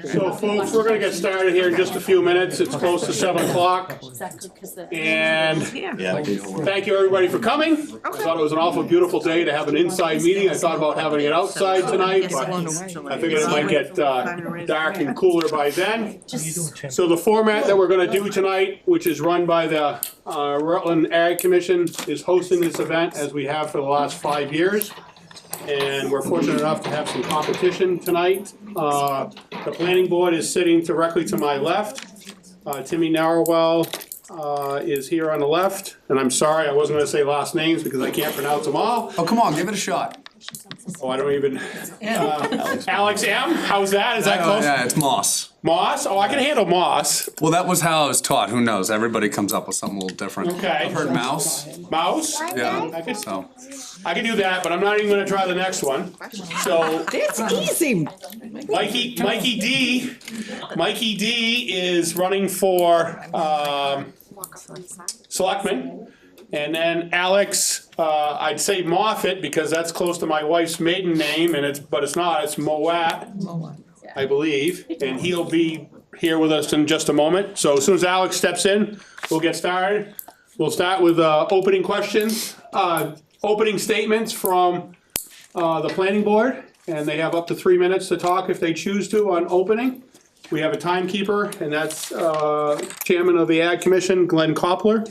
So folks, we're gonna get started here in just a few minutes. It's close to 7 o'clock. And thank you everybody for coming. I thought it was an awful beautiful day to have an inside meeting. I thought about having it outside tonight, but I figured it might get dark and cooler by then. So the format that we're gonna do tonight, which is run by the Rutland Ag Commission, is hosting this event as we have for the last 5 years. And we're fortunate enough to have some competition tonight. The planning board is sitting directly to my left. Timmy Narrowell is here on the left. And I'm sorry, I wasn't gonna say last names because I can't pronounce them all. Oh, come on, give it a shot. Oh, I don't even. Alex M, how's that? Is that close? Yeah, it's Moss. Moss? Oh, I can handle Moss. Well, that was how I was taught. Who knows? Everybody comes up with something a little different. Okay. I've heard Mouse. Mouse? Yeah. I can do that, but I'm not even gonna try the next one. So. It's easy. Mikey D is running for selectman. And then Alex, I'd say Moffett because that's close to my wife's maiden name, but it's not. It's Mowat, I believe, and he'll be here with us in just a moment. So as soon as Alex steps in, we'll get started. We'll start with opening questions, opening statements from the planning board, and they have up to 3 minutes to talk if they choose to on opening. We have a timekeeper, and that's Chairman of the Ag Commission, Glenn Koppler.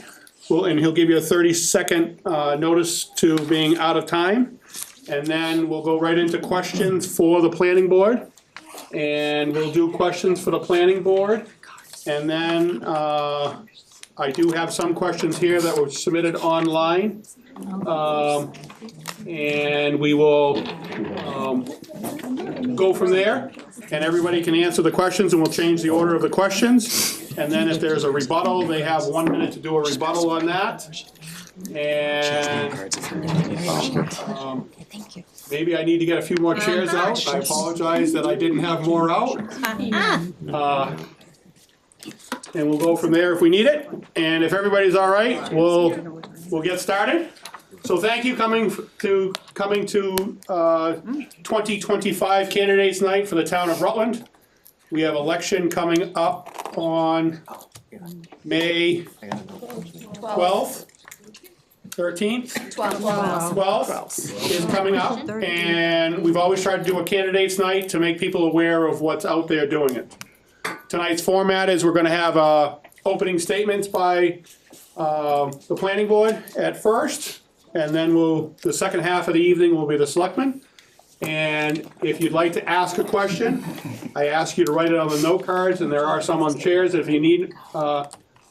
And he'll give you a 30-second notice to being out of time. And then we'll go right into questions for the planning board. And we'll do questions for the planning board. And then I do have some questions here that were submitted online. And we will go from there. And everybody can answer the questions and we'll change the order of the questions. And then if there's a rebuttal, they have 1 minute to do a rebuttal on that. And maybe I need to get a few more chairs out. I apologize that I didn't have more out. And we'll go from there if we need it. And if everybody's all right, we'll get started. So thank you coming to 2025 Candidates Night for the town of Rutland. We have election coming up on May 12th, 13th? 12th is coming up. And we've always tried to do a Candidates Night to make people aware of what's out there doing it. Tonight's format is we're gonna have opening statements by the planning board at first. And then the second half of the evening will be the selectmen. And if you'd like to ask a question, I ask you to write it on the note cards, and there are some on chairs. If you need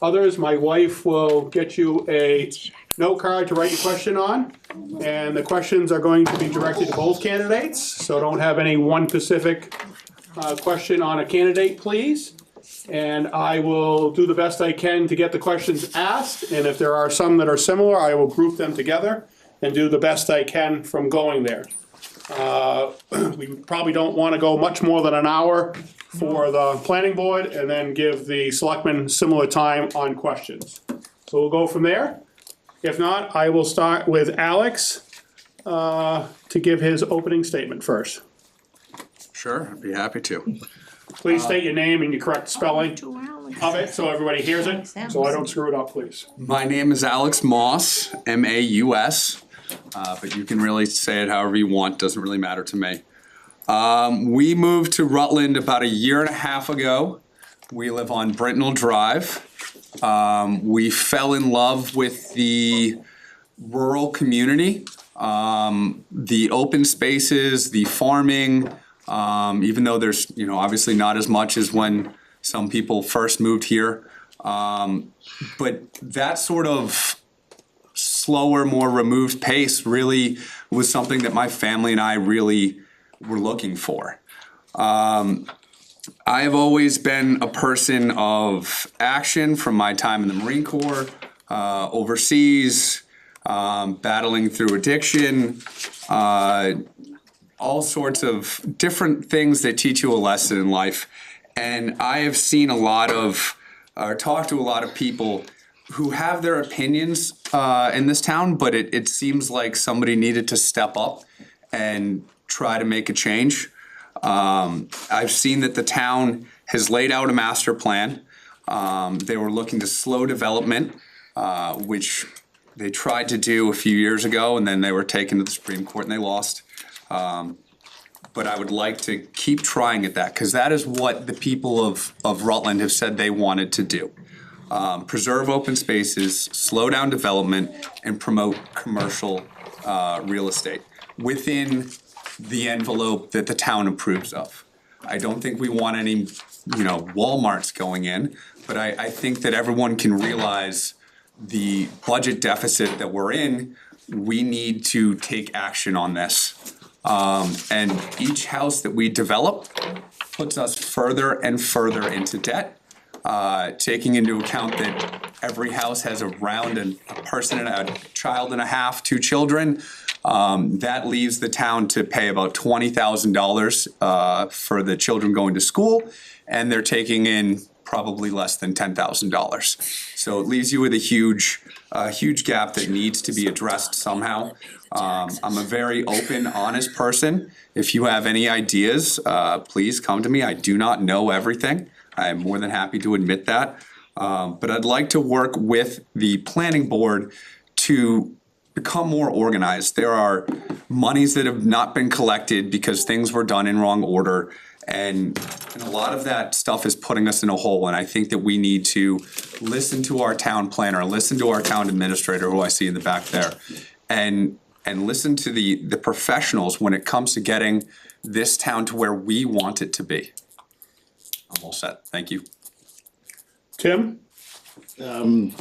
others, my wife will get you a note card to write your question on. And the questions are going to be directed to both candidates, so don't have any one specific question on a candidate, please. And I will do the best I can to get the questions asked, and if there are some that are similar, I will group them together and do the best I can from going there. We probably don't want to go much more than an hour for the planning board and then give the selectmen similar time on questions. So we'll go from there. If not, I will start with Alex to give his opening statement first. Sure, I'd be happy to. Please state your name and your correct spelling of it so everybody hears it, so I don't screw it up, please. My name is Alex Moss, M-A-U-S, but you can really say it however you want, doesn't really matter to me. We moved to Rutland about 1.5 years ago. We live on Brintnell Drive. We fell in love with the rural community, the open spaces, the farming, even though there's, obviously not as much as when some people first moved here. But that sort of slower, more removed pace really was something that my family and I really were looking for. I have always been a person of action from my time in the Marine Corps, overseas, battling through addiction, all sorts of different things that teach you a lesson in life. And I have seen talked to a lot of people who have their opinions in this town, but it seems like somebody needed to step up and try to make a change. I've seen that the town has laid out a master plan. They were looking to slow development, which they tried to do a few years ago, and then they were taken to the Supreme Court and they lost. But I would like to keep trying at that, because that is what the people of Rutland have said they wanted to do. Preserve open spaces, slow down development, and promote commercial real estate within the envelope that the town approves of. I don't think we want any, Walmarts going in, but I think that everyone can realize the budget deficit that we're in. We need to take action on this. And each house that we develop puts us further and further into debt, taking into account that every house has around a person and a child and a half, 2 children. That leaves the town to pay about $20,000 for the children going to school, and they're taking in probably less than $10,000. So it leaves you with a huge gap that needs to be addressed somehow. I'm a very open, honest person. If you have any ideas, please come to me. I do not know everything. I'm more than happy to admit that. But I'd like to work with the planning board to become more organized. There are monies that have not been collected because things were done in wrong order. And a lot of that stuff is putting us in a hole, and I think that we need to listen to our town planner, listen to our town administrator, who I see in the back there, and listen to the professionals when it comes to getting this town to where we want it to be. I'm all set. Thank you. Tim? I'm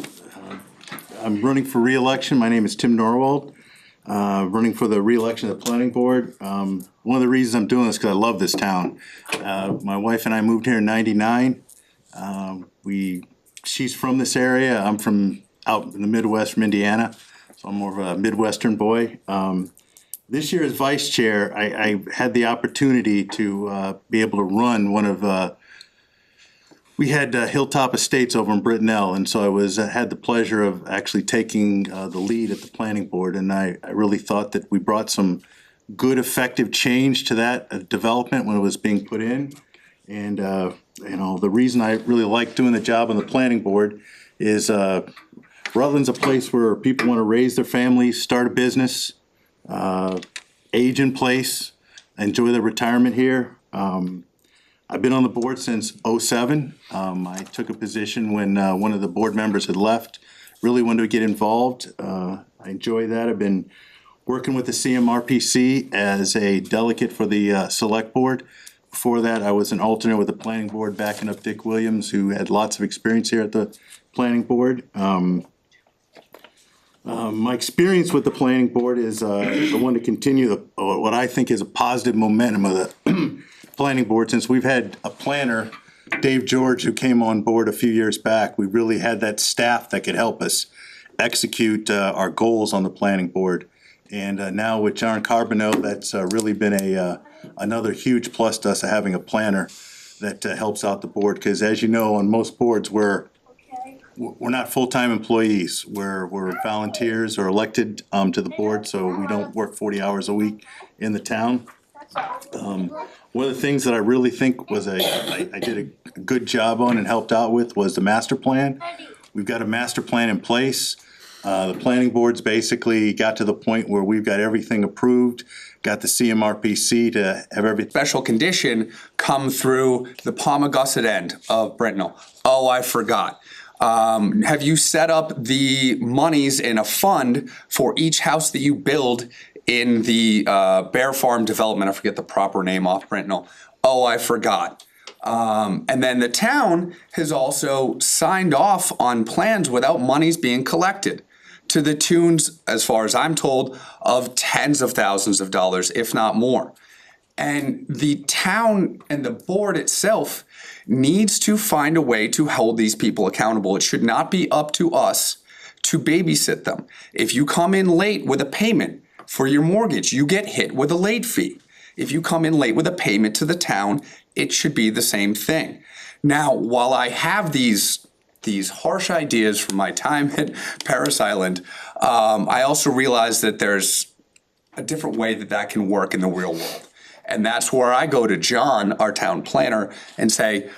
running for re-election. My name is Tim Norwald. Running for the re-election of the planning board. One of the reasons I'm doing this is because I love this town. My wife and I moved here in '99. She's from this area. I'm from out in the Midwest, from Indiana, so I'm more of a Midwestern boy. This year as vice chair, I had the opportunity to be able to run one of we had Hilltop Estates over in Brittenell, and so I had the pleasure of actually taking the lead at the planning board, and I really thought that we brought some good, effective change to that development when it was being put in. And the reason I really like doing the job on the planning board is Rutland's a place where people want to raise their families, start a business, age in place, enjoy their retirement here. I've been on the board since '07. I took a position when one of the board members had left. Really wanted to get involved. I enjoy that. I've been working with the CMRPC as a delegate for the select board. Before that, I was an alternate with the planning board, backing up Dick Williams, who had lots of experience here at the planning board. My experience with the planning board is I want to continue what I think is a positive momentum of the planning board. Since we've had a planner, Dave George, who came on board a few years back, we really had that staff that could help us execute our goals on the planning board. And now with John Carbonneau, that's really been another huge plus to us, having a planner that helps out the board. Because as you know, on most boards, we're not full-time employees. We're volunteers or elected to the board, so we don't work 40 hours a week in the town. One of the things that I really think was I did a good job on and helped out with was the master plan. We've got a master plan in place. The planning board's basically got to the point where we've got everything approved, got the CMRPC to have every Special condition come through the Palmagussit end of Brittenell. Oh, I forgot. Have you set up the monies in a fund for each house that you build in the Bear Farm development? I forget the proper name off Brittenell. Oh, I forgot. And then the town has also signed off on plans without monies being collected, to the tunes, as far as I'm told, of tens of thousands of dollars, if not more. And the town and the board itself needs to find a way to hold these people accountable. It should not be up to us to babysit them. If you come in late with a payment for your mortgage, you get hit with a late fee. If you come in late with a payment to the town, it should be the same thing. Now, while I have these harsh ideas from my time at Paris Island, I also realize that there's a different way that can work in the real world. And that's where I go to John, our town planner, and say,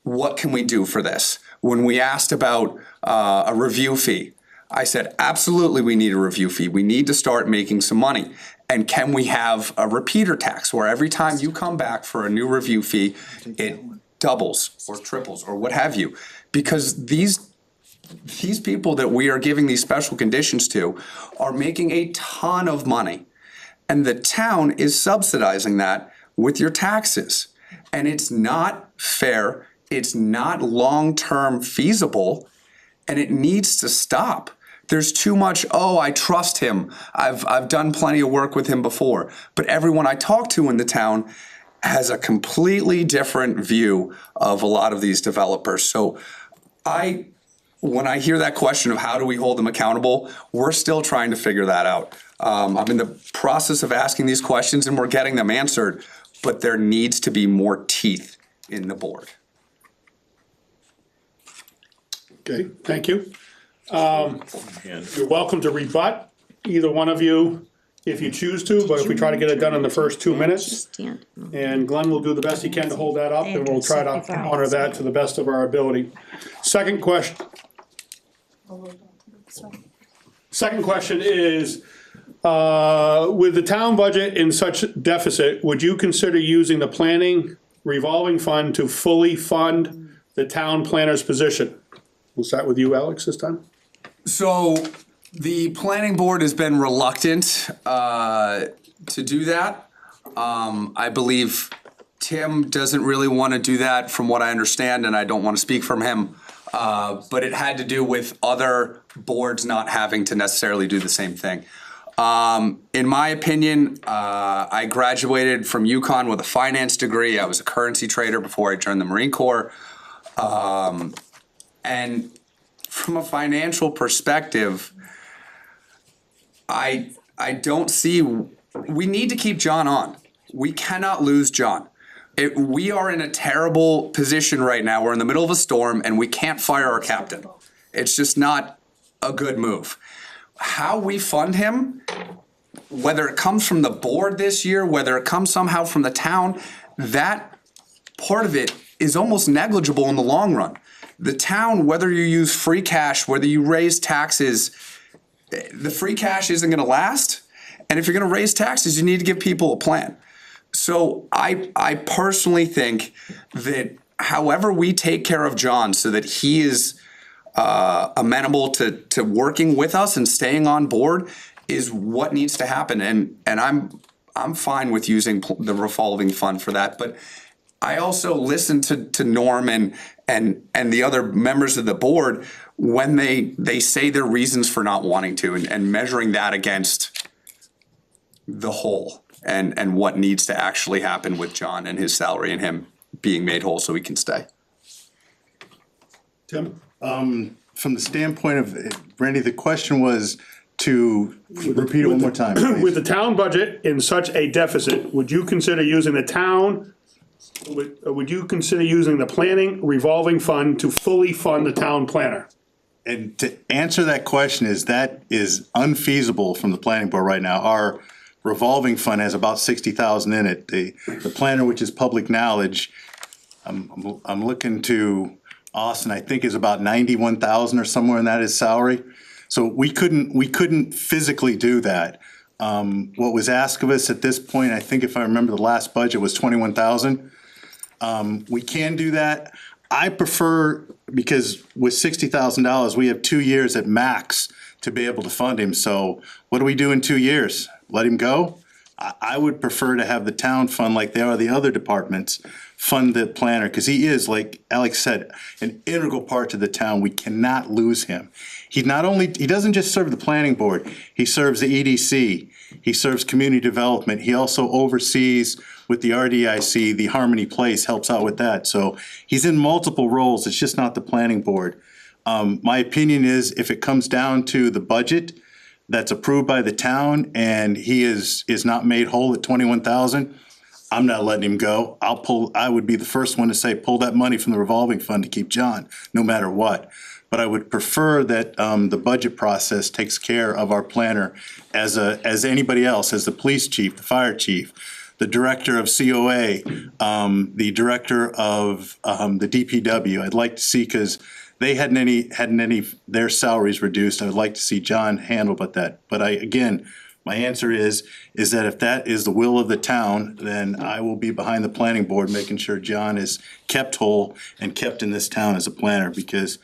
what can we do for this? When we asked about a review fee, I said, absolutely, we need a review fee. We need to start making some money. And can we have a repeater tax where every time you come back for a new review fee, it doubles or triples or what have you? Because these people that we are giving these special conditions to are making a ton of money. And the town is subsidizing that with your taxes. And it's not fair. It's not long-term feasible. And it needs to stop. There's too much, oh, I trust him. I've done plenty of work with him before. But everyone I talk to in the town has a completely different view of a lot of these developers. So when I hear that question of how do we hold them accountable, we're still trying to figure that out. I'm in the process of asking these questions and we're getting them answered, but there needs to be more teeth in the board. Okay, thank you. You're welcome to rebut, either one of you, if you choose to, but if we try to get it done in the first 2 minutes. And Glenn will do the best he can to hold that up, and we'll try to honor that to the best of our ability. Second question is, with the town budget in such deficit, would you consider using the planning revolving fund to fully fund the town planner's position? We'll start with you, Alex, this time. So the planning board has been reluctant to do that. I believe Tim doesn't really want to do that from what I understand, and I don't want to speak from him. But it had to do with other boards not having to necessarily do the same thing. In my opinion, I graduated from UConn with a finance degree. I was a currency trader before I joined the Marine Corps. And from a financial perspective, I don't see, we need to keep John on. We cannot lose John. We are in a terrible position right now. We're in the middle of a storm and we can't fire our captain. It's just not a good move. How we fund him, whether it comes from the board this year, whether it comes somehow from the town, that part of it is almost negligible in the long run. The town, whether you use free cash, whether you raise taxes, the free cash isn't going to last. And if you're going to raise taxes, you need to give people a plan. So I personally think that however we take care of John so that he is amenable to working with us and staying on board is what needs to happen. And I'm fine with using the revolving fund for that. But I also listen to Norm and the other members of the board when they say their reasons for not wanting to and measuring that against the whole and what needs to actually happen with John and his salary and him being made whole so he can stay. Tim? From the standpoint of, Randy, the question was to repeat it one more time, please. With the town budget in such a deficit, would you consider using the town, would you consider using the planning revolving fund to fully fund the town planner? And to answer that question that is unfeasible from the planning board right now. Our revolving fund has about 60,000 in it. The planner, which is public knowledge, I'm looking to Austin, I think is about 91,000 or somewhere in that is salary. So we couldn't physically do that. What was asked of us at this point, I think if I remember the last budget was 21,000. We can do that. I prefer, because with $60,000, we have 2 years at max to be able to fund him. So what do we do in 2 years? Let him go? I would prefer to have the town fund, like they are the other departments, fund the planner, because he is, like Alex said, an integral part to the town. We cannot lose him. He doesn't just serve the planning board, he serves the EDC, he serves community development, he also oversees with the RDIC, the Harmony Place, helps out with that. So he's in multiple roles, it's just not the planning board. My opinion is if it comes down to the budget that's approved by the town and he is not made whole at 21,000, I'm not letting him go. I would be the first one to say, pull that money from the revolving fund to keep John, no matter what. But I would prefer that the budget process takes care of our planner as anybody else, as the police chief, the fire chief, the director of COA, the director of the DPW. I'd like to see, because they hadn't any their salaries reduced. I would like to see John handle about that. But my answer is that if that is the will of the town, then I will be behind the planning board, making sure John is kept whole and kept in this town as a planner, because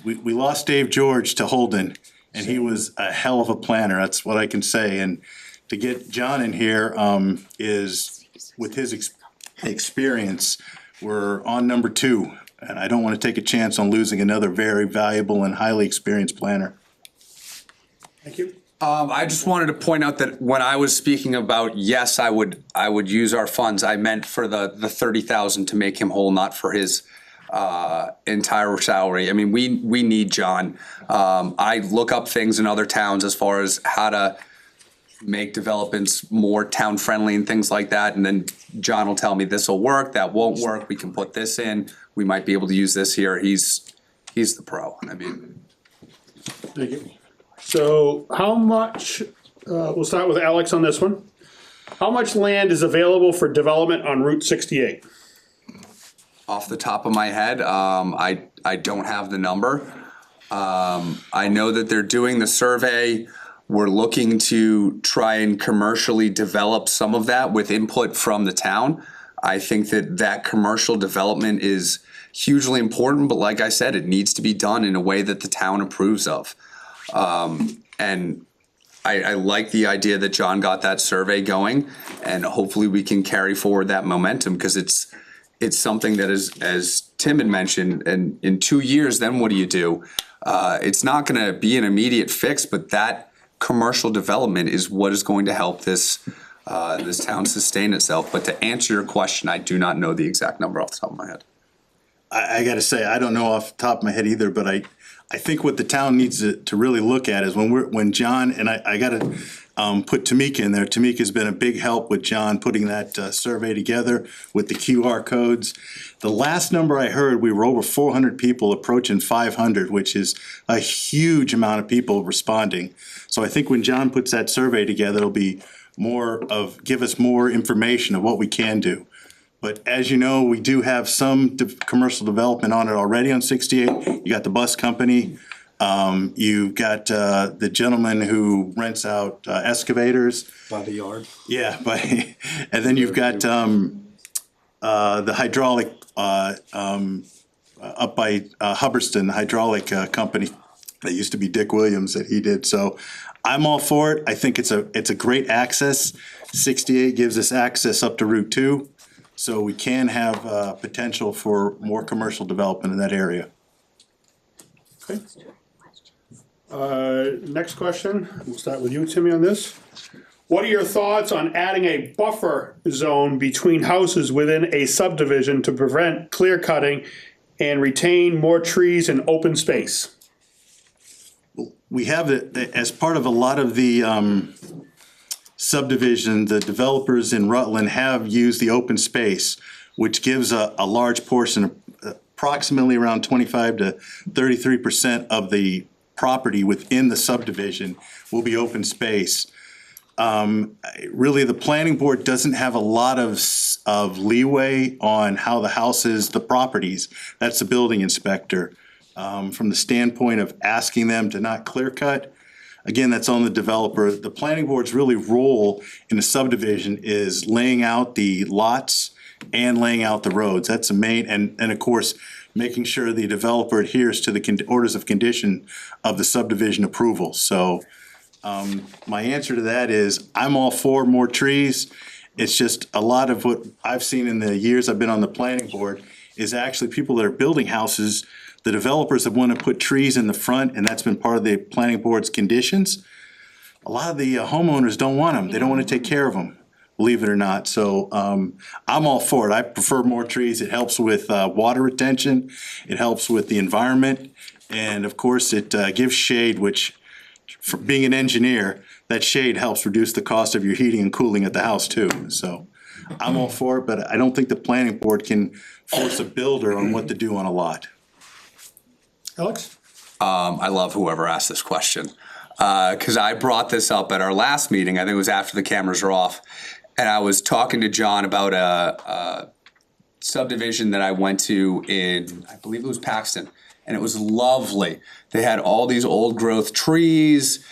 we lost Dave George to Holden, and he was a hell of a planner. That's what I can say. And to get John in here is, with his experience, we're on number 2. And I don't want to take a chance on losing another very valuable and highly experienced planner. Thank you. I just wanted to point out that when I was speaking about, yes, I would use our funds, I meant for the 30,000 to make him whole, not for his entire salary. I mean, we need John. I look up things in other towns as far as how to make developments more town friendly and things like that. And then John will tell me this will work, that won't work. We can put this in. We might be able to use this here. He's the pro. I mean, Thank you. So how much, we'll start with Alex on this one. How much land is available for development on Route 68? off the top of my head, I don't have the number. I know that they're doing the survey. We're looking to try and commercially develop some of that with input from the town. I think that commercial development is hugely important, but like I said, it needs to be done in a way that the town approves of. And I like the idea that John got that survey going, and hopefully we can carry forward that momentum, because it's something that is, as Tim had mentioned, and in 2 years, then what do you do? It's not gonna be an immediate fix, but that commercial development is what is going to help this town sustain itself. But to answer your question, I do not know the exact number off the top of my head. I gotta say, I don't know off the top of my head either, but I think what the town needs to really look at is when John, and I gotta put Tamika in there. Tamika's been a big help with John putting that survey together with the QR codes. The last number I heard, we were over 400 people, approaching 500, which is a huge amount of people responding. So I think when John puts that survey together, it'll be give us more information of what we can do. But as you know, we do have some commercial development on it already on 68. You got the bus company. You've got the gentleman who rents out excavators. By the yard. Yeah, and then you've got the hydraulic up by Hubbardston, the hydraulic company that used to be Dick Williams that he did. So I'm all for it. I think it's a great access. 68 gives us access up to Route 2. So we can have potential for more commercial development in that area. Okay. Next question, we'll start with you, Timmy, on this. What are your thoughts on adding a buffer zone between houses within a subdivision to prevent clear cutting and retain more trees and open space? We have it as part of a lot of the subdivision. The developers in Rutland have used the open space, which gives a large portion, approximately around 25 to 33% of the property within the subdivision will be open space. Really, the planning board doesn't have a lot of leeway on how the house is, the properties. That's the building inspector. From the standpoint of asking them to not clear cut, again, that's on the developer. The planning board's really role in a subdivision is laying out the lots and laying out the roads. That's the main, and of course, making sure the developer adheres to the orders of condition of the subdivision approval. So my answer to that is I'm all for more trees. It's just a lot of what I've seen in the years I've been on the planning board is actually people that are building houses, the developers that want to put trees in the front, and that's been part of the planning board's conditions. A lot of the homeowners don't want them. They don't want to take care of them, believe it or not. So I'm all for it. I prefer more trees. It helps with water retention. It helps with the environment. And of course, it gives shade, which, for being an engineer, that shade helps reduce the cost of your heating and cooling at the house too. So I'm all for it, but I don't think the planning board can force a builder on what to do on a lot. Alex? I love whoever asked this question, because I brought this up at our last meeting. I think it was after the cameras were off. and I was talking to John about a subdivision that I went to in, I believe it was Paxton, and it was lovely. They had all these old growth trees,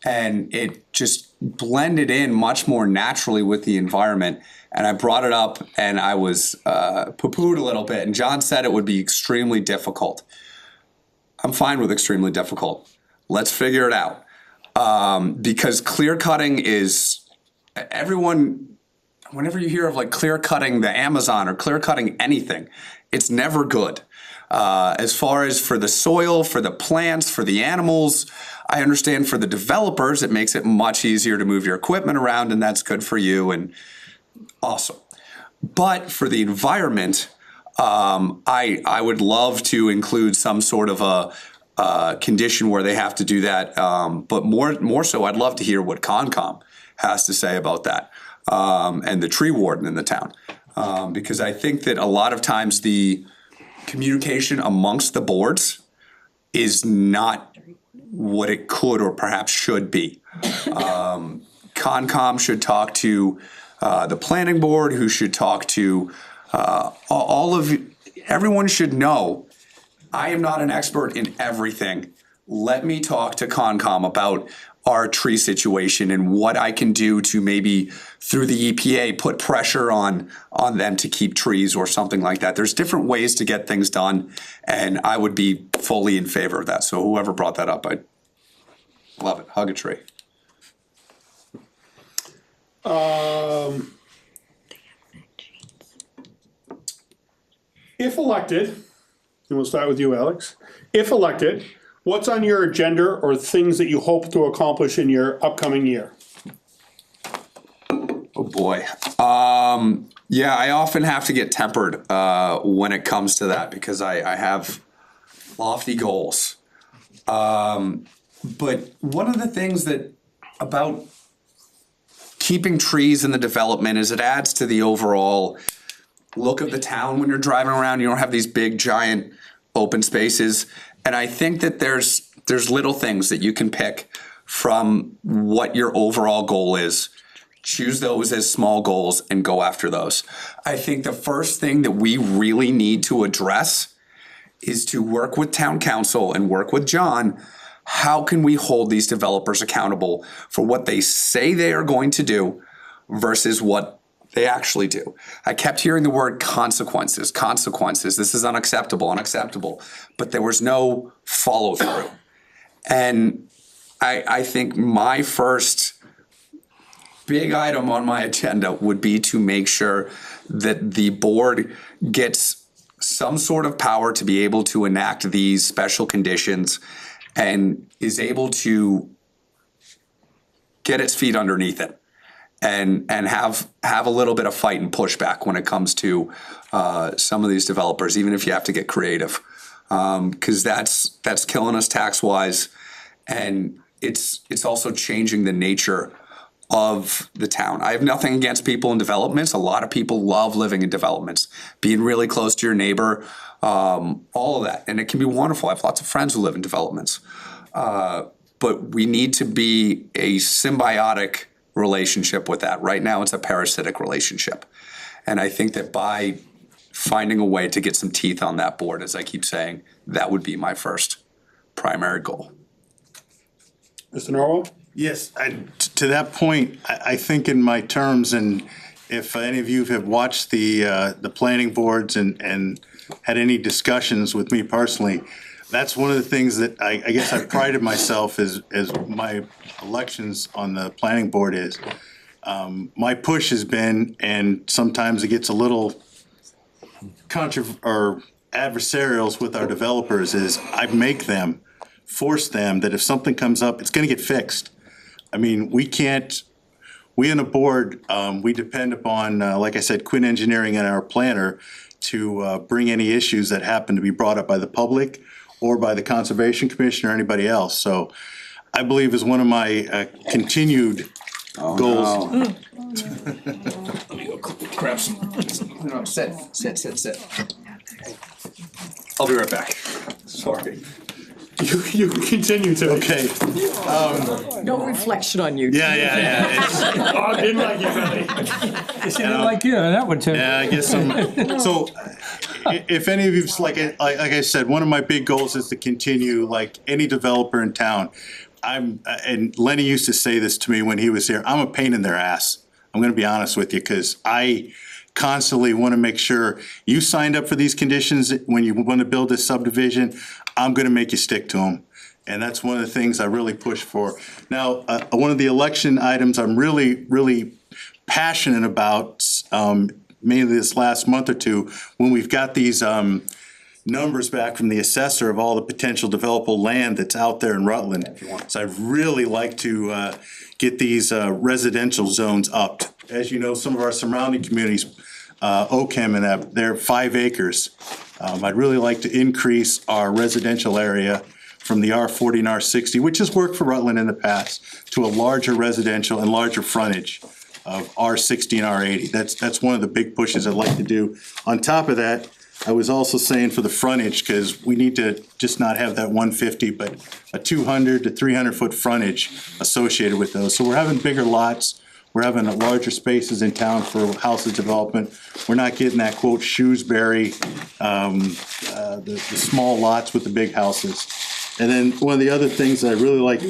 and it just blended in much more naturally with the environment. And I brought it up, and I was poo-pooed a little bit, and John said it would be extremely difficult. I'm fine with extremely difficult. Let's figure it out. Because clear cutting is, everyone, whenever you hear of like clear cutting the Amazon or clear cutting anything, it's never good. As far as for the soil, for the plants, for the animals, I understand for the developers, it makes it much easier to move your equipment around, and that's good for you and awesome. But for the environment, I would love to include some sort of a condition where they have to do that. But more so, I'd love to hear what Concom has to say about that, and the tree warden in the town. Because I think that a lot of times the communication amongst the boards is not what it could or perhaps should be. Concom should talk to the planning board, who should talk to everyone should know, I am not an expert in everything. Let me talk to Concom about our tree situation and what I can do to maybe through the EPA put pressure on them to keep trees or something like that. There's different ways to get things done, and I would be fully in favor of that. So whoever brought that up, I love it. Hug a tree. If elected, and we'll start with you, Alex. If elected, what's on your agenda or things that you hope to accomplish in your upcoming year? Oh boy. Yeah, I often have to get tempered when it comes to that because I have lofty goals. But one of the things that about keeping trees in the development is it adds to the overall look of the town when you're driving around. You don't have these big giant open spaces. And I think that there's little things that you can pick from what your overall goal is. Choose those as small goals and go after those. I think the first thing that we really need to address is to work with town council and work with John. How can we hold these developers accountable for what they say they are going to do versus what they actually do? I kept hearing the word consequences. This is unacceptable. But there was no follow through. And I think my first big item on my agenda would be to make sure that the board gets some sort of power to be able to enact these special conditions and is able to get its feet underneath it and have a little bit of fight and pushback when it comes to some of these developers, even if you have to get creative, because that's killing us tax wise, and it's also changing the nature of the town. I have nothing against people in developments. A lot of people love living in developments, being really close to your neighbor, all of that. And it can be wonderful. I have lots of friends who live in developments. But we need to be a symbiotic relationship with that. Right now, it's a parasitic relationship. And I think that by finding a way to get some teeth on that board, as I keep saying, that would be my first primary goal. Mr. Norwell? Yes, to that point, I think in my terms, and if any of you have watched the planning boards and had any discussions with me personally, that's one of the things that I guess I've prided myself as my elections on the planning board is. My push has been, and sometimes it gets a little adversarials with our developers, is I make them, force them that if something comes up, it's gonna get fixed. I mean, we on the board, we depend upon, like I said, Quinn Engineering and our planner to bring any issues that happen to be brought up by the public or by the Conservation Commission or anybody else. So I believe is one of my continued goals. No. Let me go grab some. No, sit. I'll be right back. Sorry. You can continue to. Okay, No reflection on you. yeah. Oh, I didn't like you, Tony. They didn't like you on that one, Tim. Yeah, I guess so if any of you've, like I said, one of my big goals is to continue, like any developer in town. And Lenny used to say this to me when he was here, I'm a pain in their ass. I'm gonna be honest with you, cause I constantly wanna make sure you signed up for these conditions when you wanna build this subdivision, I'm gonna make you stick to them. And that's one of the things I really push for. Now, one of the election items I'm really passionate about, mainly this last month or two, when we've got these numbers back from the assessor of all the potential developable land that's out there in Rutland. So I'd really like to get these residential zones upped. As you know, some of our surrounding communities, Oakham and that, they're 5 acres. I'd really like to increase our residential area from the R40 and R60, which has worked for Rutland in the past, to a larger residential and larger frontage of R60 and R80. That's one of the big pushes I'd like to do. On top of that, I was also saying for the frontage, because we need to just not have that 150, but a 200 to 300 foot frontage associated with those. So we're having bigger lots, we're having larger spaces in town for houses development. We're not getting that quote Shrewsbury, the small lots with the big houses. And then one of the other things that I really like,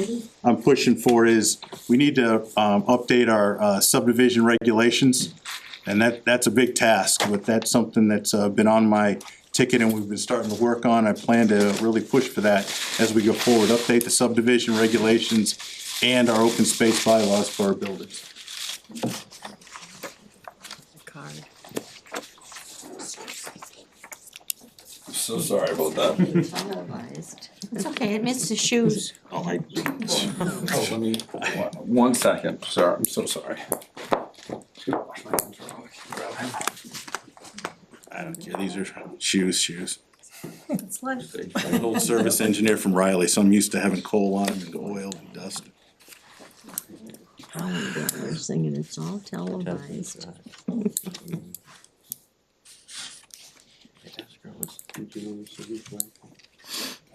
I'm pushing for is we need to update our subdivision regulations. And that's a big task, but that's something that's been on my ticket and we've been starting to work on. I plan to really push for that as we go forward, update the subdivision regulations and our open space bylaws for our buildings. Card. So sorry about that. Televised. It's okay, it missed the shoes. Oh, let me, 1 second, sorry, I'm so sorry. I don't care, these are shoes. It's like, I'm an old service engineer from Riley, so I'm used to having coal on them and oil and dust. oh, they're singing, it's all televised.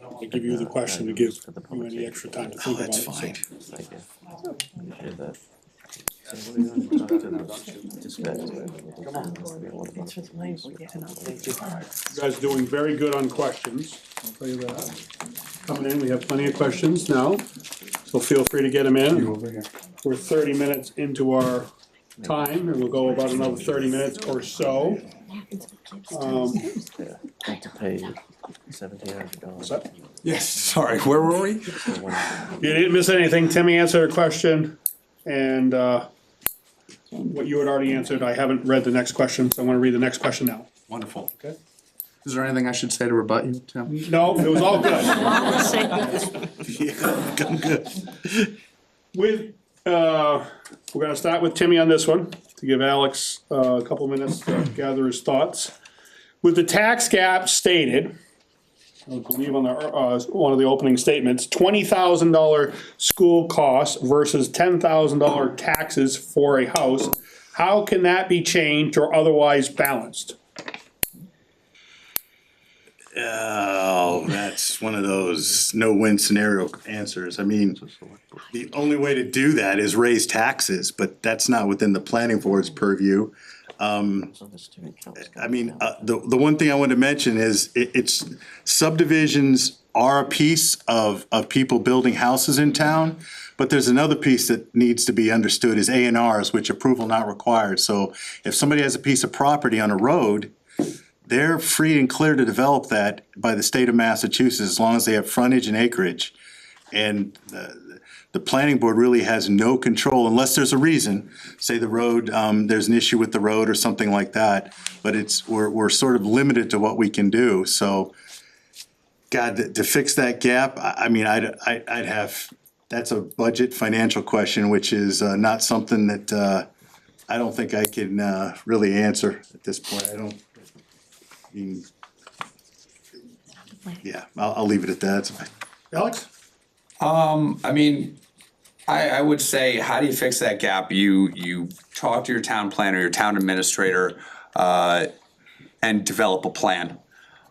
I'll give you the question to give you any extra time to think about it. That's fine. You guys are doing very good on questions, I'll tell you that. Coming in, we have plenty of questions now, so feel free to get them in. We're 30 minutes into our time, and we'll go about another 30 minutes or so. Have to pay $1,700. What's that? Yes, sorry, where were we? You didn't miss anything, Timmy answered a question, and what you had already answered, I haven't read the next question, so I'm gonna read the next question now. Wonderful. Okay. Is there anything I should say to rebut you, Tim? No, it was all good. Yeah, I'm good. With, we're gonna start with Timmy on this one, to give Alex a couple minutes to gather his thoughts. With the tax gap stated, I believe on the, one of the opening statements, $20,000 school costs versus $10,000 taxes for a house, how can that be changed or otherwise balanced? Oh, that's one of those no-win scenario answers. I mean, the only way to do that is raise taxes, but that's not within the planning board's purview. I mean, the one thing I want to mention is it's subdivisions are a piece of people building houses in town, but there's another piece that needs to be understood is A&Rs, which approval not required. So if somebody has a piece of property on a road, they're free and clear to develop that by the state of Massachusetts as long as they have frontage and acreage. And the planning board really has no control unless there's a reason, say the road, there's an issue with the road or something like that. But we're sort of limited to what we can do. So, God, to fix that gap, I mean, I'd have, that's a budget financial question, which is not something that I don't think I can really answer at this point. Yeah, I'll leave it at that. Alex? I mean, I would say, how do you fix that gap? You talk to your town planner, your town administrator, and develop a plan.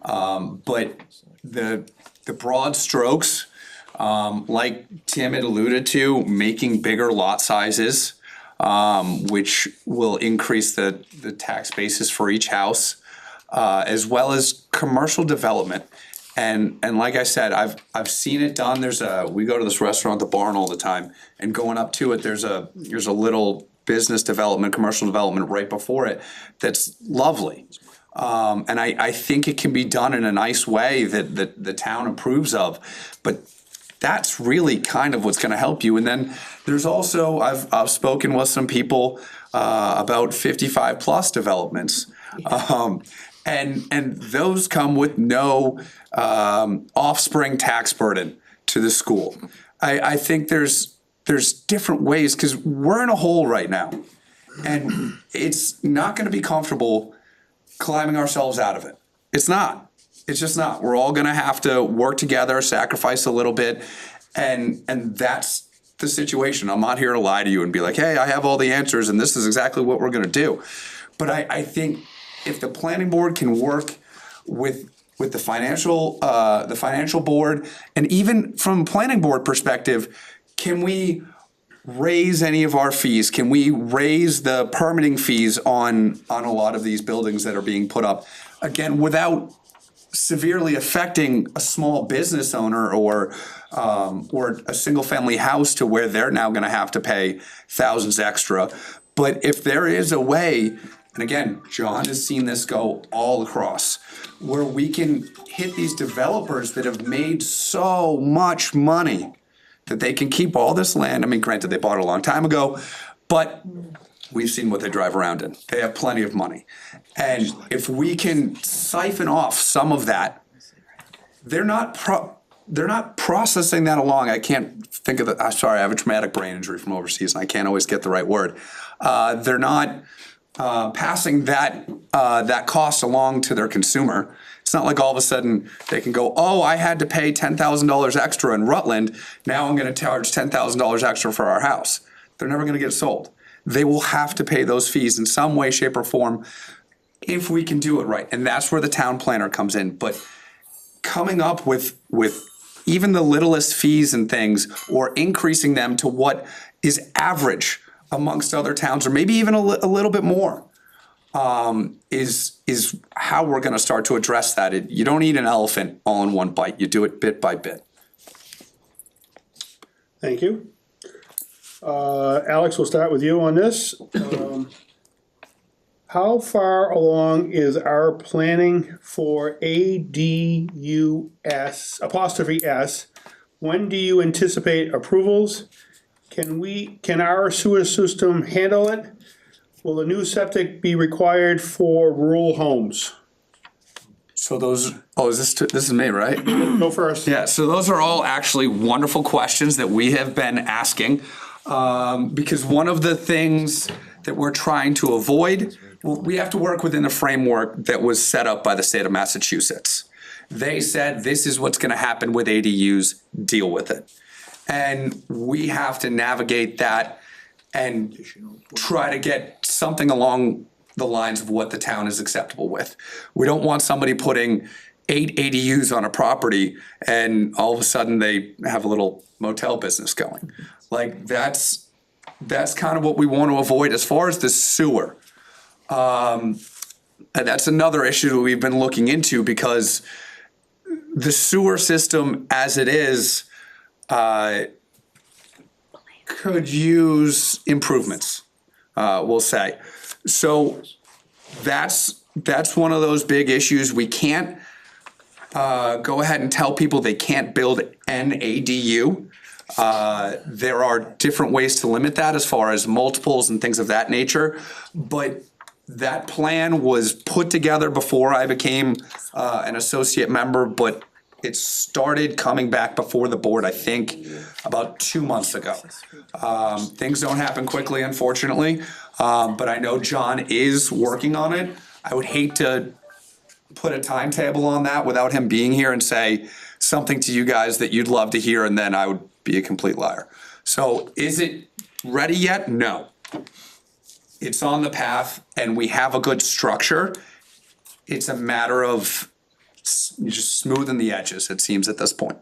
But the broad strokes, like Tim had alluded to, making bigger lot sizes, which will increase the tax basis for each house, as well as commercial development. And like I said, I've seen it done. We go to this restaurant, the Barn, all the time, and going up to it, there's a little business development, commercial development right before it that's lovely. And I think it can be done in a nice way that the town approves of, but that's really kind of what's gonna help you. And then there's also, I've spoken with some people about 55+ developments. And those come with no offspring tax burden to the school. I think there's different ways, because we're in a hole right now. And it's not gonna be comfortable climbing ourselves out of it. It's not. It's just not. We're all gonna have to work together, sacrifice a little bit, and that's the situation. I'm not here to lie to you and be like, hey, I have all the answers and this is exactly what we're gonna do. But I think if the planning board can work with the financial board, and even from planning board perspective, can we raise any of our fees? Can we raise the permitting fees on a lot of these buildings that are being put up? Again, without severely affecting a small business owner or a single family house to where they're now gonna have to pay thousands extra. But if there is a way, and again, John has seen this go all across, where we can hit these developers that have made so much money that they can keep all this land. I mean, granted, they bought it a long time ago, but we've seen what they drive around in. They have plenty of money. And if we can siphon off some of that, they're not processing that along. I can't think of the, sorry, I have a traumatic brain injury from overseas and I can't always get the right word. They're not passing that cost along to their consumer. It's not like all of a sudden they can go, oh, I had to pay $10,000 extra in Rutland, now I'm gonna charge $10,000 extra for our house. They're never gonna get sold. They will have to pay those fees in some way, shape, or form if we can do it right. And that's where the town planner comes in. But coming up with even the littlest fees and things, or increasing them to what is average amongst other towns, or maybe even a little bit more, is how we're gonna start to address that. You don't eat an elephant all in one bite. You do it bit by bit. Thank you. Alex, we'll start with you on this. How far along is our planning for ADUS, apostrophe S? When do you anticipate approvals? Can our sewer system handle it? Will the new septic be required for rural homes? So those, this is me, right? Go first. Yeah, so those are all actually wonderful questions that we have been asking. Because one of the things that we're trying to avoid, well, we have to work within a framework that was set up by the state of Massachusetts. They said, this is what's gonna happen with ADUs, deal with it. And we have to navigate that and try to get something along the lines of what the town is acceptable with. We don't want somebody putting 8 ADUs on a property and all of a sudden they have a little motel business going. Like that's kind of what we want to avoid. As far as the sewer, and that's another issue that we've been looking into, because the sewer system as it is could use improvements, we'll say. So that's one of those big issues. We can't go ahead and tell people they can't build an ADU. There are different ways to limit that as far as multiples and things of that nature. But that plan was put together before I became an associate member, but it started coming back before the board, I think, about 2 months ago. Things don't happen quickly, unfortunately, but I know John is working on it. I would hate to put a timetable on that without him being here and say something to you guys that you'd love to hear, and then I would be a complete liar. So is it ready yet? No. It's on the path and we have a good structure. It's a matter of you're just smoothing the edges, it seems at this point.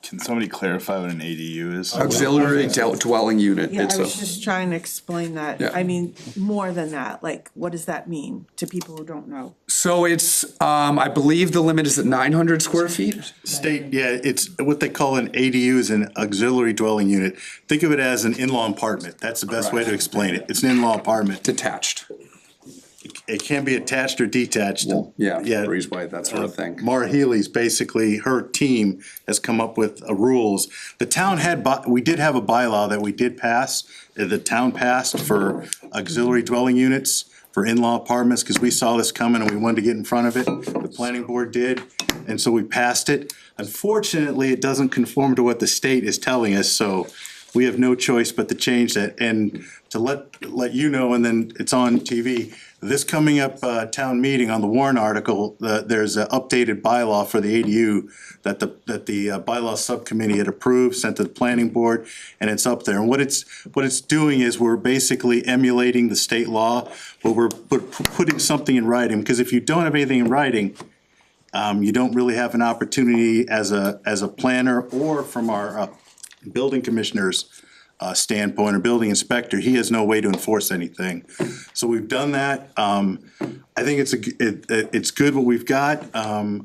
Can somebody clarify what an ADU is? Auxiliary dwelling unit, Yeah, it's I was a, just trying to explain that. Yeah. I mean, more than that, like, what does that mean to people who don't know? so it's, I believe the limit is at 900 square feet? State, yeah, it's what they call an ADU is an auxiliary dwelling unit. Think of it as an in-law apartment. That's the best way to explain it. It's an in-law apartment. Detached. It can be attached or detached. Yeah, Yeah. breezeway, that sort of thing. Mara Healy's basically, her team has come up with rules. The town had, we did have a bylaw that we did pass, the town passed for auxiliary dwelling units for in-law apartments, because we saw this coming and we wanted to get in front of it. The planning board did, and so we passed it. Unfortunately, it doesn't conform to what the state is telling us, so we have no choice but to change that. And to let you know, and then it's on TV, this coming up town meeting on the Warren article, there's an updated bylaw for the ADU that the bylaw subcommittee had approved, sent to the planning board, and it's up there. And what it's doing is we're basically emulating the state law, but we're putting something in writing, because if you don't have anything in writing, you don't really have an opportunity as a planner or from our building commissioner's standpoint or building inspector, he has no way to enforce anything. So we've done that. I think it's good what we've got.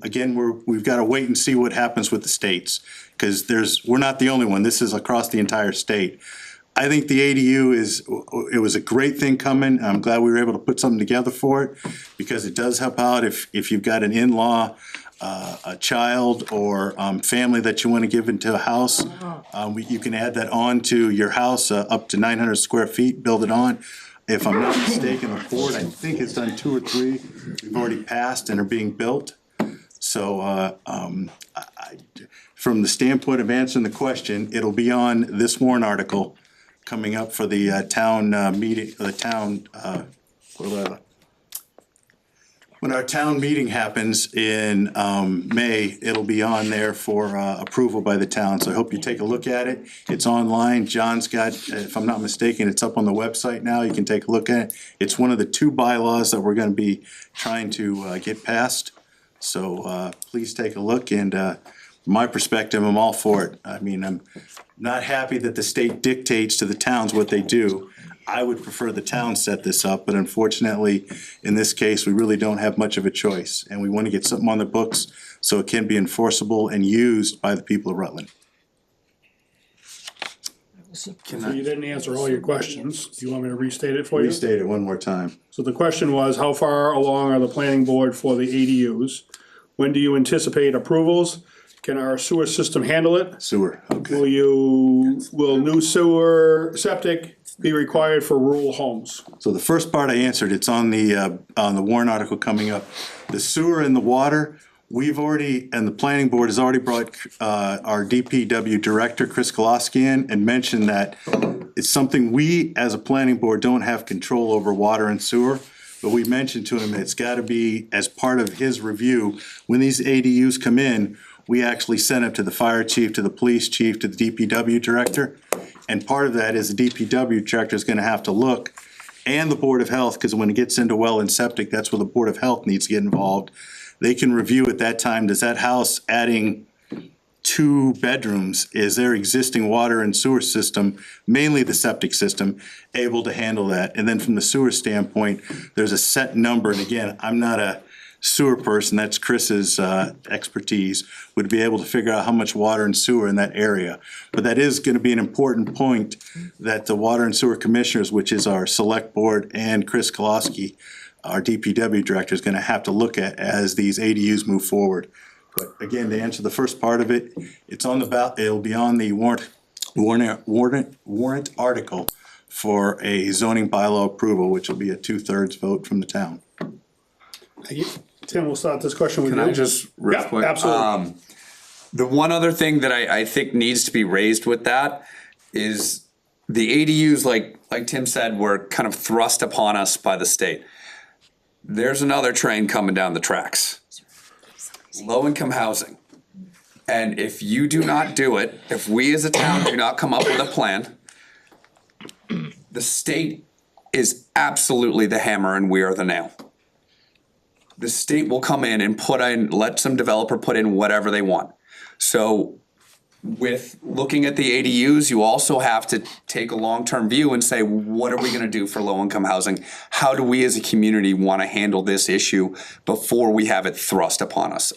Again, we've got to wait and see what happens with the states, because we're not the only one. This is across the entire state. I think the ADU it was a great thing coming. I'm glad we were able to put something together for it, because it does help out if you've got an in-law, a child or family that you want to give into a house. You can add that on to your house, up to 900 square feet, build it on. If I'm not mistaken, the board, I think has done 2 or 3. We've already passed and are being built. So from the standpoint of answering the question, it'll be on this Warren article coming up for the town meeting, the town, when our town meeting happens in May, it'll be on there for approval by the town. So I hope you take a look at it. It's online. John's got, if I'm not mistaken, it's up on the website now. You can take a look at it. It's one of the 2 bylaws that we're gonna be trying to get passed. So please take a look, and from my perspective, I'm all for it. I mean, I'm not happy that the state dictates to the towns what they do. I would prefer the town set this up, but unfortunately, in this case, we really don't have much of a choice. And we want to get something on the books so it can be enforceable and used by the people of Rutland. So you didn't answer all your questions. Do you want me to restate it for you? Restate it one more time. So the question was, how far along are the planning board for the ADUs? When do you anticipate approvals? Can our sewer system handle it? Sewer, okay. Will new sewer septic be required for rural homes? So the first part I answered, it's on the Warren article coming up. The sewer and the water, we've already, and the planning board has already brought our DPW director, Chris Koloski, in and mentioned that it's something we, as a planning board, don't have control over water and sewer. But we mentioned to him it's gotta be, as part of his review, when these ADUs come in, we actually send it to the fire chief, to the police chief, to the DPW director. And part of that is the DPW director is gonna have to look, and the Board of Health, because when it gets into well and septic, that's where the Board of Health needs to get involved. They can review at that time, does that house adding 2 bedrooms, is their existing water and sewer system, mainly the septic system, able to handle that? And then from the sewer standpoint, there's a set number, and again, I'm not a sewer person, that's Chris's expertise, would be able to figure out how much water and sewer in that area. But that is gonna be an important point that the water and sewer commissioners, which is our select board, and Chris Koloski, our DPW director, is gonna have to look at as these ADUs move forward. But again, to answer the first part of it, it's on the ballot, it'll be on the warrant article for a zoning bylaw approval, which will be a 2/3 vote from the town. Tim, we'll start this question with you. Can I just, real Yeah, quick? absolutely. The one other thing that I think needs to be raised with that is the ADUs, like Tim said, were kind of thrust upon us by the state. There's another train coming down the tracks. Low-income housing. And if you do not do it, if we as a town do not come up with a plan, the state is absolutely the hammer and we are the nail. the state will come in and let some developer put in whatever they want. So with looking at the ADUs, you also have to take a long-term view and say, what are we gonna do for low-income housing? How do we as a community wanna handle this issue before we have it thrust upon us?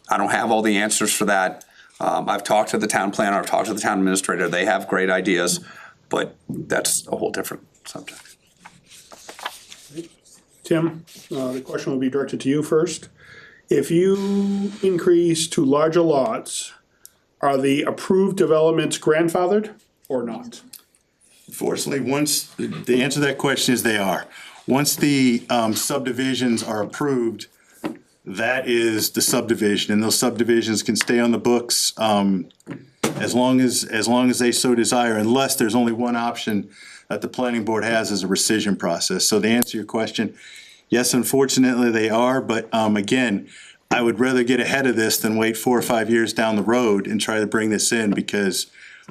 I don't have all the answers for that. I've talked to the town planner, I've talked to the town administrator, they have great ideas, but that's a whole different subject. Tim, the question will be directed to you first. If you increase to larger lots, are the approved developments grandfathered or not? Fortunately, the answer to that question is they are. Once the subdivisions are approved, that is the subdivision, and those subdivisions can stay on the books as long as they so desire, unless there's only one option that the planning board has as a rescission process. So to answer your question, yes, unfortunately they are, but again, I would rather get ahead of this than wait 4 or 5 years down the road and try to bring this in, because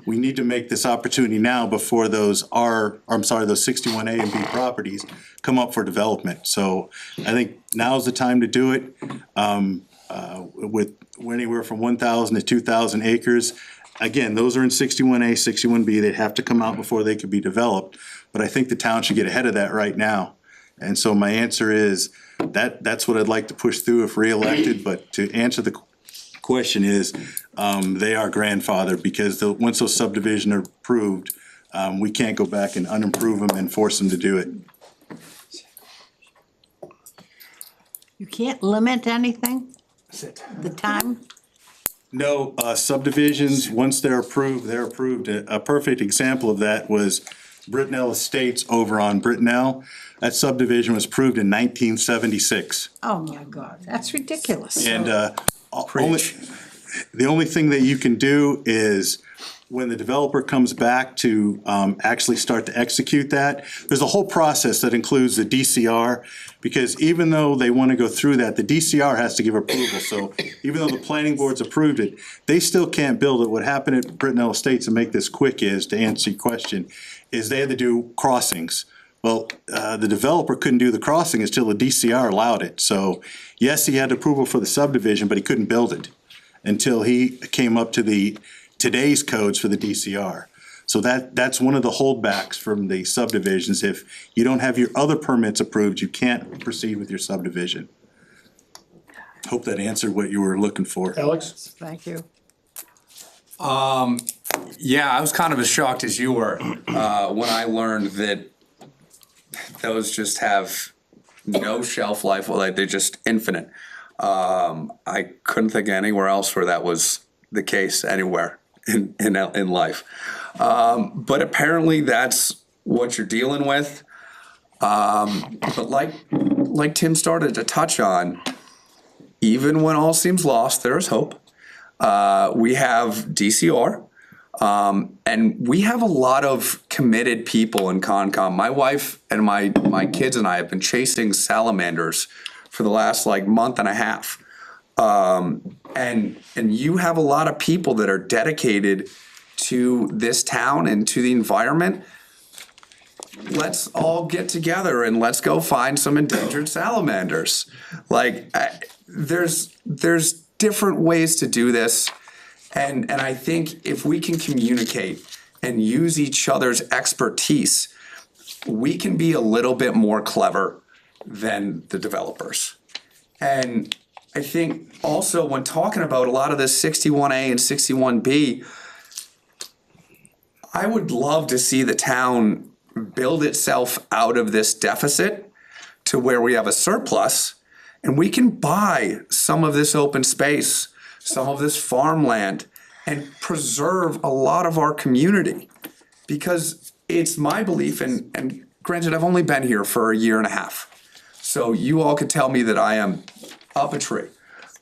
we need to make this opportunity now before those 61A and B properties come up for development. So I think now's the time to do it. With anywhere from 1,000 to 2,000 acres. Again, those are in 61A, 61B, they'd have to come out before they could be developed. But I think the town should get ahead of that right now. And so my answer is, that's what I'd like to push through if reelected, but to answer the question is, they are grandfathered, because once those subdivisions are approved, we can't go back and unapprove them and force them to do it. You can't limit anything? The time? No, subdivisions, once they're approved, they're approved. A perfect example of that was Brittenell Estates over on Brittenell. That subdivision was approved in 1976. Oh my God, that's ridiculous. And the only thing that you can do is, when the developer comes back to actually start to execute that, there's a whole process that includes the DCR, because even though they want to go through that, the DCR has to give approval. So even though the planning board's approved it, they still can't build it. What happened at Brittenell Estates, to make this quick, is, to answer your question, is they had to do crossings. Well, the developer couldn't do the crossing until the DCR allowed it. So yes, he had approval for the subdivision, but he couldn't build it until he came up to today's codes for the DCR. So that's one of the holdbacks from the subdivisions. If you don't have your other permits approved, you can't proceed with your subdivision. Hope that answered what you were looking for. Alex? Thank you. Yeah, I was kind of as shocked as you were when I learned that those just have no shelf life, like they're just infinite. I couldn't think anywhere else where that was the case anywhere in life. But apparently that's what you're dealing with. But like Tim started to touch on, even when all seems lost, there is hope. We have DCR. And we have a lot of committed people in Concom. My wife and my kids and I have been chasing salamanders for the last month and a half. And you have a lot of people that are dedicated to this town and to the environment. Let's all get together and let's go find some endangered salamanders. There's different ways to do this. And I think if we can communicate and use each other's expertise, we can be a little bit more clever than the developers. And I think also when talking about a lot of this 61A and 61B, I would love to see the town build itself out of this deficit to where we have a surplus and we can buy some of this open space, some of this farmland, and preserve a lot of our community. Because it's my belief, and granted, I've only been here for a year and a half, so you all could tell me that I am up a tree.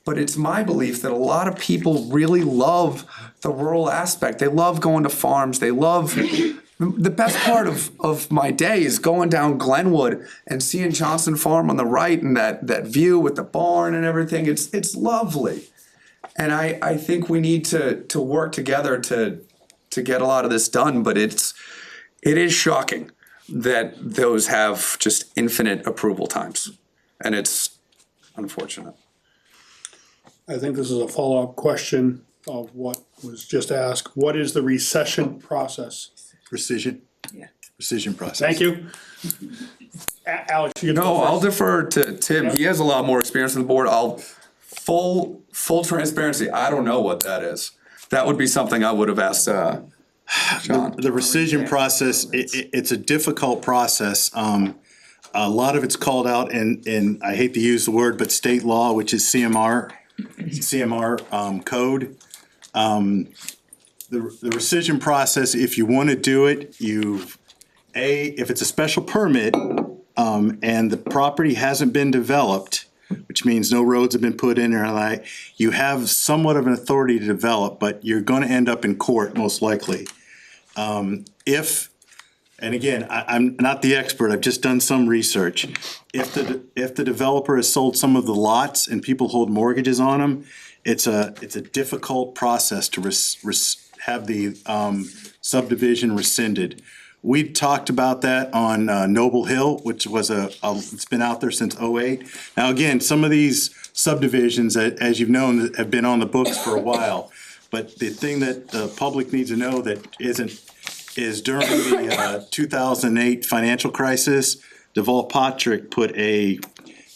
But it's my belief that a lot of people really love the rural aspect. They love going to farms. They love, the best part of my day is going down Glenwood and seeing Johnson Farm on the right and that view with the barn and everything. It's lovely. And I think we need to work together to get a lot of this done, but it is shocking that those have just infinite approval times. And it's unfortunate. I think this is a follow-up question of what was just asked. What is the recession process? Rescission. Yeah. Rescission process. Thank you. Alex, you can No, go I'll first. defer to Tim. He has a lot more experience on the board. Full transparency, I don't know what that is. That would be something I would have asked, John. The rescission process, it's a difficult process. A lot of it's called out in, I hate to use the word, but state law, which is CMR code. The rescission process, if you want to do it, if it's a special permit, and the property hasn't been developed, which means no roads have been put in or like, you have somewhat of an authority to develop, but you're gonna end up in court most likely. And again, I'm not the expert, I've just done some research. If the developer has sold some of the lots and people hold mortgages on them, it's a difficult process to have the subdivision rescinded. We talked about that on Noble Hill, which was it's been out there since '08. Now, again, some of these subdivisions, as you've known, have been on the books for a while. But the thing that the public needs to know that is during the 2008 financial crisis, Deval Patrick put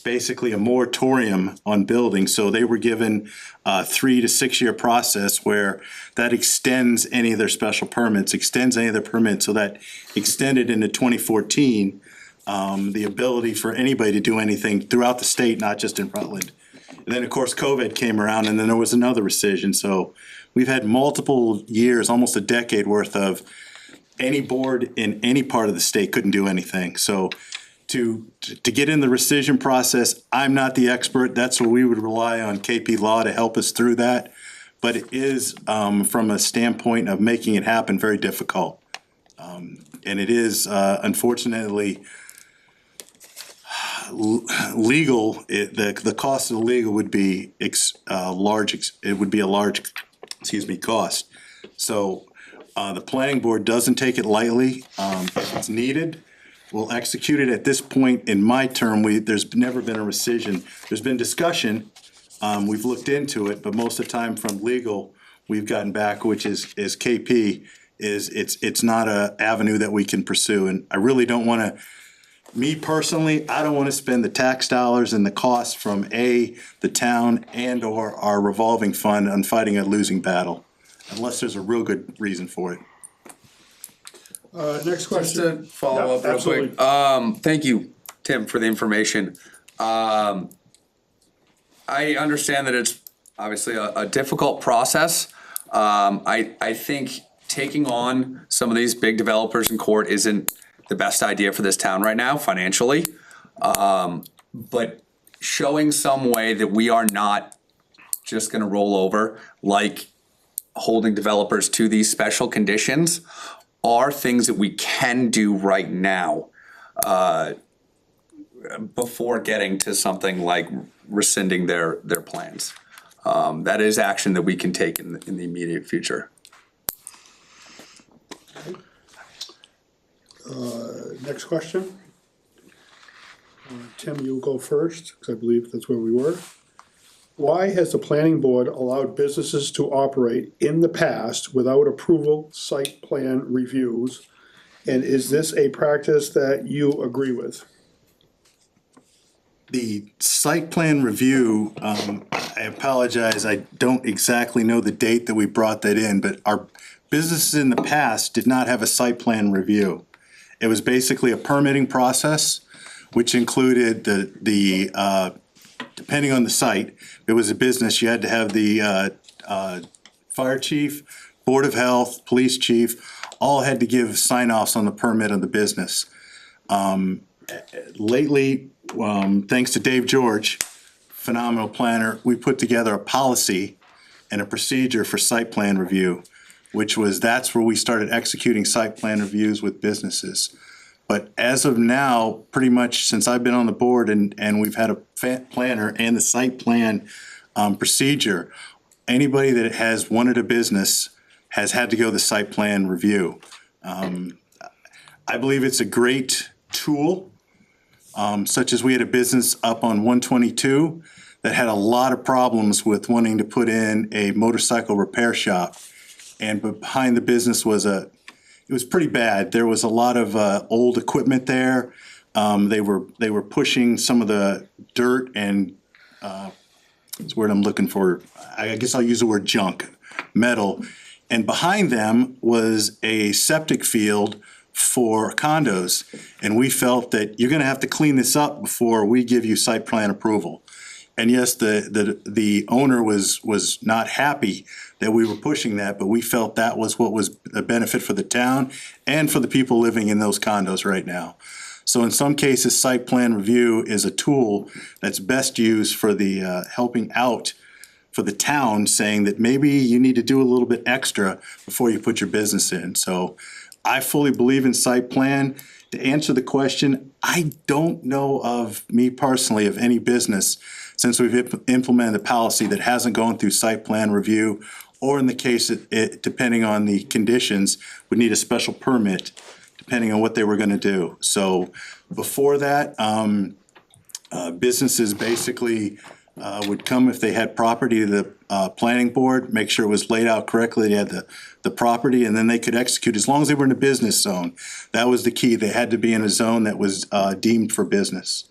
basically a moratorium on building. So they were given a 3 to 6 year process where that extends any of their special permits, so that extended into 2014, the ability for anybody to do anything throughout the state, not just in Rutland. And then, of course, COVID came around and then there was another rescission. So we've had multiple years, almost a decade worth of any board in any part of the state couldn't do anything. So to get in the rescission process, I'm not the expert. That's where we would rely on KP Law to help us through that. But it is, from a standpoint of making it happen, very difficult. And it is, unfortunately, legal. The cost of the legal would be large. It would be a large, cost. So the planning board doesn't take it lightly. If it's needed, we'll execute it. At this point in my term, there's never been a rescission. There's been discussion. We've looked into it, but most of the time from legal, we've gotten back, which is KP, it's not a avenue that we can pursue. And I really don't want to, me personally, I don't want to spend the tax dollars and the costs from the town and or our revolving fund on fighting a losing battle, unless there's a real good reason for it. Next Just question. to follow up real quick. Thank you, Tim, for the information. I understand that it's obviously a difficult process. I think taking on some of these big developers in court isn't the best idea for this town right now financially. But showing some way that we are not just gonna roll over, like holding developers to these special conditions, are things that we can do right now before getting to something like rescinding their plans. That is action that we can take in the immediate future. Next question. Tim, you'll go first, because I believe that's where we were. Why has the planning board allowed businesses to operate in the past without approval site plan reviews? And is this a practice that you agree with? The site plan review, I apologize, I don't exactly know the date that we brought that in, but our businesses in the past did not have a site plan review. It was basically a permitting process, which included depending on the site, if it was a business, you had to have the fire chief, board of health, police chief, all had to give sign-offs on the permit of the business. Lately, thanks to Dave George, phenomenal planner, we put together a policy and a procedure for site plan review, that's where we started executing site plan reviews with businesses. But as of now, pretty much since I've been on the board and we've had a planner and the site plan procedure, anybody that has wanted a business has had to go the site plan review. I believe it's a great tool. Such as we had a business up on 122 that had a lot of problems with wanting to put in a motorcycle repair shop. And behind the business was it was pretty bad. There was a lot of old equipment there. They were pushing some of the dirt and that's the word I'm looking for. I guess I'll use the word junk, metal. And behind them was a septic field for condos. And we felt that you're gonna have to clean this up before we give you site plan approval. And yes, the owner was not happy that we were pushing that, but we felt that was what was a benefit for the town and for the people living in those condos right now. So in some cases, site plan review is a tool that's best used for the helping out for the town, saying that maybe you need to do a little bit extra before you put your business in. So I fully believe in site plan. To answer the question, I don't know of, me personally, of any business since we've implemented the policy that hasn't gone through site plan review, or in the case it depending on the conditions, would need a special permit depending on what they were gonna do. So before that, businesses basically would come if they had property to the planning board, make sure it was laid out correctly, they had the property, and then they could execute as long as they were in a business zone. That was the key. They had to be in a zone that was deemed for business.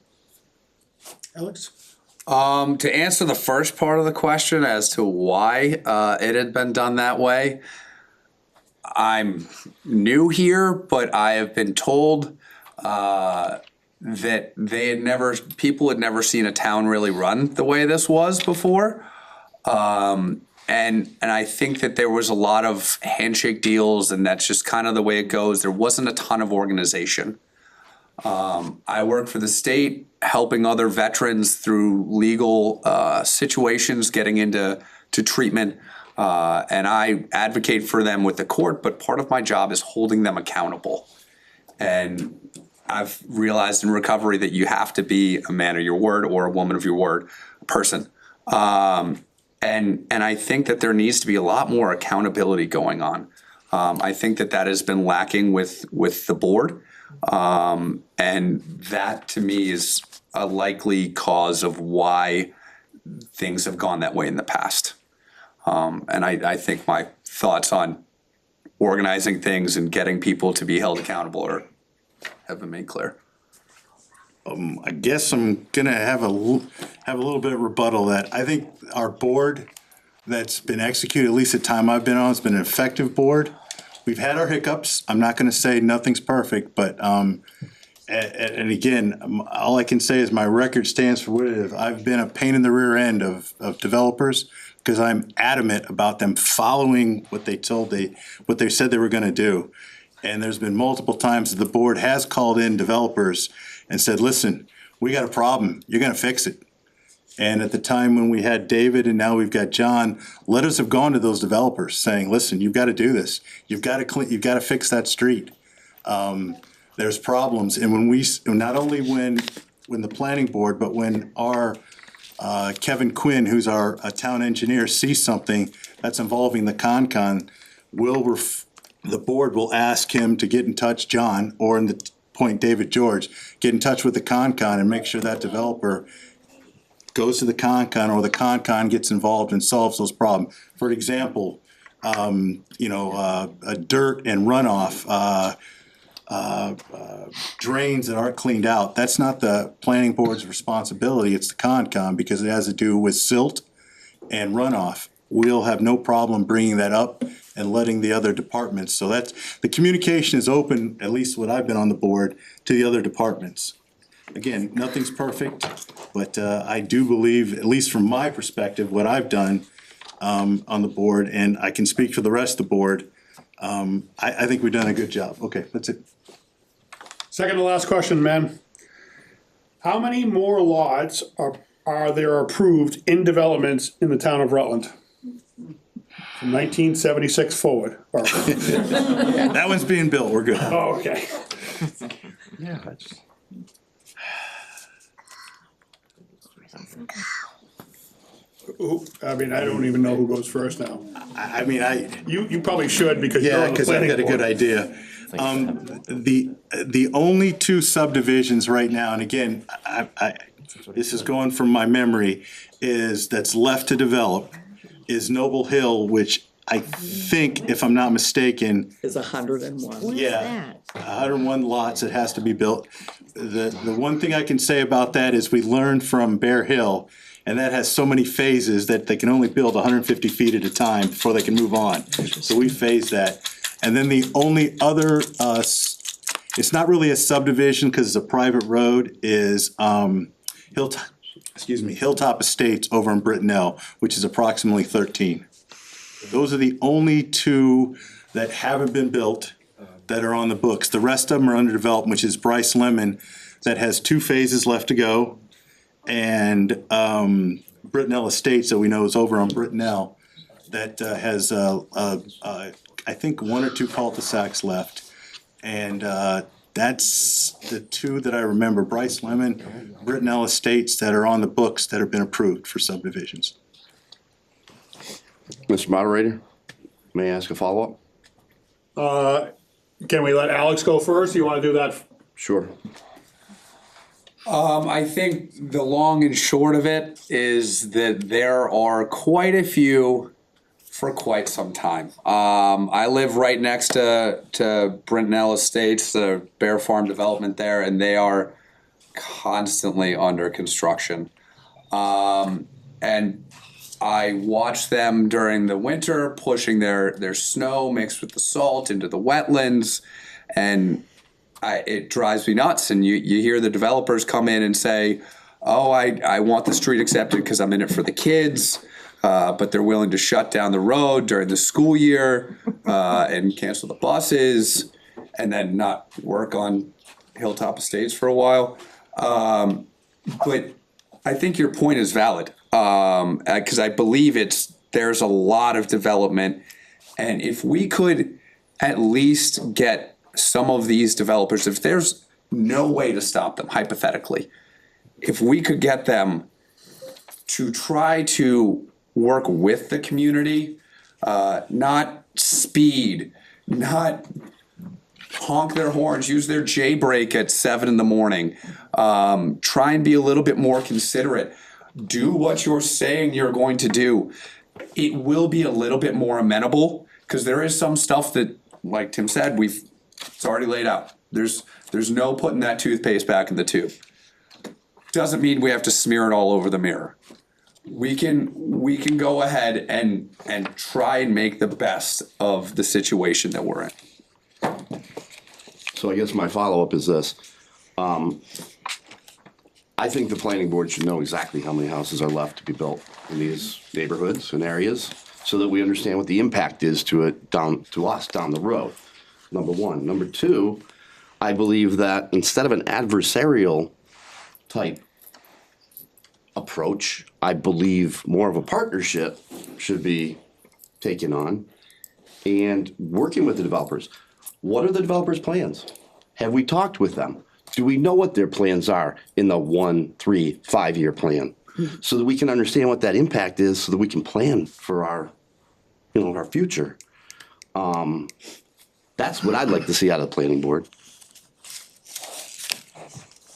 Alex? To answer the first part of the question as to why it had been done that way, I'm new here, but I have been told that people had never seen a town really run the way this was before. And I think that there was a lot of handshake deals, and that's just kind of the way it goes. There wasn't a ton of organization. I work for the state, helping other veterans through legal situations, getting into treatment, and I advocate for them with the court, but part of my job is holding them accountable. And I've realized in recovery that you have to be a man of your word or a woman of your word person. And I think that there needs to be a lot more accountability going on. I think that has been lacking with the board. And that to me is a likely cause of why things have gone that way in the past. And I think my thoughts on organizing things and getting people to be held accountable have been made clear. I guess I'm gonna have a little bit of rebuttal that I think our board that's been executed, at least the time I've been on, has been an effective board. We've had our hiccups. I'm not gonna say nothing's perfect, but and again, all I can say is my record stands for what it is. I've been a pain in the rear end of developers because I'm adamant about them following what they said they were gonna do. And there's been multiple times that the board has called in developers and said, listen, we got a problem, you're gonna fix it. And at the time when we had David and now we've got John, letters have gone to those developers saying, listen, you've gotta do this. You've gotta fix that street. There's problems. And not only when the planning board, but when our Kevin Quinn, who's our town engineer, sees something that's involving the Concon, the board will ask him to get in touch, John, or in the point David George, get in touch with the Concon and make sure that developer goes to the Concon or the Concon gets involved and solves those problems. For example, dirt and runoff, drains that aren't cleaned out, that's not the planning board's responsibility, it's the Concon, because it has to do with silt and runoff. We'll have no problem bringing that up and letting the other departments, so the communication is open, at least what I've been on the board, to the other departments. Again, nothing's perfect, but I do believe, at least from my perspective, what I've done on the board, and I can speak for the rest of the board, I think we've done a good job. Okay, that's it. Second to last question, man. How many more lots are there approved in developments in the town of Rutland? From 1976 forward. That one's being built, we're good. Oh, okay. Yeah, that's. I mean, I don't even know who goes first now. I mean, You probably should because you're yeah, on the because I've planning got a good board. idea. The only two subdivisions right now, and again, this is going from my memory, that's left to develop is Noble Hill, which I think, if I'm not mistaken, Is 101. What is yeah, that? 101 lots that has to be built. The one thing I can say about that is we learned from Bear Hill, and that has so many phases that they can only build 150 feet at a time before they can move on. So we phased that. And then the only other, it's not really a subdivision because it's a private road, is Hilltop Estates over in Brittenell, which is approximately 13. Those are the only two that haven't been built that are on the books. The rest of them are under development, which is Bryce Lemon, that has 2 phases left to go. And Brittenell Estates that we know is over on Brittenell, that has I think 1 or 2 cul-de-sacs left. And that's the 2 that I remember, Bryce Lemon, Brittenell Estates, that are on the books that have been approved for subdivisions. Mr. Moderator, may I ask a follow-up? Can we let Alex go first? You wanna do that? Sure. I think the long and short of it is that there are quite a few for quite some time. I live right next to Brittenell Estates, the Bear Farm development there, and they are constantly under construction. And I watch them during the winter pushing their snow mixed with the salt into the wetlands, and it drives me nuts. And you hear the developers come in and say, oh, I want the street accepted because I'm in it for the kids, but they're willing to shut down the road during the school year and cancel the buses and then not work on Hilltop Estates for a while. But I think your point is valid, because I believe there's a lot of development, and if we could at least get some of these developers, if there's no way to stop them, hypothetically, if we could get them to try to work with the community, not speed, not honk their horns, use their J brake at 7 a.m. Try and be a little bit more considerate. Do what you're saying you're going to do. It will be a little bit more amenable, because there is some stuff that, like Tim said, it's already laid out. There's no putting that toothpaste back in the tube. Doesn't mean we have to smear it all over the mirror. We can go ahead and try and make the best of the situation that we're in. So I guess my follow-up is this. I think the planning board should know exactly how many houses are left to be built in these neighborhoods and areas, so that we understand what the impact is to us down the road. Number one. Number two, I believe that instead of an adversarial type approach, I believe more of a partnership should be taken on and working with the developers. What are the developers' plans? Have we talked with them? Do we know what their plans are in the 1, 3, 5-year plan? So that we can understand what that impact is, so that we can plan for our future. That's what I'd like to see out of the planning board.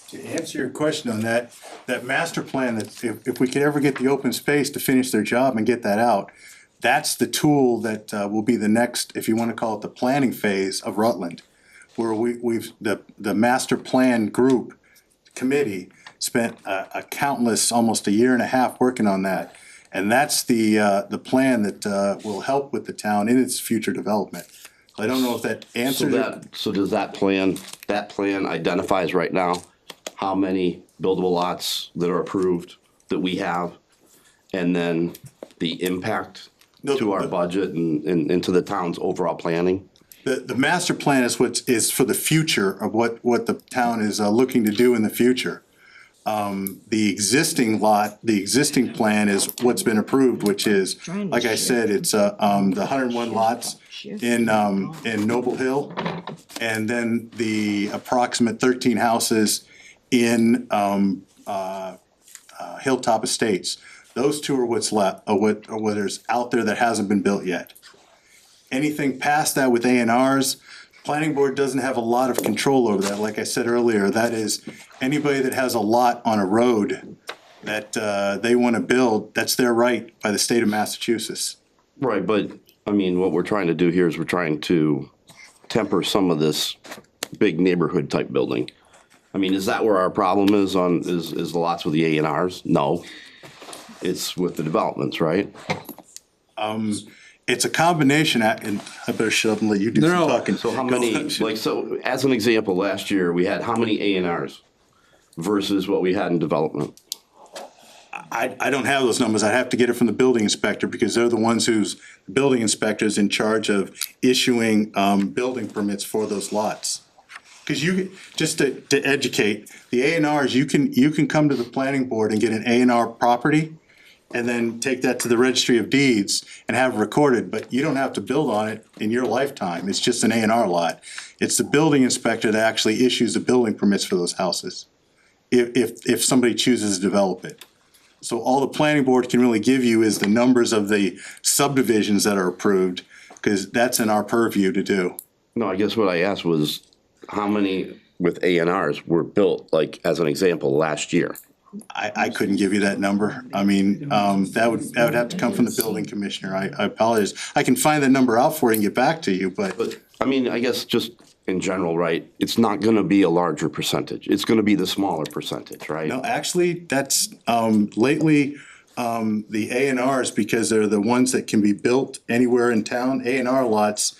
To answer your question on that master plan, that if we could ever get the open space to finish their job and get that out, that's the tool that will be the next, if you want to call it the planning phase of Rutland, where the master plan group committee spent a countless, almost a year and a half working on that. And that's the plan that will help with the town in its future development. I don't know if that answers it. So does that plan identifies right now how many buildable lots that are approved that we have, and then the impact to our budget and into the town's overall planning? The master plan is for the future of what the town is looking to do in the future. The existing plan is what's been approved, which is, like I said, it's the 101 lots in Noble Hill, and then the approximate 13 houses in Hilltop Estates. Those two are what's left, what is out there that hasn't been built yet. Anything past that with A&Rs, planning board doesn't have a lot of control over that. Like I said earlier, that is anybody that has a lot on a road that they want to build, that's their right by the state of Massachusetts. Right, but, I mean, what we're trying to do here is we're trying to temper some of this big neighborhood type building. I mean, is that where our problem is is the lots with the A&Rs? No. It's with the developments, right? It's a combination, and I better shut up and let you do some No. talking. So how many, like, so as an example, last year, we had how many A&Rs versus what we had in development? I don't have those numbers. I'd have to get it from the building inspector because they're the ones who's, the building inspector is in charge of issuing building permits for those lots. Because you, just to educate, the A&Rs, you can come to the planning board and get an A&R property and then take that to the registry of deeds and have it recorded, but you don't have to build on it in your lifetime. It's just an A&R lot. It's the building inspector that actually issues the building permits for those houses, if somebody chooses to develop it. So all the planning board can really give you is the numbers of the subdivisions that are approved, because that's in our purview to do. No, I guess what I asked was how many with A&Rs were built, like, as an example, last year? I couldn't give you that number. I mean, that would have to come from the building commissioner. I apologize. I can find that number out for you and get back to you, but But, I mean, I guess just in general, right, it's not gonna be a larger percentage. It's gonna be the smaller percentage, right? no, actually, that's, lately, the A&Rs, because they're the ones that can be built anywhere in town, A&R lots,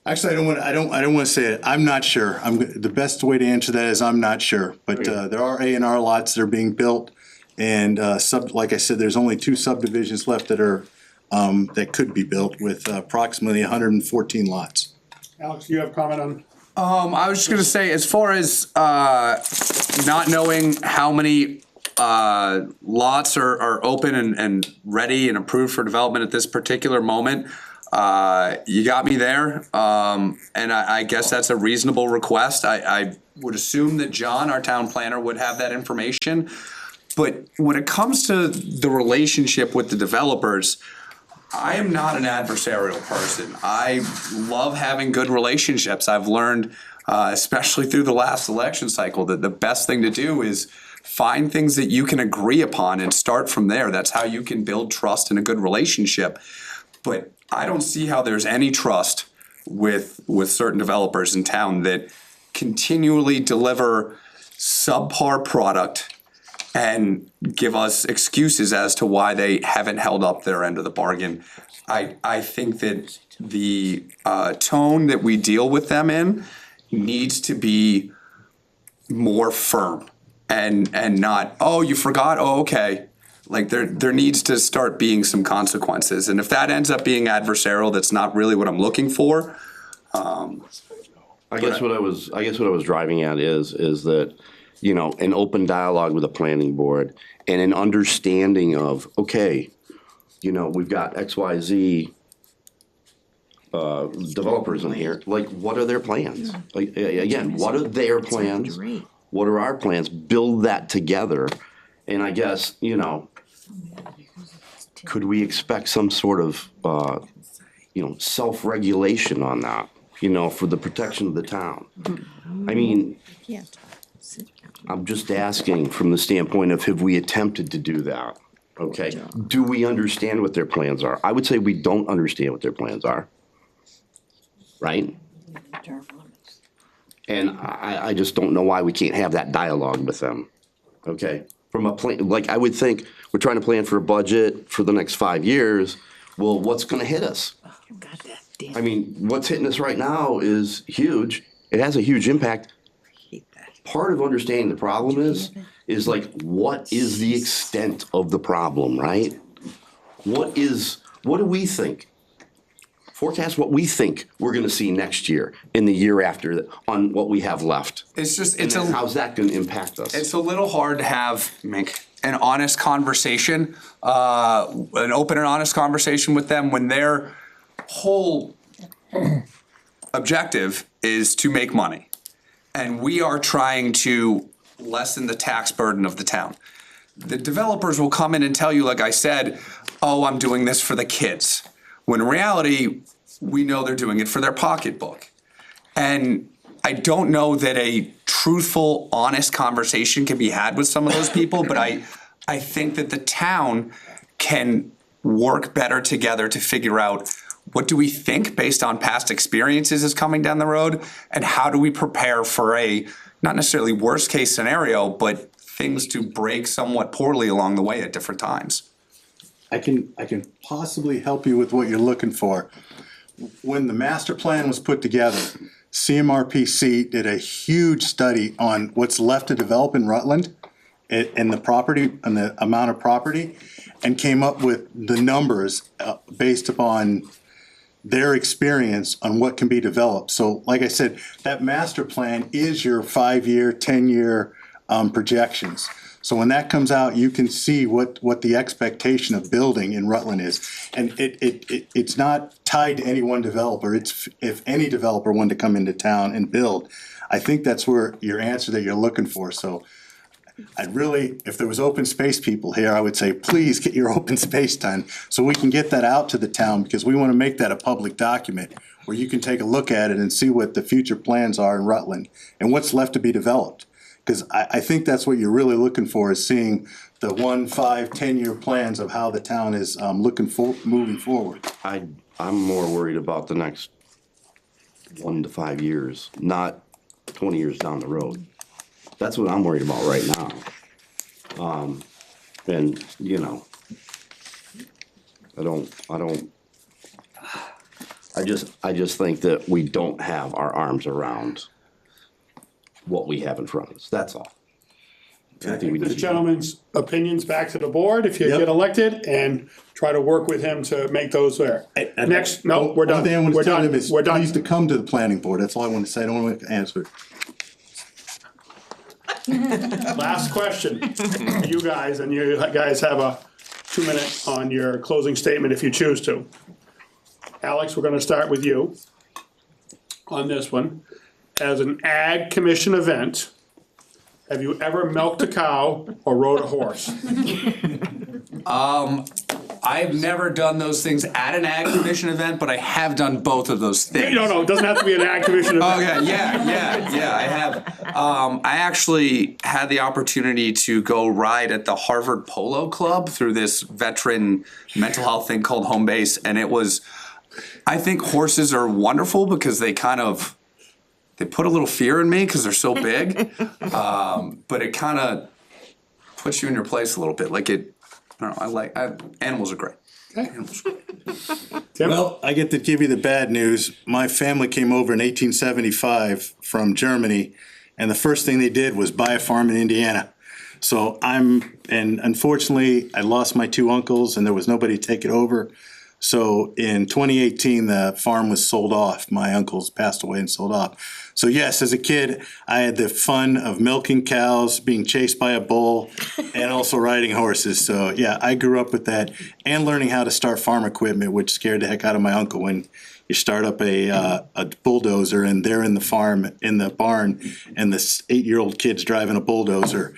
actually, I don't wanna say it. I'm not sure. The best way to answer that is I'm not sure. But, there are A&R lots that are being built and, like I said, there's only 2 subdivisions left that are, that could be built with approximately 114 lots. Alex, do you have a comment on? I was just gonna say, as far as not knowing how many lots are open and ready and approved for development at this particular moment, you got me there, and I guess that's a reasonable request. I would assume that John, our town planner, would have that information. But when it comes to the relationship with the developers, I am not an adversarial person. I love having good relationships. I've learned, especially through the last election cycle, that the best thing to do is find things that you can agree upon and start from there. That's how you can build trust in a good relationship. But I don't see how there's any trust with certain developers in town that continually deliver subpar product and give us excuses as to why they haven't held up their end of the bargain. I think that the tone that we deal with them in needs to be more firm and not, oh, you forgot, oh, okay. Like there needs to start being some consequences. And if that ends up being adversarial, that's not really what I'm looking for. I guess what I was driving at is that, you know, an open dialogue with the planning board and an understanding of, okay, you know, we've got XYZ developers in here, like, what are their plans? Like, again, what are their plans? What are our plans? Build that together. And I guess, you know, could we expect some sort of, you know, self-regulation on that, you know, for the protection of the town? I mean, I'm just asking from the standpoint of, have we attempted to do that? Okay, do we understand what their plans are? I would say we don't understand what their plans are. Right? And I just don't know why we can't have that dialogue with them. Okay, from a plan, like, I would think we're trying to plan for a budget for the next 5 years. Well, what's gonna hit us? I mean, what's hitting us right now is huge. It has a huge impact. Part of understanding the problem is like, what is the extent of the problem, right? What do we think? Forecast what we think we're gonna see next year, in the year after, on what we have left. How's that gonna impact us? It's a little hard to have, an honest conversation, an open and honest conversation with them when their whole objective is to make money. And we are trying to lessen the tax burden of the town. the developers will come in and tell you, like I said, oh, I'm doing this for the kids. When in reality, we know they're doing it for their pocketbook. And I don't know that a truthful, honest conversation can be had with some of those people, but I think that the town can work better together to figure out what do we think based on past experiences is coming down the road, and how do we prepare for a, not necessarily worst case scenario, but things to break somewhat poorly along the way at different times. I can possibly help you with what you're looking for. When the master plan was put together, CMRPC did a huge study on what's left to develop in Rutland and the property and the amount of property, and came up with the numbers based upon their experience on what can be developed. So like I said, that master plan is your 5-year, 10-year projections. So when that comes out, you can see what the expectation of building in Rutland is. And it's not tied to any one developer. It's if any developer wanted to come into town and build. I think that's where your answer that you're looking for. So I'd really, if there was open space people here, I would say, please get your open space done so we can get that out to the town, because we want to make that a public document where you can take a look at it and see what the future plans are in Rutland and what's left to be developed. Because I think that's what you're really looking for, is seeing the 1, 5, 10-year plans of how the town is looking for, moving forward. I'm more worried about the next 1 to 5 years, not 20 years down the road. That's what I'm worried about right now. And, you know, I just think that we don't have our arms around what we have in front of us, that's all. I think we This need to- gentleman's opinions back to the board if you Yep. get elected, and try to work with him to make those there. Next, no, we're done, One thing I want we're to tell done, them is, we're done. please to come to the planning board. That's all I want to say. I don't want to answer. Last question, you guys, and you guys have a 2-minute on your closing statement if you choose to. Alex, we're gonna start with you on this one. As an ag commission event, have you ever milked a cow or rode a horse? I've never done those things at an ag commission event, but I have done both of those things. No, it doesn't have to be an ag commission event. Okay, yeah, I have. I actually had the opportunity to go ride at the Harvard Polo Club through this veteran mental health thing called Home Base, and it was, I think horses are wonderful because they put a little fear in me because they're so big, but it kind of puts you in your place a little bit. Like animals are great. Animals are great. Tim? Well, I get to give you the bad news. My family came over in 1875 from Germany, and the first thing they did was buy a farm in Indiana. So and unfortunately, I lost my 2 uncles, and there was nobody to take it over. So in 2018, the farm was sold off. My uncles passed away and sold off. So yes, as a kid, I had the fun of milking cows, being chased by a bull, and also riding horses. So yeah, I grew up with that, and learning how to start farm equipment, which scared the heck out of my uncle when you start up a bulldozer and they're in the barn, and this 8-year-old kid's driving a bulldozer.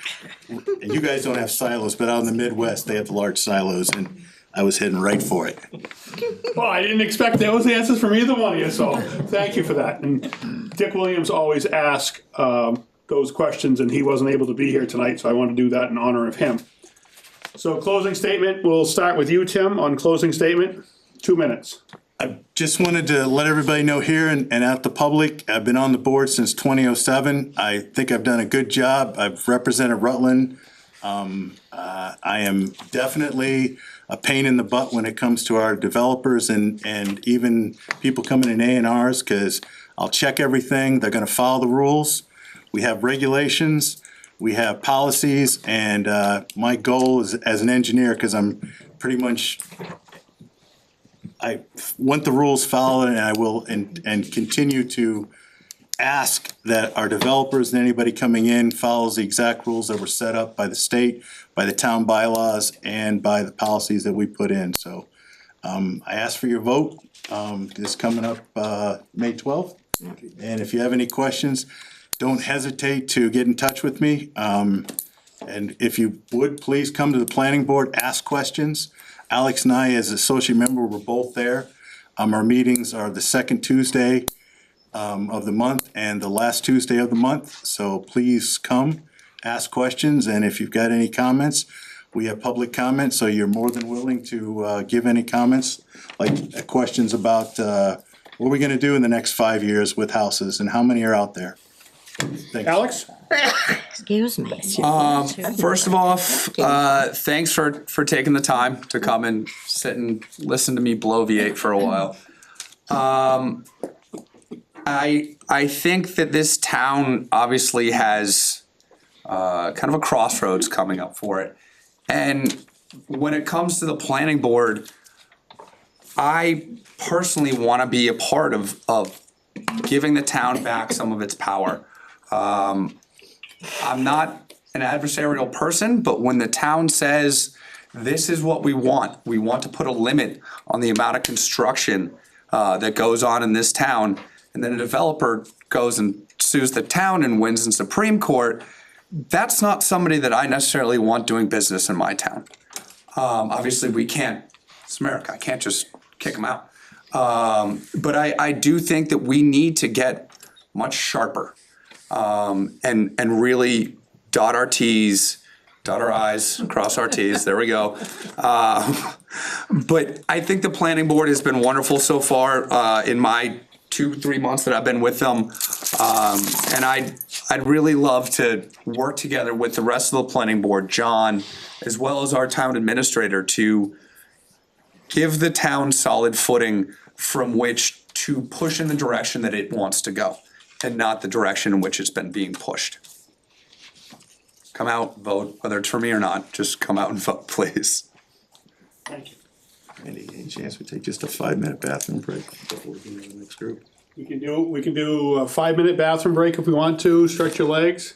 And you guys don't have silos, but out in the Midwest, they have the large silos, and I was heading right for it. Well, I didn't expect those answers from either one of you, so thank you for that. And Dick Williams always asks those questions, and he wasn't able to be here tonight, so I want to do that in honor of him. So closing statement, we'll start with you, Tim, on closing statement, 2 minutes. I just wanted to let everybody know here and out the public, I've been on the board since 2007. I think I've done a good job. I've represented Rutland. I am definitely a pain in the butt when it comes to our developers and even people coming in A&Rs, because I'll check everything. They're gonna follow the rules. We have regulations, we have policies, and my goal is, as an engineer, because I'm pretty much, I want the rules followed, and I will and continue to ask that our developers and anybody coming in follows the exact rules that were set up by the state, by the town bylaws, and by the policies that we put in. So I ask for your vote. This is coming up May 12th. And if you have any questions, don't hesitate to get in touch with me. And if you would, please come to the planning board, ask questions. Alex and I, as associate member, were both there. Our meetings are the second Tuesday of the month and the last Tuesday of the month. So please come, ask questions, and if you've got any comments, we have public comments, so you're more than willing to give any comments, like questions about what are we gonna do in the next 5 years with houses and how many are out there? Thanks. Alex? Excuse me. First of all, thanks for taking the time to come and sit and listen to me bloviate for a while. I think that this town obviously has kind of a crossroads coming up for it. And when it comes to the planning board, I personally want to be a part of giving the town back some of its power. I'm not an adversarial person, but when the town says, this is what we want to put a limit on the amount of construction that goes on in this town, and then a developer goes and sues the town and wins in Supreme Court, that's not somebody that I necessarily want doing business in my town. Obviously, we can't, it's America, I can't just kick them out. But I do think that we need to get much sharper and really dot our T's, dot our I's, cross our T's, there we go. But I think the planning board has been wonderful so far in my 2-3 months that I've been with them. And I'd really love to work together with the rest of the planning board, John, as well as our town administrator, to give the town solid footing from which to push in the direction that it wants to go, and not the direction in which it's been being pushed. Come out, vote, whether it's for me or not, just come out and vote, please. Thank you. Any chance we take just a 5-minute bathroom break before we go to the next group? We can do a 5-minute bathroom break if we want to, stretch your legs.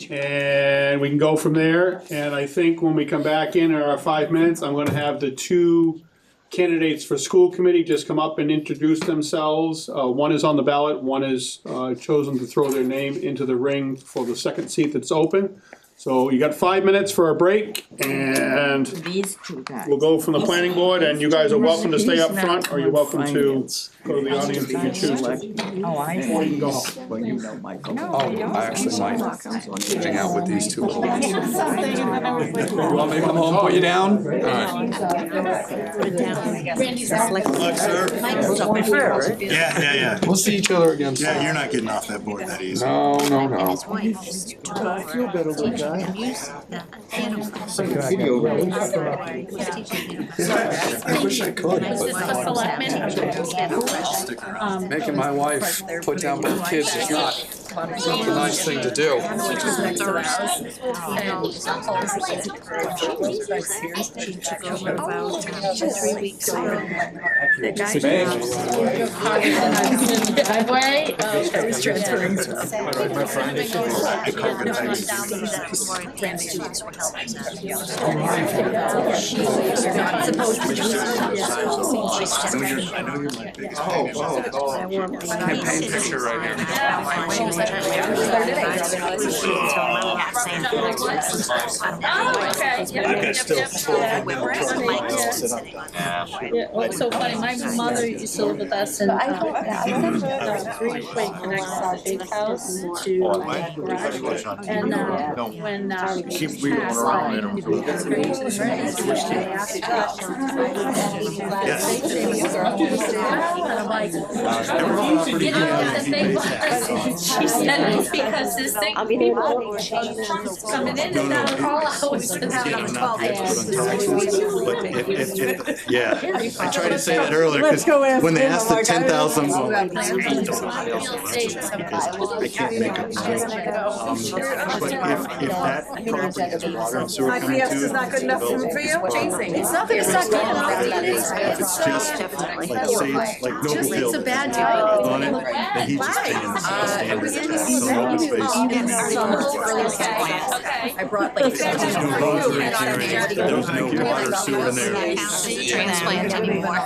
And we can go from there. And I think when we come back in our 5 minutes, I'm gonna have the 2 candidates for school committee just come up and introduce themselves. One is on the ballot, one is chosen to throw their name into the ring for the second seat that's open. So you got 5 minutes for a break, and These two guys. we'll go from the planning board, and you guys are welcome to stay up front, or you're welcome to go to the audience if you choose to. Oh, I Or you can go home. Oh, I actually might hang out with these 2 little ones. You want me to come home, put you down? All right. Yeah. We'll see each other again soon. Yeah, you're not getting off that board that easy. No. I wish I could, Making my wife put down both kids is not a nice thing to do. Driveway, I was transferring. know you're my biggest Campaign picture right here. Yeah, well, it's so funny, my mother used to live with us and, 3-way connects our big house to my garage. And, when, she passed, she said it's because this thing, people coming in and out of all hours. Yeah, I tried to say that earlier, because when they asked the 10,000, I can't make up numbers. But if that property has water and sewer coming to it. is not good enough for you? It's not that it's not good enough, If it's just, like, say, it's like Noble Hill. it's a bad deal. On it, then he's just paying the standard, so no space. Okay. I brought like. There's no roads or anything, there's no water, sewer in there. Transplant anymore.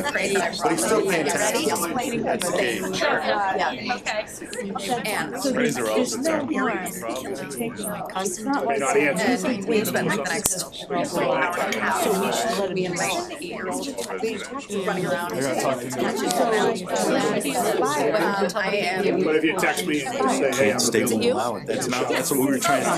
But he's still paying taxes. That's the game. Sure, okay. And Razor options aren't part of the problem. May not answer. And we spent like the next hour and a half. Me and my 8-year-old running around. I am. But if you text me and just say, hey, I'm State available. will allow it, that's what we were trying to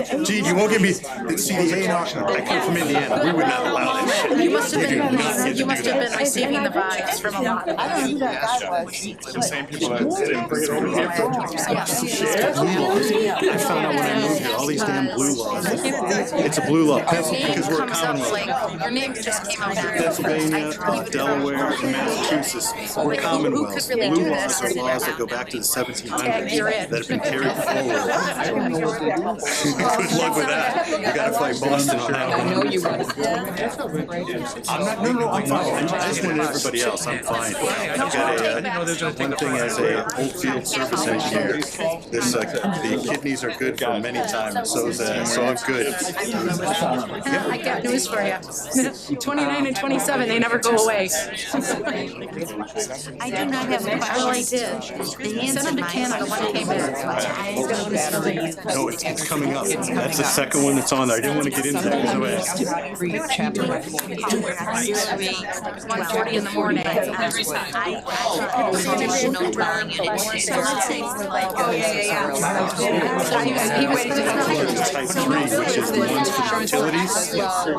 do. Gene, you won't get me, see, the A&R, I come from Indiana, we would not allow that shit. You must have been receiving the vibes from a lot of. I don't know who that guy was. The same people that didn't bring it over here. I found out when I moved here, all these damn blue laws. It's a blue law, because we're a Comes up commonwealth. like, your name just came out. Pennsylvania, Delaware, and Massachusetts, we're commonwealths. really do Blue this? laws are laws that go back to the 1700s you're in. that have been carried forward. Good luck with that. You gotta fight Boston on that one. I'm not, no, I'm fine. I just want everybody else, I'm fine. I've got one thing as a old field service engineer, this, the kidneys are good for many times, so I'm good. I got news for you. 29 and 27, they never go away. I do not have a question. Well, I did. The answer Send them to Canada when it came in. No, it's coming up. That's the second one that's on there. I didn't want to get into that because It's 1:40 in the morning. So let's say we're like, type 3, which is the ones for utilities,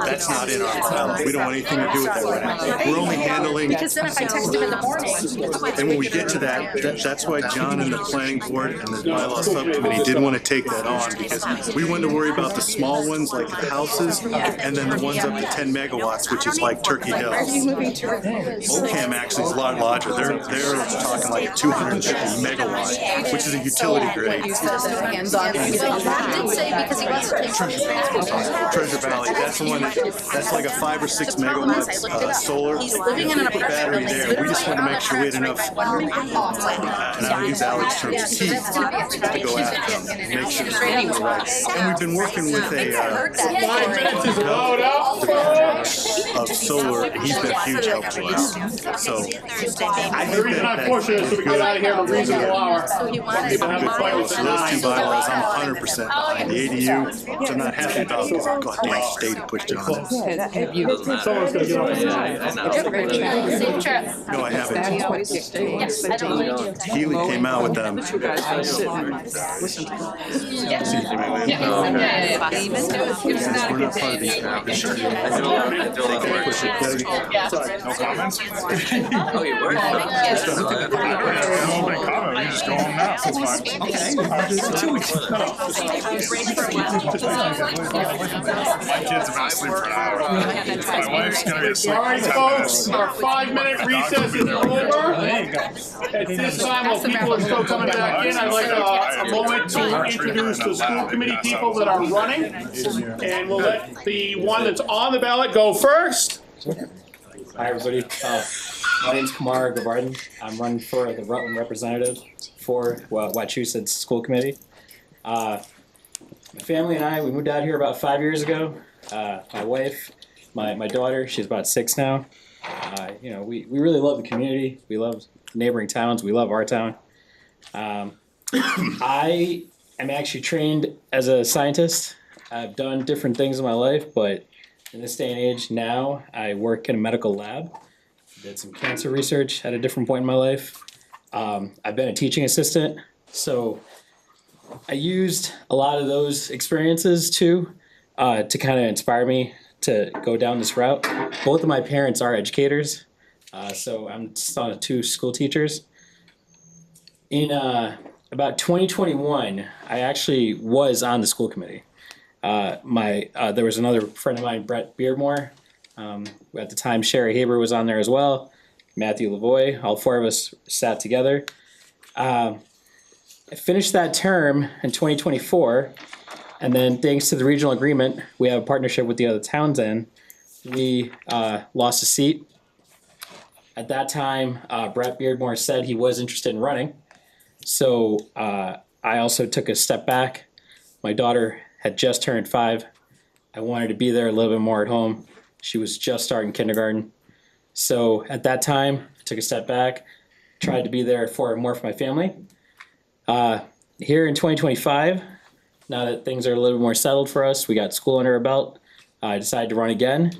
that's not in our file. We don't want anything to do with that right now. We're only handling, Because then if I text him in the morning. and when we get to that's why John and the planning board and the bylaw subcommittee didn't want to take that on, because we wanted to worry about the small ones like the houses, and then the ones up to 10 megawatts, which is like Turkey Hill. OCAM actually is a lot larger. They're talking like 250 megawatt, which is a utility grade. He did say because he wants to take some transportation. Treasure Valley, that's the one that's like a 5 or 6 megawatts solar. He's living in an apartment Battery building. there. We just want to make sure we had enough, and I'll use Alex terms, heat to go after them, make sure it's right. And we've been working with a 5 minutes is loud out, folks. of solar, and he's been a huge help to us. So The reason I'm pushing is so we get out of here in a reasonable hour. He wanted We've been having fight with so the those two 9. bylaws, I'm 100% behind. The ADU, which I'm not happy about, because the goddamn state pushed it on us. Someone's gonna get on it. Safe trip. No, I haven't. Yes, I don't know. Healy came out with them. We're not part of these now. They can push it. No comments? Oh, you were? No, my comment, you just go home now, it's fine. My kids have been asleep for an hour. My wife's gonna be asleep All for right, 10 folks, minutes. our 5-minute recess is over. At this time, while people are still coming back in, I'd like a moment to introduce the school committee people that are running. And we'll let the one that's on the ballot go first. Hi, everybody. My name's Kumar Gavardhan. I'm running for the Rutland representative for Wachusett School Committee. My family and I, we moved out here about 5 years ago. My wife, my daughter, she's about 6 now. You know, we really love the community. We love neighboring towns. We love our town. I am actually trained as a scientist. I've done different things in my life, but in this day and age now, I work in a medical lab. Did some cancer research at a different point in my life. I've been a teaching assistant, so I used a lot of those experiences too to kind of inspire me to go down this route. Both of my parents are educators, so I'm son of 2 school teachers. In about 2021, I actually was on the school committee. There was another friend of mine, Brett Beardmore. At the time, Sherry Haber was on there as well. Matthew Lavoie. All 4 of us sat together. I finished that term in 2024, and then thanks to the regional agreement, we have a partnership with the other towns in. We lost a seat. At that time, Brett Beardmore said he was interested in running, so I also took a step back. My daughter had just turned 5. I wanted to be there a little bit more at home. She was just starting kindergarten. So at that time, I took a step back, tried to be there more for my family. Here in 2025, now that things are a little more settled for us, we got school under our belt, I decided to run again.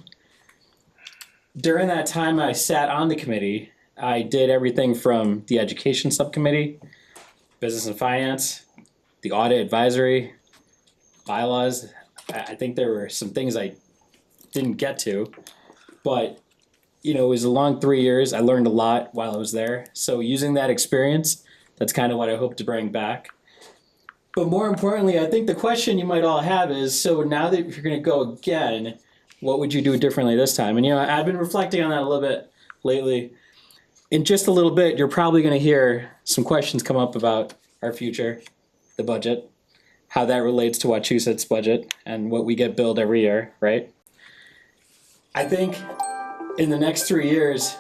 During that time I sat on the committee, I did everything from the education subcommittee, business and finance, the audit advisory, bylaws. I think there were some things I didn't get to, but you know, it was a long 3 years. I learned a lot while I was there. So using that experience, that's kind of what I hope to bring back. But more importantly, I think the question you might all have is, so now that you're gonna go again, what would you do differently this time? And you know, I've been reflecting on that a little bit lately. In just a little bit, you're probably gonna hear some questions come up about our future, the budget, how that relates to Wachusett's budget and what we get billed every year, right? I think in the next 3 years,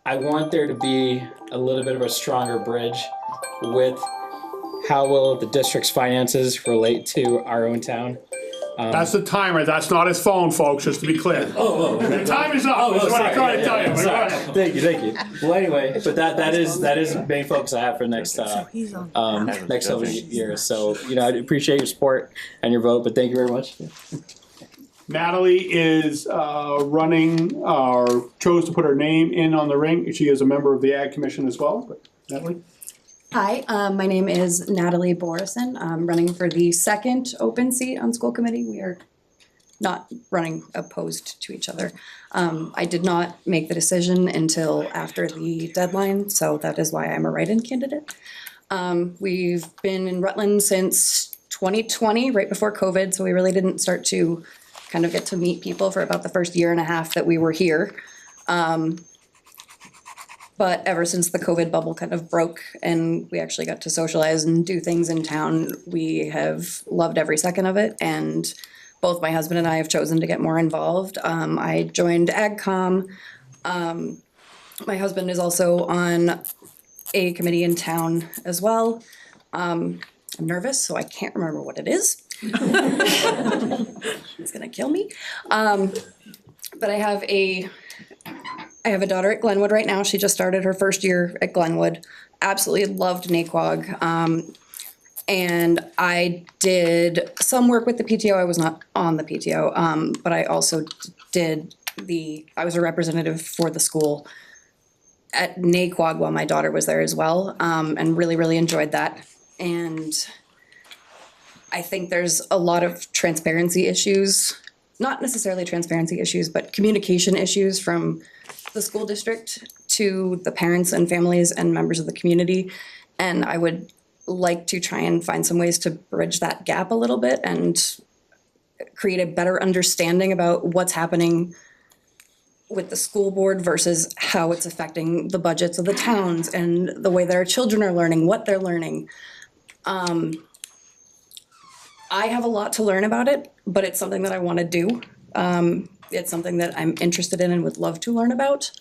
I want there to be a little bit of a stronger bridge with how will the district's finances relate to our own town. That's the timer, that's not his phone, folks, just to be clear. The time is up, is what I'm trying to tell you. Sorry. Thank you. Well, anyway, but that is the main focus I have for next several years. So, you know, I appreciate your support and your vote, but thank you very much. Natalie is running, or chose to put her name in on the ring. She is a member of the Ag Commission as well, but Natalie? Hi, my name is Natalie Borison. I'm running for the second open seat on school committee. We are not running opposed to each other. I did not make the decision until after the deadline, so that is why I'm a write-in candidate. We've been in Rutland since 2020, right before COVID, so we really didn't start to kind of get to meet people for about the first year and a half that we were here. But ever since the COVID bubble kind of broke and we actually got to socialize and do things in town, we have loved every second of it. And both my husband and I have chosen to get more involved. I joined AgCom. My husband is also on a committee in town as well. I'm nervous, so I can't remember what it is. It's gonna kill me. But I have a daughter at Glenwood right now. She just started her first year at Glenwood. Absolutely loved NAQUAG. And I did some work with the PTO. I was not on the PTO, but I also I was a representative for the school at NAQUAG while my daughter was there as well, and really, really enjoyed that. And I think there's a lot of transparency issues, not necessarily transparency issues, but communication issues from the school district to the parents and families and members of the community. And I would like to try and find some ways to bridge that gap a little bit and create a better understanding about what's happening with the school board versus how it's affecting the budgets of the towns and the way that our children are learning, what they're learning. I have a lot to learn about it, but it's something that I want to do. It's something that I'm interested in and would love to learn about.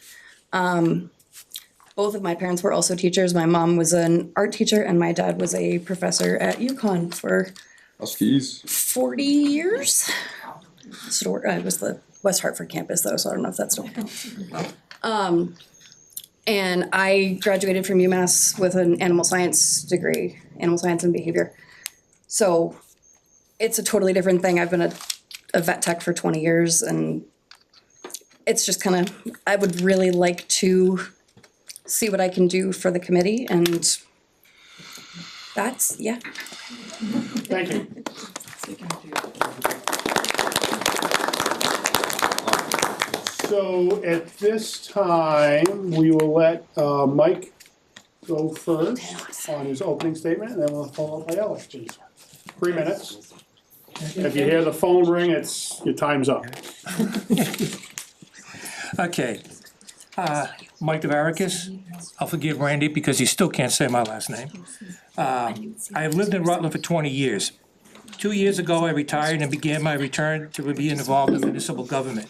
Both of my parents were also teachers. My mom was an art teacher and my dad was a professor at UConn for 40 years. It was the West Hartford campus though, so I don't know if that still counts. And I graduated from UMass with an animal science degree, animal science and behavior. So it's a totally different thing. I've been a vet tech for 20 years and it's just kind of, I would really like to see what I can do for the committee and that's, yeah. Thank you. So at this time, we will let Mike go first on his opening statement and then we'll follow up by Alex, please. 3 minutes. If you hear the phone ring, your time's up. Okay. Mike Devarikis. I'll forgive Randy because he still can't say my last name. I have lived in Rutland for 20 years. 2 years ago, I retired and began my return to be involved in municipal government.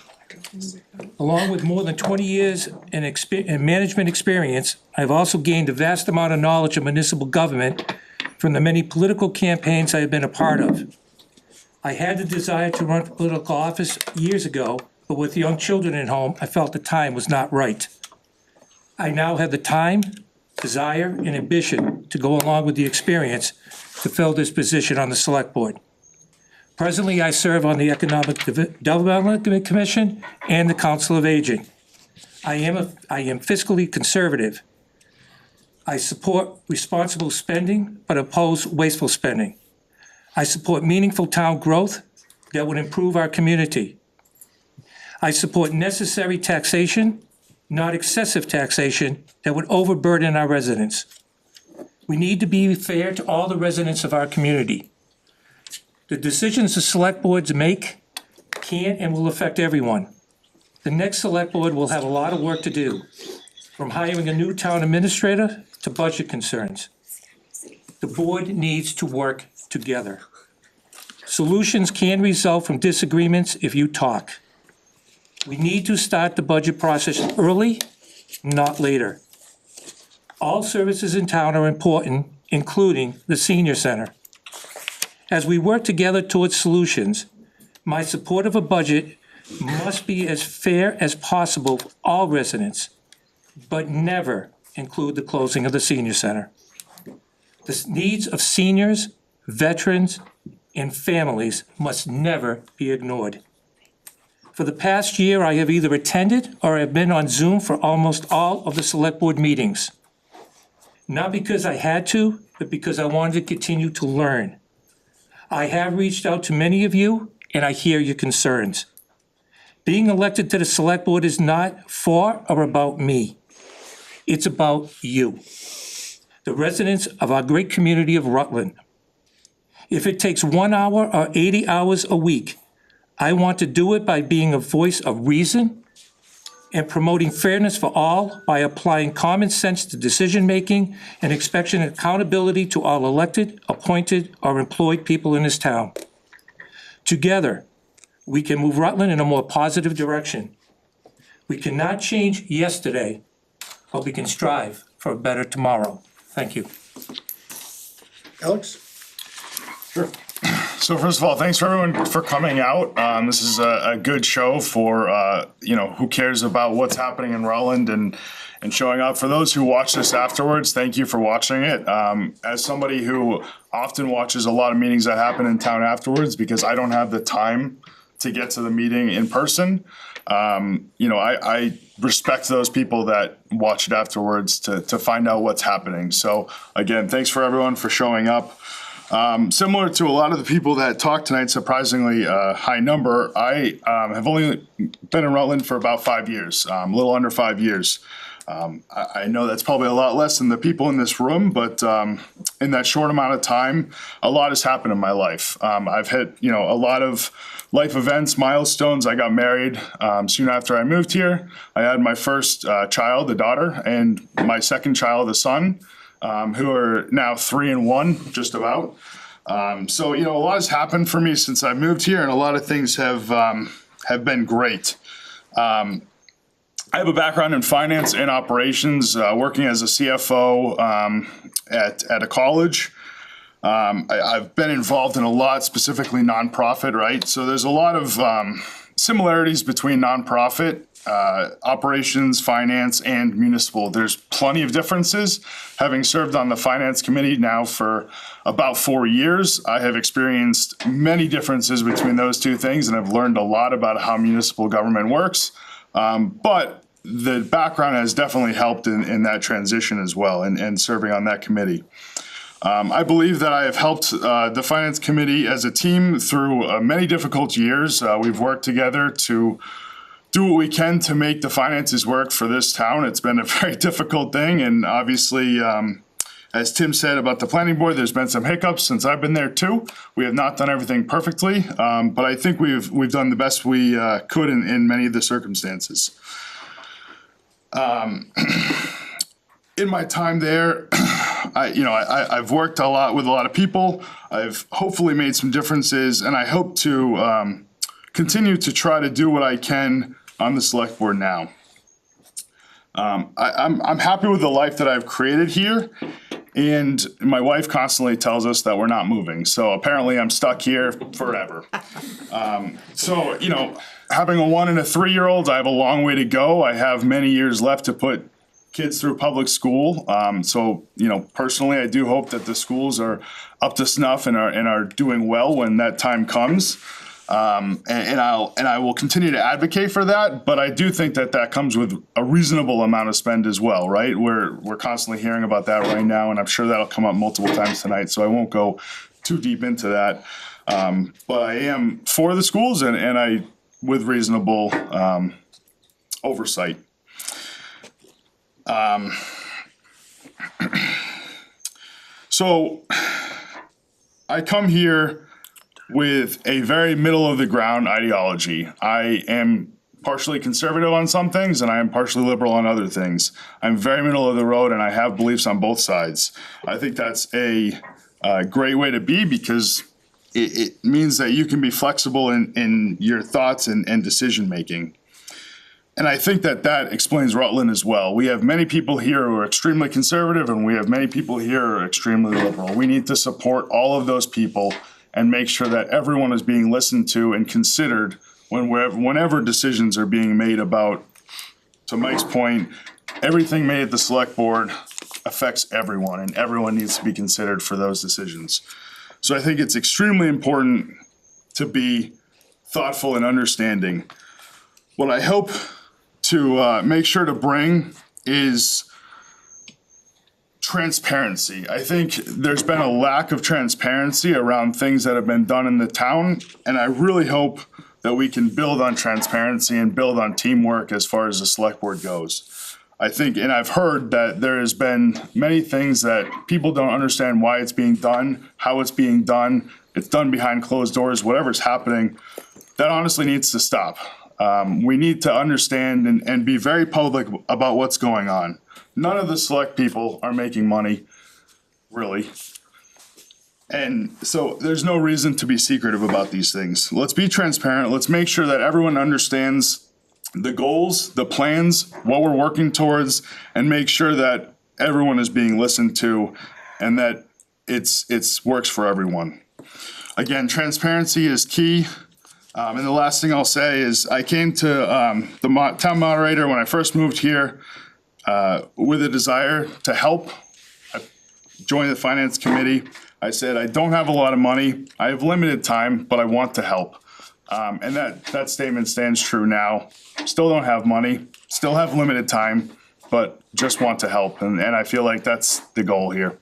Along with more than 20 years in management experience, I've also gained a vast amount of knowledge of municipal government from the many political campaigns I have been a part of. I had the desire to run for political office years ago, but with young children at home, I felt the time was not right. I now have the time, desire, and ambition to go along with the experience to fill this position on the select board. Presently, I serve on the Economic Development Commission and the Council of Aging. I am fiscally conservative. I support responsible spending, but oppose wasteful spending. I support meaningful town growth that would improve our community. I support necessary taxation, not excessive taxation that would overburden our residents. We need to be fair to all the residents of our community. The decisions the select boards make can and will affect everyone. The next select board will have a lot of work to do, from hiring a new town administrator to budget concerns. The board needs to work together. Solutions can result from disagreements if you talk. We need to start the budget process early, not later. All services in town are important, including the senior center. As we work together towards solutions, my support of a budget must be as fair as possible for all residents, but never include the closing of the senior center. The needs of seniors, veterans, and families must never be ignored. For the past year, I have either attended or have been on Zoom for almost all of the select board meetings. Not because I had to, but because I wanted to continue to learn. I have reached out to many of you, and I hear your concerns. Being elected to the select board is not for or about me. It's about you, the residents of our great community of Rutland. If it takes 1 hour or 80 hours a week, I want to do it by being a voice of reason and promoting fairness for all by applying common sense to decision-making and expecting accountability to all elected, appointed, or employed people in this town. Together, we can move Rutland in a more positive direction. We cannot change yesterday, but we can strive for a better tomorrow. Thank you. Alex? Sure. So first of all, thanks for everyone for coming out. This is a good show for, who cares about what's happening in Rutland and showing up. For those who watch this afterwards, thank you for watching it. As somebody who often watches a lot of meetings that happen in town afterwards, because I don't have the time to get to the meeting in person, I respect those people that watch it afterwards to find out what's happening. So again, thanks for everyone for showing up. Similar to a lot of the people that talked tonight, surprisingly high number, I have only been in Rutland for about 5 years, a little under 5 years. I know that's probably a lot less than the people in this room, but in that short amount of time, a lot has happened in my life. I've hit, a lot of life events, milestones. I got married soon after I moved here. I had my first child, a daughter, and my second child, a son. Who are now 3 and 1, just about. So a lot has happened for me since I moved here, and a lot of things have been great. I have a background in finance and operations, working as a CFO at a college. I've been involved in a lot, specifically nonprofit, right? So there's a lot of similarities between nonprofit operations, finance, and municipal. There's plenty of differences. Having served on the finance committee now for about 4 years, I have experienced many differences between those two things, and I've learned a lot about how municipal government works. But the background has definitely helped in that transition as well, and serving on that committee. I believe that I have helped the finance committee as a team through many difficult years. We've worked together to do what we can to make the finances work for this town. It's been a very difficult thing, and obviously, as Tim said about the planning board, there's been some hiccups since I've been there too. We have not done everything perfectly, but I think we've done the best we could in many of the circumstances. In my time there, I've worked a lot with a lot of people. I've hopefully made some differences, and I hope to continue to try to do what I can on the select board now. I'm happy with the life that I've created here, and my wife constantly tells us that we're not moving. So apparently I'm stuck here forever. Having a 1 and a 3-year-old, I have a long way to go. I have many years left to put kids through public school. So, you know, personally, I do hope that the schools are up to snuff and are doing well when that time comes. And I will continue to advocate for that, but I do think that that comes with a reasonable amount of spend as well, right? We're constantly hearing about that right now, and I'm sure that'll come up multiple times tonight, so I won't go too deep into that. But I am for the schools and I, with reasonable, oversight. So I come here with a very middle of the ground ideology. I am partially conservative on some things and I am partially liberal on other things. I'm very middle of the road and I have beliefs on both sides. I think that's a great way to be because it means that you can be flexible in your thoughts and decision making. And I think that that explains Rutland as well. We have many people here who are extremely conservative and we have many people here who are extremely liberal. We need to support all of those people and make sure that everyone is being listened to and considered whenever decisions are being made about, to Mike's point, everything made at the select board affects everyone and everyone needs to be considered for those decisions. So I think it's extremely important to be thoughtful and understanding. What I hope to make sure to bring is transparency. I think there's been a lack of transparency around things that have been done in the town, and I really hope that we can build on transparency and build on teamwork as far as the select board goes. I think, and I've heard that there has been many things that people don't understand why it's being done, how it's being done. It's done behind closed doors, whatever's happening. That honestly needs to stop. We need to understand and be very public about what's going on. None of the select people are making money, really. And so there's no reason to be secretive about these things. Let's be transparent. Let's make sure that everyone understands the goals, the plans, what we're working towards, and make sure that everyone is being listened to and that it's works for everyone. Again, transparency is key. And the last thing I'll say is I came to the town moderator when I first moved here with a desire to help. I joined the finance committee. I said, I don't have a lot of money. I have limited time, but I want to help. And that statement stands true now. Still don't have money, still have limited time, but just want to help. And I feel like that's the goal here.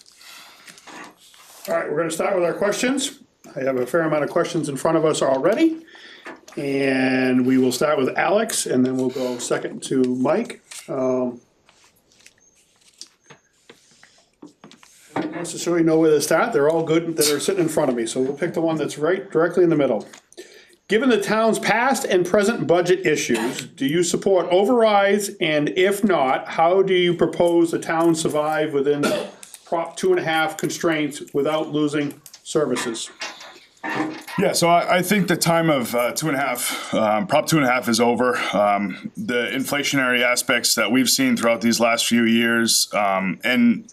All right, we're gonna start with our questions. I have a fair amount of questions in front of us already. And we will start with Alex and then we'll go second to Mike. I don't necessarily know where to start. They're all good that are sitting in front of me. So we'll pick the one that's right directly in the middle. Given the town's past and present budget issues, do you support overrides? And if not, how do you propose the town survive within Prop 2.5 constraints without losing services? Yeah, so I think the time of 2.5, Prop 2.5 is over. The inflationary aspects that we've seen throughout these last few years, and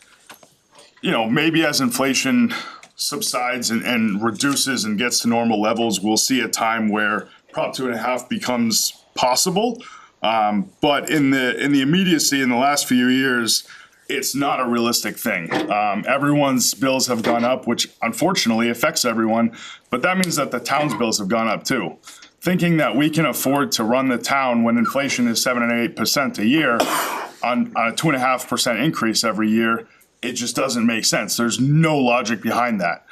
you know, maybe as inflation subsides and reduces and gets to normal levels, we'll see a time where Prop 2.5 becomes possible. But in the immediacy in the last few years, it's not a realistic thing. Everyone's bills have gone up, which unfortunately affects everyone, but that means that the town's bills have gone up too. Thinking that we can afford to run the town when inflation is 7 and 8% a year on a 2.5% increase every year, it just doesn't make sense. There's no logic behind that.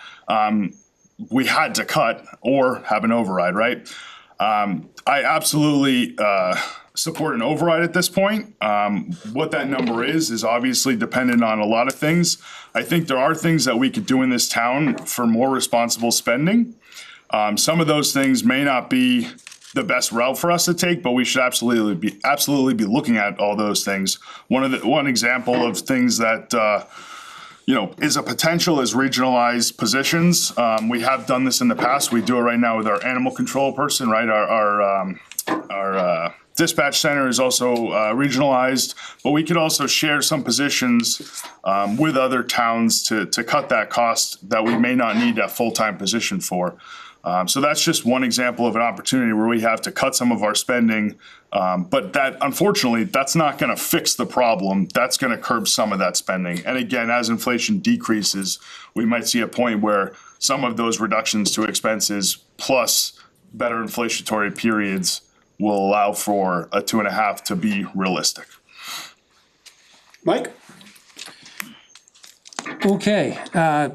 We had to cut or have an override, right? I absolutely support an override at this point. What that number is obviously dependent on a lot of things. I think there are things that we could do in this town for more responsible spending. Some of those things may not be the best route for us to take, but we should absolutely be looking at all those things. One example of things that is a potential is regionalized positions. We have done this in the past. We do it right now with our animal control person, right? Our dispatch center is also regionalized, but we could also share some positions with other towns to cut that cost that we may not need a full-time position for. So that's just one example of an opportunity where we have to cut some of our spending. But that, unfortunately, that's not gonna fix the problem. That's gonna curb some of that spending. And again, as inflation decreases, we might see a point where some of those reductions to expenses plus better inflationary periods will allow for a 2.5 to be realistic. Mike? Okay,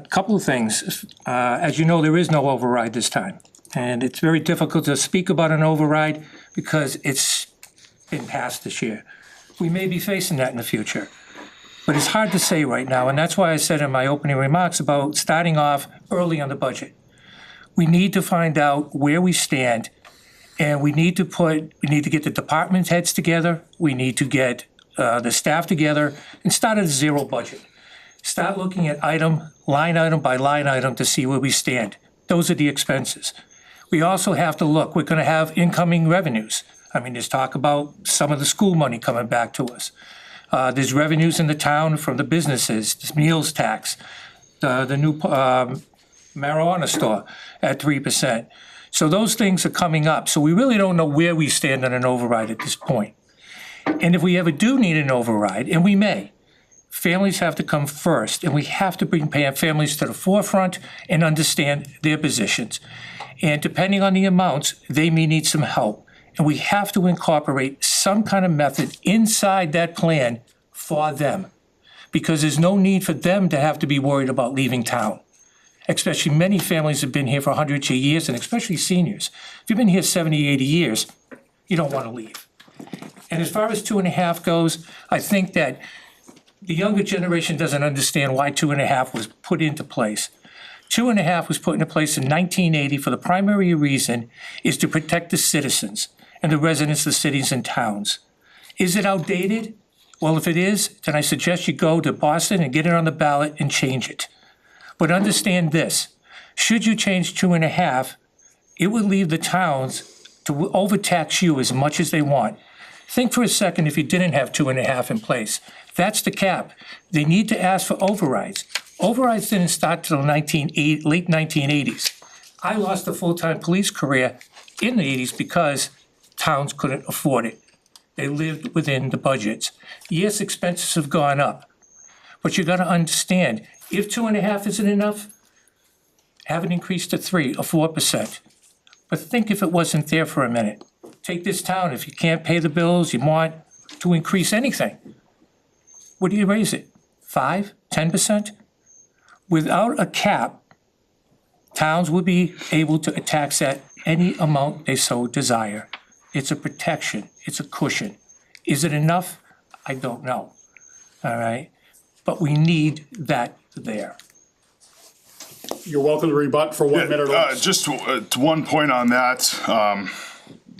couple of things. As you know, there is no override this time. And it's very difficult to speak about an override because it's been passed this year. We may be facing that in the future. But it's hard to say right now, and that's why I said in my opening remarks about starting off early on the budget. We need to find out where we stand, and we need to get the department heads together, we need to get the staff together, and start at a zero budget. Start looking at line item by line item to see where we stand. Those are the expenses. We also have to look, we're gonna have incoming revenues. I mean, there's talk about some of the school money coming back to us. There's revenues in the town from the businesses, the meals tax, the new marijuana store at 3%. So those things are coming up. So we really don't know where we stand on an override at this point. And if we ever do need an override, and we may, families have to come first, and we have to bring families to the forefront and understand their positions. And depending on the amounts, they may need some help. And we have to incorporate some kind of method inside that plan for them, because there's no need for them to have to be worried about leaving town. Especially many families have been here for hundreds of years, and especially seniors. If you've been here 70, 80 years, you don't want to leave. And as far as 2.5 goes, I think that the younger generation doesn't understand why 2.5 was put into place. 2.5 was put into place in 1980 for the primary reason is to protect the citizens and the residents of cities and towns. Is it outdated? Well, if it is, then I suggest you go to Boston and get it on the ballot and change it. But understand this, should you change 2.5, it would leave the towns to overtax you as much as they want. Think for a second if you didn't have 2.5 in place. That's the cap. They need to ask for overrides. Overrides didn't start till late 1980s. I lost a full-time police career in the 80s because towns couldn't afford it. They lived within the budgets. Yes, expenses have gone up, but you gotta understand, if 2.5 isn't enough, have it increased to 3 or 4%. But think if it wasn't there for a minute. Take this town, if you can't pay the bills, you want to increase anything. What do you raise it? 5, 10%? Without a cap, towns would be able to tax at any amount they so desire. It's a protection, it's a cushion. Is it enough? I don't know, all right? But we need that there. You're welcome to rebut for 1 minute or less. Just to one point on that,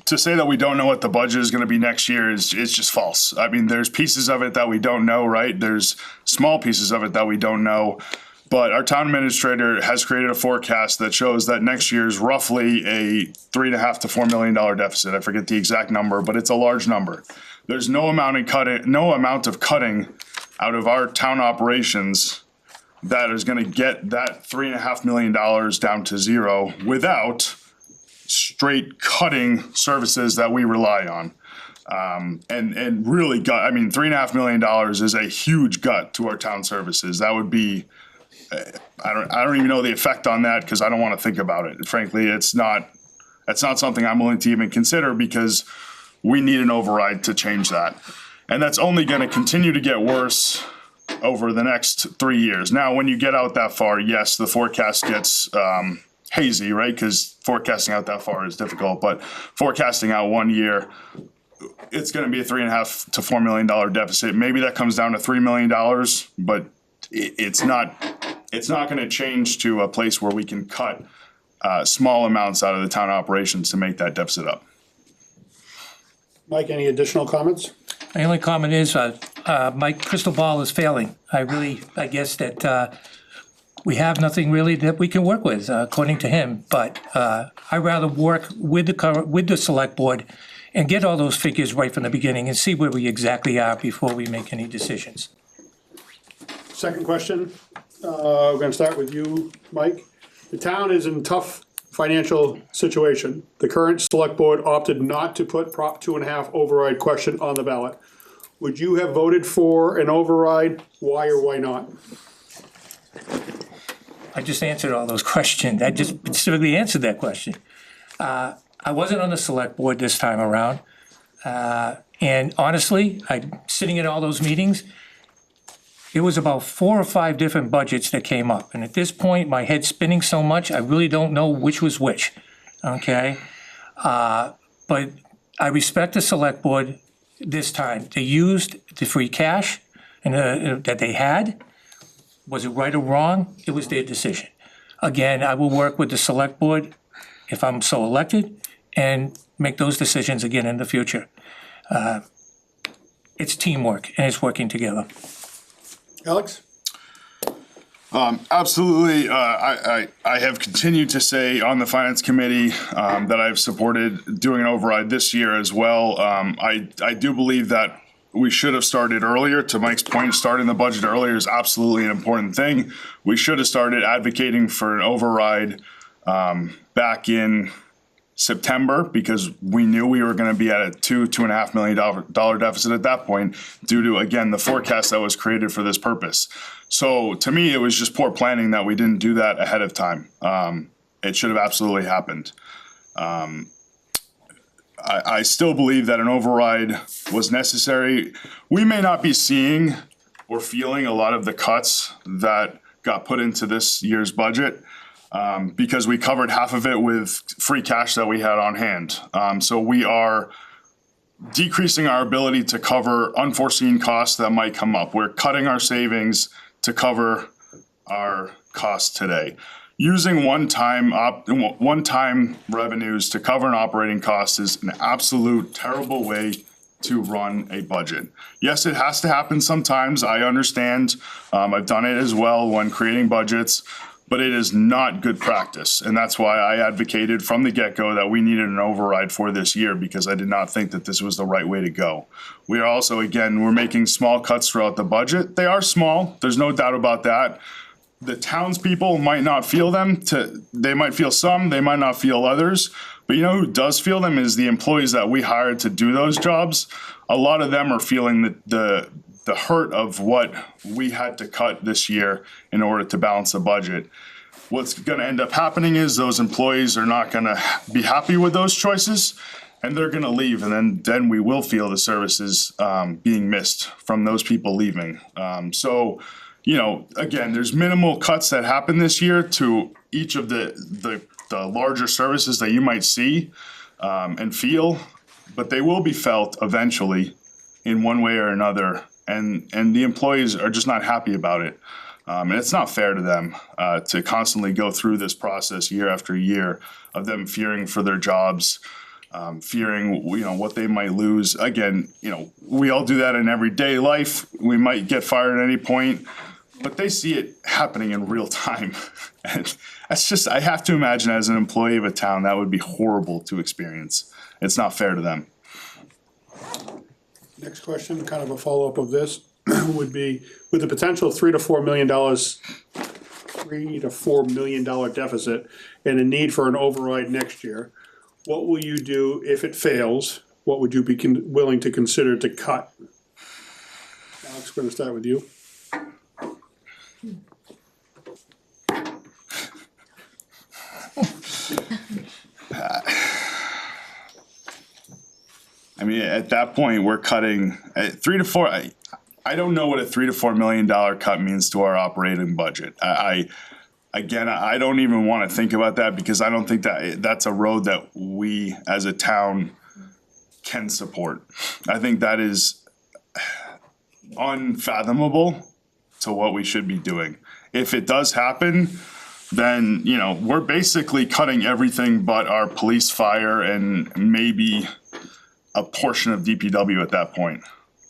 to say that we don't know what the budget is gonna be next year is just false. I mean, there's pieces of it that we don't know, right? There's small pieces of it that we don't know. But our town administrator has created a forecast that shows that next year's roughly a $3.5 to $4 million deficit. I forget the exact number, but it's a large number. There's no amount of cutting out of our town operations that is gonna get that $3.5 million down to zero without straight cutting services that we rely on. And really $3.5 million is a huge gut to our town services. That would be, I don't even know the effect on that because I don't want to think about it. Frankly, that's not something I'm willing to even consider because we need an override to change that. And that's only going to continue to get worse over the next 3 years. Now, when you get out that far, yes, the forecast gets hazy, right? Because forecasting out that far is difficult, but forecasting out 1 year, it's going to be a $3.5 to $4 million deficit. Maybe that comes down to $3 million, but it's not going to change to a place where we can cut small amounts out of the town operations to make that deficit up. Mike, any additional comments? My only comment is, my crystal ball is failing. I guess that we have nothing really that we can work with, according to him. But I'd rather work with the select board and get all those figures right from the beginning and see where we exactly are before we make any decisions. Second question, we're gonna start with you, Mike. The town is in tough financial situation. The current select board opted not to put Prop 2.5 override question on the ballot. Would you have voted for an override? Why or why not? I just answered all those questions. I just specifically answered that question. I wasn't on the select board this time around. And honestly, sitting at all those meetings, it was about 4 or 5 different budgets that came up. And at this point, my head's spinning so much, I really don't know which was which, okay? But I respect the select board this time. They used the free cash that they had. Was it right or wrong? It was their decision. Again, I will work with the select board if I'm so elected and make those decisions again in the future. It's teamwork and it's working together. Alex? Absolutely. I have continued to say on the finance committee that I've supported doing an override this year as well. I do believe that we should have started earlier. To Mike's point, starting the budget earlier is absolutely an important thing. We should have started advocating for an override back in September, because we knew we were going to be at a $2.5 million deficit at that point due to, again, the forecast that was created for this purpose. So to me, it was just poor planning that we didn't do that ahead of time. It should have absolutely happened. I still believe that an override was necessary. We may not be seeing or feeling a lot of the cuts that got put into this year's budget, because we covered half of it with free cash that we had on hand. So we are decreasing our ability to cover unforeseen costs that might come up. We're cutting our savings to cover our costs today. Using one-time revenues to cover an operating cost is an absolute terrible way to run a budget. Yes, it has to happen sometimes. I understand. I've done it as well when creating budgets. But it is not good practice. And that's why I advocated from the get-go that we needed an override for this year, because I did not think that this was the right way to go. We are also, again, we're making small cuts throughout the budget. They are small, there's no doubt about that. The townspeople might not feel them. They might feel some, they might not feel others. But you know who does feel them is the employees that we hired to do those jobs. A lot of them are feeling the hurt of what we had to cut this year in order to balance the budget. What's going to end up happening is those employees are not going to be happy with those choices, and they're going to leave, and then we will feel the services being missed from those people leaving. So, you know, again, there's minimal cuts that happen this year to each of the larger services that you might see and feel, but they will be felt eventually in one way or another. And the employees are just not happy about it. And it's not fair to them to constantly go through this process year after year of them fearing for their jobs, fearing, you know, what they might lose. Again, you know, we all do that in everyday life. We might get fired at any point, but they see it happening in real time. And that's just, I have to imagine as an employee of a town, that would be horrible to experience. It's not fair to them. Next question, kind of a follow-up of this, would be, with the potential $3 to $4 million deficit and a need for an override next year, what will you do if it fails? What would you be willing to consider to cut? Alex, we're gonna start with you. I mean, at that point, we're cutting $3 to $4. I don't know what a $3 to $4 million cut means to our operating budget. I don't even want to think about that, because I don't think that that's a road that we as a town can support. I think that is unfathomable to what we should be doing. If it does happen, then, you know, we're basically cutting everything but our police, fire, and maybe a portion of DPW at that point.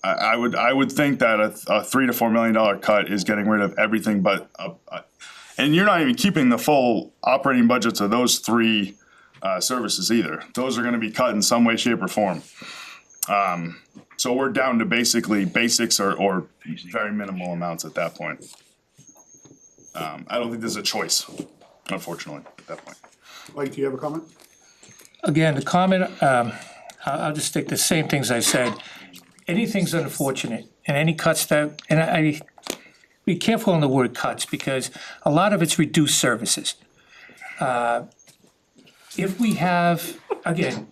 I would think that a $3 to $4 million cut is getting rid of everything but, and you're not even keeping the full operating budgets of those three services either. Those are gonna be cut in some way, shape, or form. So we're down to basically basics or very minimal amounts at that point. I don't think there's a choice. unfortunately, at that point. Mike, do you have a comment? Again, the comment, I'll just stick the same things I said. Anything's unfortunate, and any cuts that, and I be careful on the word cuts, because a lot of it's reduced services. If we have, again,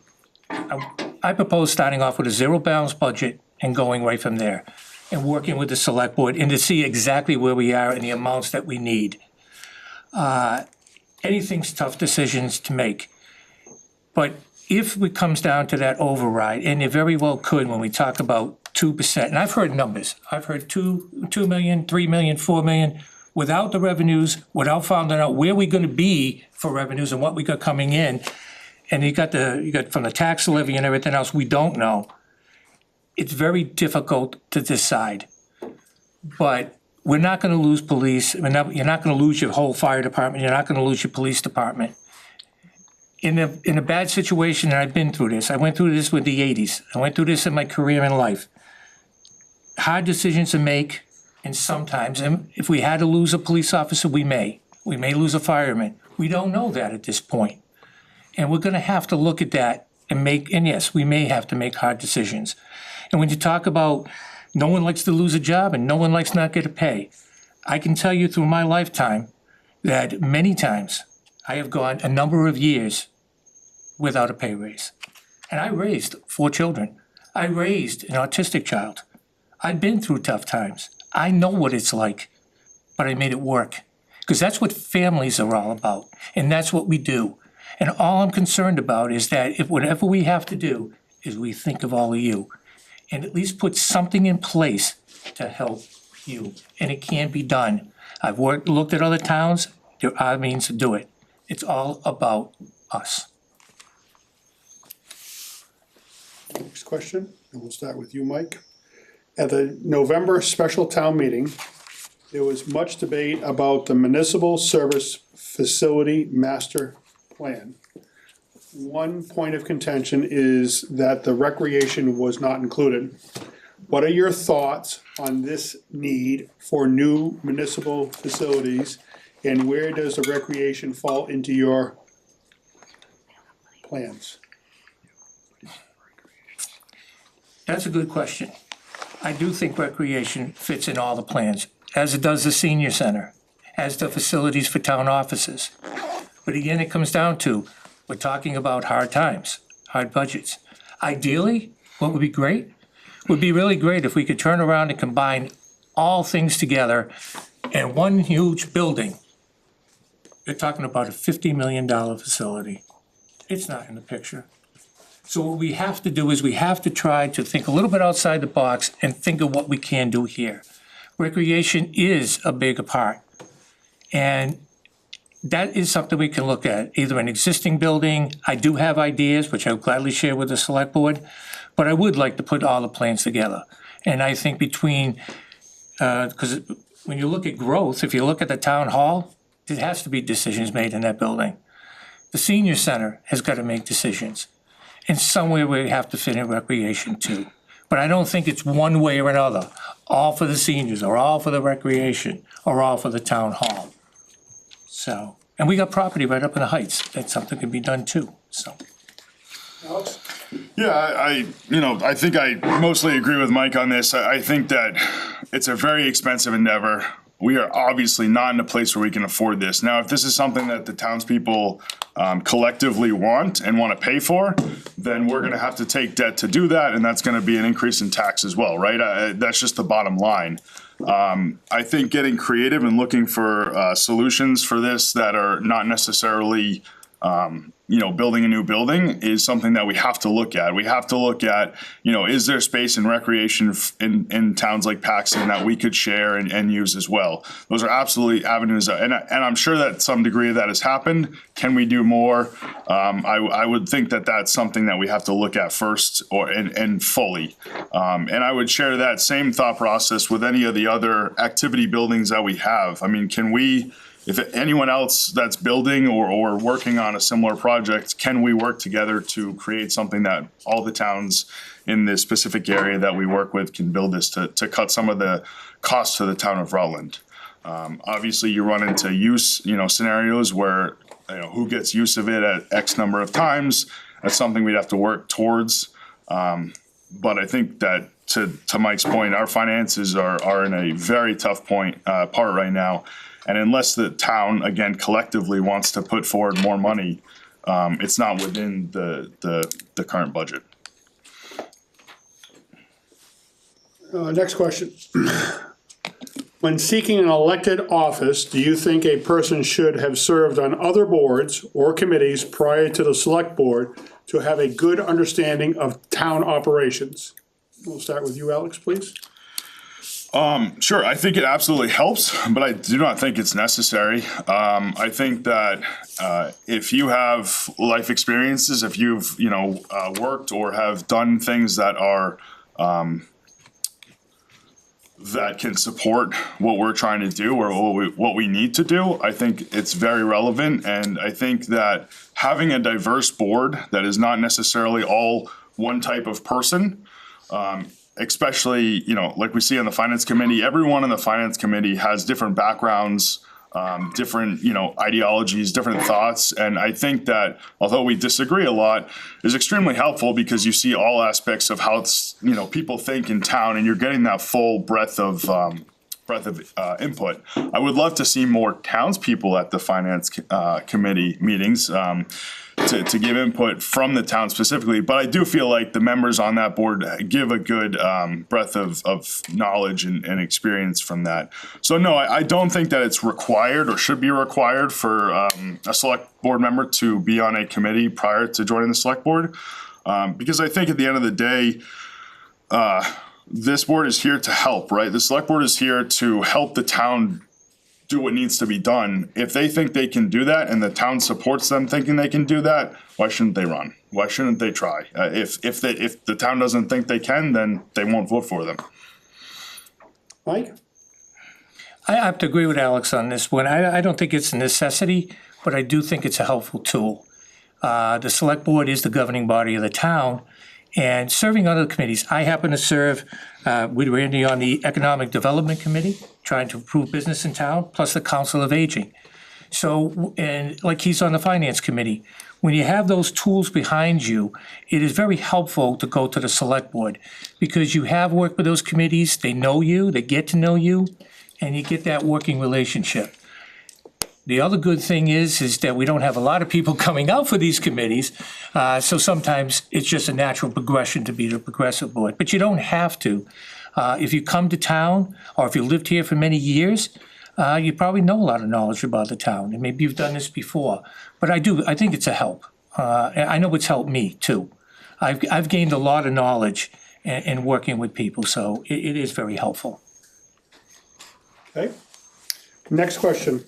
I propose starting off with a zero balance budget and going right from there, and working with the select board and to see exactly where we are and the amounts that we need. Anything's tough decisions to make. But if it comes down to that override, and it very well could when we talk about 2%, and I've heard numbers, I've heard 2 million, 3 million, 4 million, without the revenues, without finding out where we're gonna be for revenues and what we got coming in, and you got from the tax levy and everything else, we don't know. It's very difficult to decide. But we're not gonna lose police, you're not gonna lose your whole fire department, you're not gonna lose your police department. In a bad situation, and I've been through this, I went through this with the 80s, I went through this in my career in life. Hard decisions to make, and sometimes, and if we had to lose a police officer, we may lose a fireman. We don't know that at this point. And we're gonna have to look at that and yes, we may have to make hard decisions. And when you talk about no one likes to lose a job and no one likes not get a pay, I can tell you through my lifetime that many times I have gone a number of years without a pay raise. And I raised 4 children. I raised an autistic child. I've been through tough times. I know what it's like, but I made it work. Because that's what families are all about, and that's what we do. And all I'm concerned about is that if whatever we have to do is we think of all of you, and at least put something in place to help you, and it can be done. I've looked at other towns, there are means to do it. It's all about us. Next question, and we'll start with you, Mike. At the November special town meeting, there was much debate about the municipal service facility master plan. One point of contention is that the recreation was not included. What are your thoughts on this need for new municipal facilities, and where does the recreation fall into your plans? That's a good question. I do think recreation fits in all the plans, as it does the senior center, as the facilities for town offices. But again, it comes down to, we're talking about hard times, hard budgets. Ideally, what would be great? Would be really great if we could turn around and combine all things together in one huge building. You're talking about a $50 million facility. It's not in the picture. So what we have to do is we have to try to think a little bit outside the box and think of what we can do here. Recreation is a bigger part. And that is something we can look at, either an existing building. I do have ideas, which I'll gladly share with the select board, but I would like to put all the plans together. And I think between, because when you look at growth, if you look at the town hall, there has to be decisions made in that building. The senior center has got to make decisions. And somewhere we have to fit in recreation too. But I don't think it's one way or another, all for the seniors, or all for the recreation, or all for the town hall. So, and we got property right up in the heights, that something can be done too, so. Alex? Yeah, I think I mostly agree with Mike on this. I think that it's a very expensive endeavor. We are obviously not in a place where we can afford this. Now, if this is something that the townspeople collectively want and want to pay for, then we're gonna have to take debt to do that, and that's gonna be an increase in tax as well, right? That's just the bottom line. I think getting creative and looking for solutions for this that are not necessarily building a new building is something that we have to look at. We have to look at, is there space in recreation in towns like Paxton that we could share and use as well? Those are absolutely avenues, and I'm sure that some degree of that has happened. Can we do more? I would think that that's something that we have to look at first and fully. And I would share that same thought process with any of the other activity buildings that we have. I mean, if anyone else that's building or working on a similar project, can we work together to create something that all the towns in this specific area that we work with can build this to cut some of the costs to the town of Rutland? Obviously, you run into use, scenarios where, who gets use of it at X number of times. That's something we'd have to work towards. But I think that to Mike's point, our finances are in a very tough part right now. And unless the town, again, collectively wants to put forward more money, it's not within the current budget. Next question. When seeking an elected office, do you think a person should have served on other boards or committees prior to the select board to have a good understanding of town operations? We'll start with you, Alex, please. Sure, I think it absolutely helps, but I do not think it's necessary. I think that if you have life experiences, if you've worked or have done things that are that can support what we're trying to do or what we need to do, I think it's very relevant. And I think that having a diverse board that is not necessarily all one type of person, especially, like we see on the finance committee, everyone on the finance committee has different backgrounds, different, ideologies, different thoughts. And I think that although we disagree a lot, is extremely helpful because you see all aspects of how people think in town, and you're getting that full breadth of input. I would love to see more townspeople at the finance committee meetings to give input from the town specifically, but I do feel like the members on that board give a good breadth of knowledge and experience from that. So no, I don't think that it's required or should be required for a select board member to be on a committee prior to joining the select board, because I think at the end of the day, this board is here to help, right? The select board is here to help the town do what needs to be done. If they think they can do that and the town supports them thinking they can do that, why shouldn't they run? Why shouldn't they try? If the town doesn't think they can, then they won't vote for them. Mike? I have to agree with Alex on this one. I don't think it's a necessity, but I do think it's a helpful tool. The select board is the governing body of the town, and serving on other committees. I happen to serve with Randy on the Economic Development Committee, trying to improve business in town, plus the Council of Aging. So, and like he's on the Finance Committee. When you have those tools behind you, it is very helpful to go to the select board because you have worked with those committees, they know you, they get to know you, and you get that working relationship. The other good thing is that we don't have a lot of people coming out for these committees, so sometimes it's just a natural progression to be the progressive board. But you don't have to. If you come to town, or if you lived here for many years, you probably know a lot of knowledge about the town, and maybe you've done this before. But I think it's a help. I know it's helped me too. I've gained a lot of knowledge in working with people, so it is very helpful. Okay. Next question.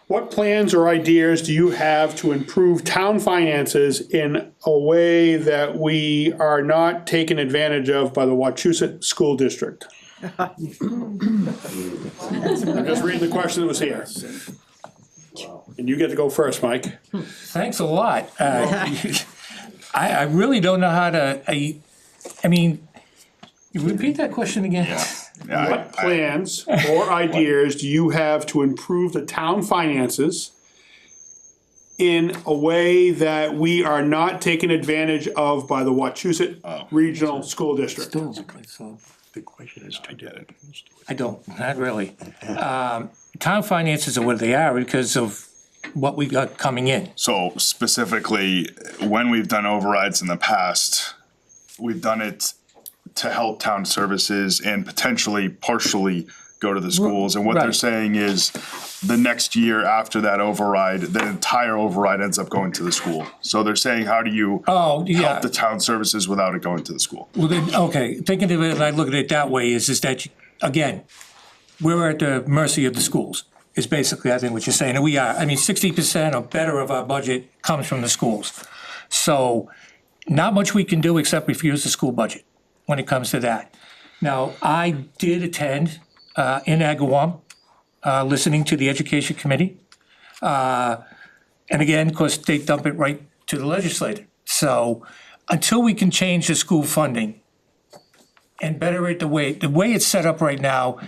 What plans or ideas do you have to improve town finances in a way that we are not taken advantage of by the Wachusett School District? I'm just reading the question that was here. And you get to go first, Mike. Thanks a lot. I really don't know how to, I mean, you repeat that question again? Yeah, what plans or ideas do you have to improve the town finances in a way that we are not taken advantage of by the Wachusett Regional School District? The question is, I get it. I don't, not really. Town finances are what they are because of what we got coming in. So specifically, when we've done overrides in the past, we've done it to help town services and potentially partially go to the schools. And what they're saying is the next year after that override, the entire override ends up going to the school. So they're saying, how do you help the town services without it going to the school? Well, then, okay, thinking of it, and I look at it that way, is that, again, we're at the mercy of the schools, is basically, I think, what you're saying. And we are. I mean, 60% or better of our budget comes from the schools. So not much we can do except refuse the school budget when it comes to that. Now, I did attend in Agawam, listening to the Education Committee. And again, of course, they dump it right to the legislature. So until we can change the school funding and better it the way it's set up right now,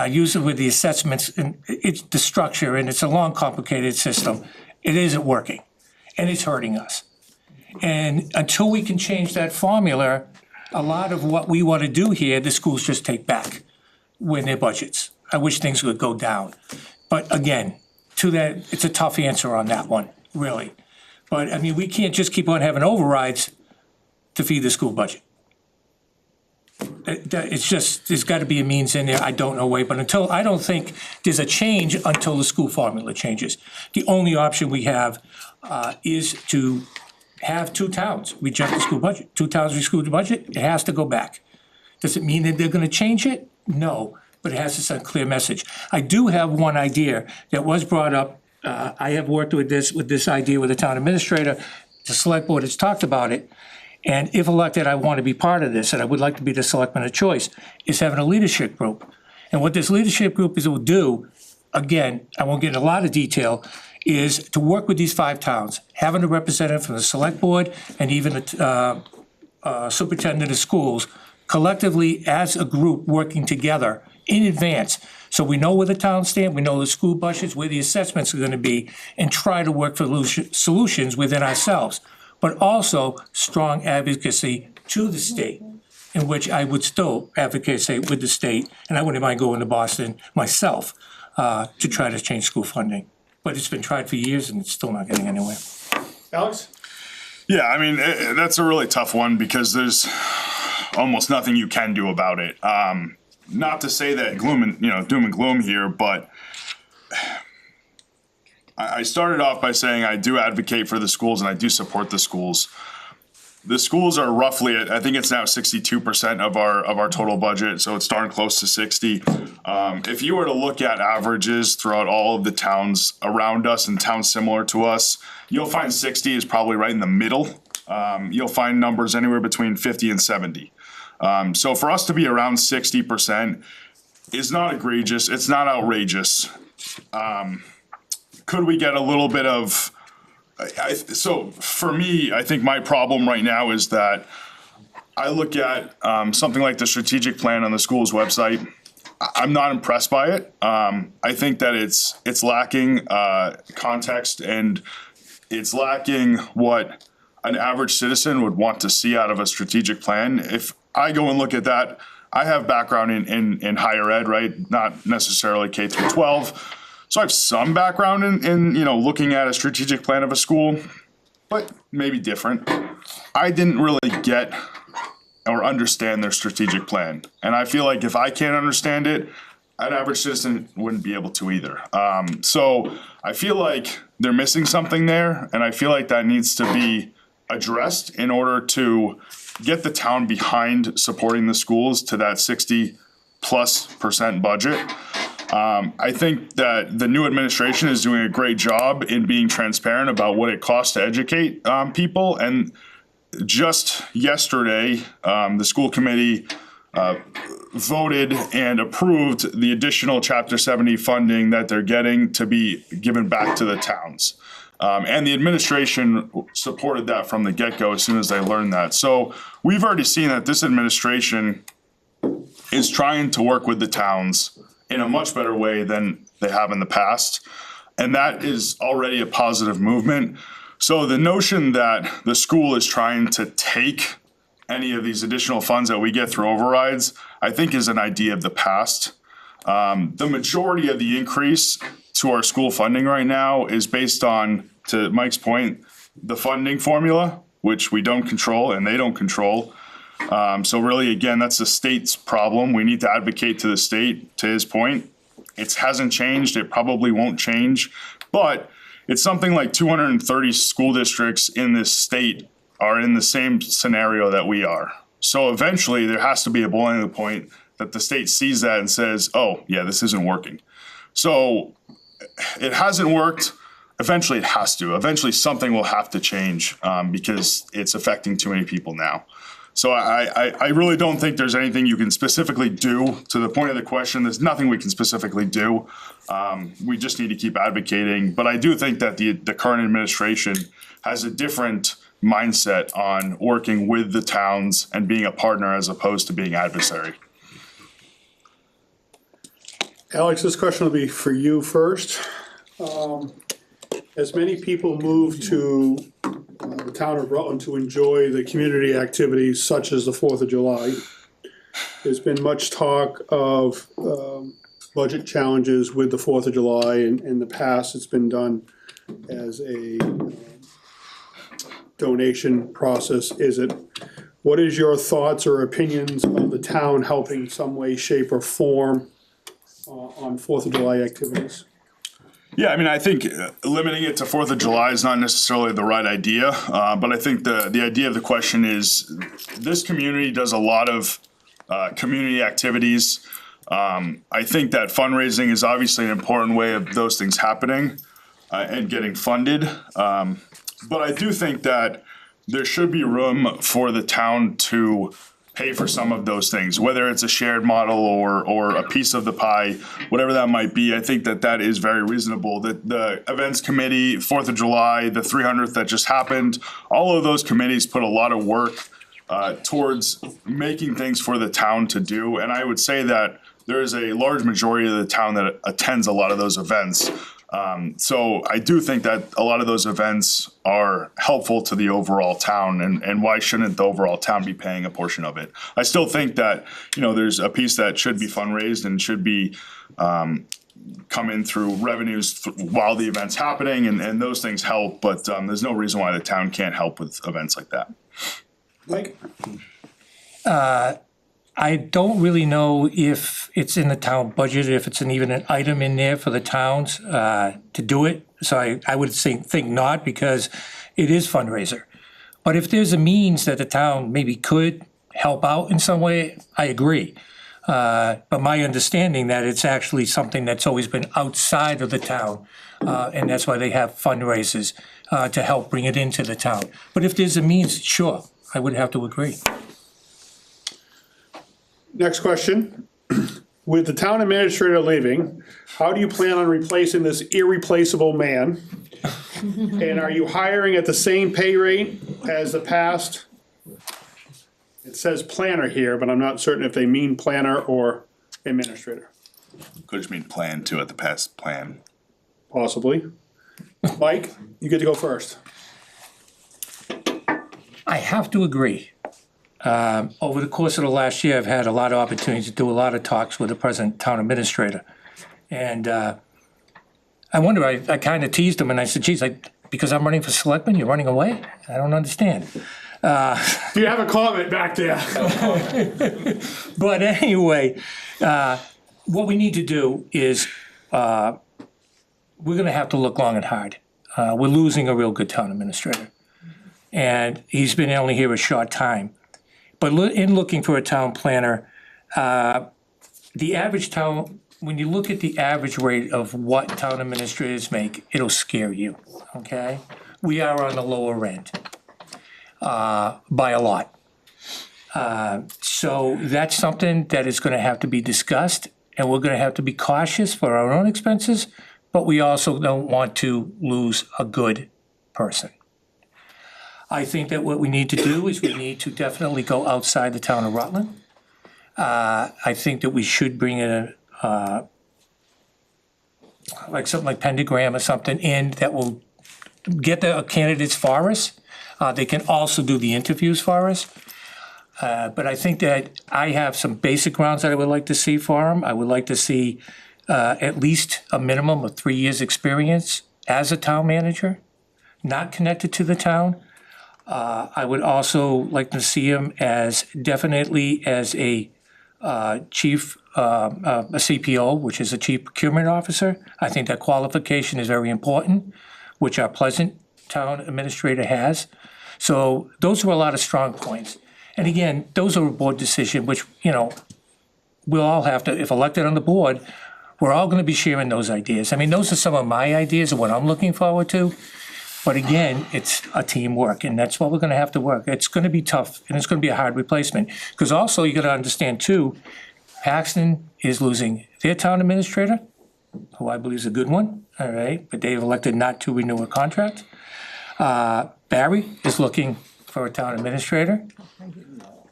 usually with the assessments, and it's the structure, and it's a long, complicated system, it isn't working, and it's hurting us. And until we can change that formula, a lot of what we want to do here, the schools just take back with their budgets. I wish things would go down. But again, to that, it's a tough answer on that one, really. But I mean, we can't just keep on having overrides to feed the school budget. It's just, there's got to be a means in there, I don't know way, but I don't think there's a change until the school formula changes. The only option we have is to have 2 towns reject the school budget. 2 towns reject the budget, it has to go back. Does it mean that they're gonna change it? No, but it has to send a clear message. I do have one idea that was brought up. I have worked with this idea with the town administrator. The select board has talked about it. And if elected, I want to be part of this, and I would like to be the selectman of choice, is having a leadership group. And what this leadership group will do, again, I won't get into a lot of detail, is to work with these 5 towns, having a representative from the select board and even the superintendent of schools, collectively as a group working together in advance. So we know where the towns stand, we know the school budgets, where the assessments are gonna be, and try to work for solutions within ourselves. But also strong advocacy to the state, in which I would still advocate with the state, and I wouldn't mind going to Boston myself to try to change school funding. But it's been tried for years and it's still not getting anywhere. Alex? Yeah, I mean, that's a really tough one because there's almost nothing you can do about it. Not to say that doom and gloom here, but I started off by saying I do advocate for the schools and I do support the schools. The schools are roughly, I think it's now 62% of our total budget, so it's darn close to 60. If you were to look at averages throughout all of the towns around us and towns similar to us, you'll find 60 is probably right in the middle. You'll find numbers anywhere between 50 and 70. So for us to be around 60% is not egregious, it's not outrageous. Could we get a little bit of, so for me, I think my problem right now is that I look at something like the strategic plan on the school's website. I'm not impressed by it. I think that it's lacking context and it's lacking what an average citizen would want to see out of a strategic plan. If I go and look at that, I have background in higher ed, right? Not necessarily K through 12. So I have some background in looking at a strategic plan of a school, but maybe different. I didn't really get or understand their strategic plan. And I feel like if I can't understand it, an average citizen wouldn't be able to either. So I feel like they're missing something there, and I feel like that needs to be addressed in order to get the town behind supporting the schools to that 60+% budget. I think that the new administration is doing a great job in being transparent about what it costs to educate people. And just yesterday, the school committee voted and approved the additional Chapter 70 funding that they're getting to be given back to the towns. And the administration supported that from the get-go as soon as they learned that. So we've already seen that this administration is trying to work with the towns in a much better way than they have in the past. And that is already a positive movement. So the notion that the school is trying to take any of these additional funds that we get through overrides, I think is an idea of the past. The majority of the increase to our school funding right now is based on, to Mike's point, the funding formula, which we don't control and they don't control. So really, again, that's the state's problem. We need to advocate to the state, to his point. It hasn't changed, it probably won't change, but it's something like 230 school districts in this state are in the same scenario that we are. So eventually there has to be a boiling point that the state sees that and says, oh yeah, this isn't working. So it hasn't worked. Eventually it has to. Eventually something will have to change because it's affecting too many people now. So I really don't think there's anything you can specifically do. To the point of the question, there's nothing we can specifically do. We just need to keep advocating. But I do think that the current administration has a different mindset on working with the towns and being a partner as opposed to being adversary. Alex, this question will be for you first. As many people move to the town of Rutland to enjoy the community activities such as the 4th of July, there's been much talk of budget challenges with the 4th of July. In the past, it's been done as a donation process. What is your thoughts or opinions of the town helping some way, shape, or form on 4th of July activities? Yeah, I mean, I think limiting it to 4th of July is not necessarily the right idea, but I think the idea of the question is this community does a lot of community activities. I think that fundraising is obviously an important way of those things happening and getting funded. But I do think that there should be room for the town to pay for some of those things, whether it's a shared model or a piece of the pie, whatever that might be. I think that is very reasonable. That the events committee, 4th of July, the 300th that just happened, all of those committees put a lot of work towards making things for the town to do. And I would say that there is a large majority of the town that attends a lot of those events. So I do think that a lot of those events are helpful to the overall town, and why shouldn't the overall town be paying a portion of it? I still think that, there's a piece that should be fundraised and should be come in through revenues while the event's happening, and those things help, but there's no reason why the town can't help with events like that. Mike? I don't really know if it's in the town budget, if it's even an item in there for the towns to do it. So I would think not, because it is fundraiser. But if there's a means that the town maybe could help out in some way, I agree. But my understanding that it's actually something that's always been outside of the town, and that's why they have fundraisers to help bring it into the town. But if there's a means, sure, I would have to agree. Next question. With the town administrator leaving, how do you plan on replacing this irreplaceable man? And are you hiring at the same pay rate as the past? It says planner here, but I'm not certain if they mean planner or administrator. Could just mean plan too at the past plan. Possibly. Mike, you get to go first. I have to agree. Over the course of the last year, I've had a lot of opportunities to do a lot of talks with the present town administrator. And I wonder, I kind of teased him and I said, geez, because I'm running for selectman, you're running away? I don't understand. Do you have a comment back there? But anyway, what we need to do is we're going to have to look long and hard. We're losing a real good town administrator. And he's been only here a short time. But in looking for a town planner, the average town, when you look at the average rate of what town administrators make, it'll scare you, okay? We are on the lower end by a lot. So that's something that is gonna have to be discussed, and we're gonna have to be cautious for our own expenses, but we also don't want to lose a good person. I think that what we need to do is we need to definitely go outside the town of Rutland. I think that we should bring in like something like Pentagram or something in that will get the candidates for us. They can also do the interviews for us. But I think that I have some basic grounds that I would like to see for them. I would like to see at least a minimum of 3 years' experience as a town manager, not connected to the town. I would also like to see him as definitely as a chief, a CPO, which is a chief procurement officer. I think that qualification is very important, which our Pleasant town administrator has. So those were a lot of strong points. And again, those are a board decision, which, we'll all have to, if elected on the board, we're all gonna be sharing those ideas. I mean, those are some of my ideas of what I'm looking forward to. But again, it's a teamwork, and that's what we're gonna have to work. It's gonna be tough, and it's gonna be a hard replacement. Because also, you gotta understand too, Paxton is losing their town administrator, who I believe is a good one, all right? But they've elected not to renew a contract. Barry is looking for a town administrator.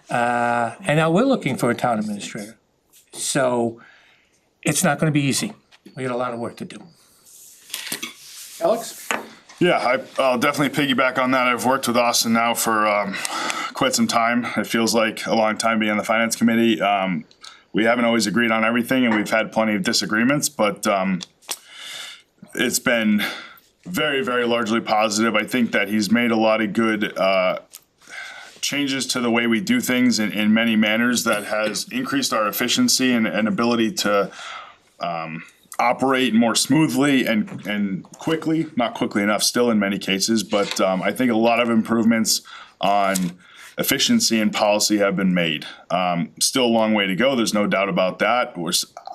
And now we're looking for a town administrator. So it's not gonna be easy. We got a lot of work to do. Alex? Yeah, I'll definitely piggyback on that. I've worked with Austin now for quite some time. It feels like a long time being on the finance committee. We haven't always agreed on everything, and we've had plenty of disagreements, but it's been very, very largely positive. I think that he's made a lot of good changes to the way we do things in many manners that has increased our efficiency and ability to operate more smoothly and quickly, not quickly enough still in many cases, but I think a lot of improvements on efficiency and policy have been made. Still a long way to go, there's no doubt about that.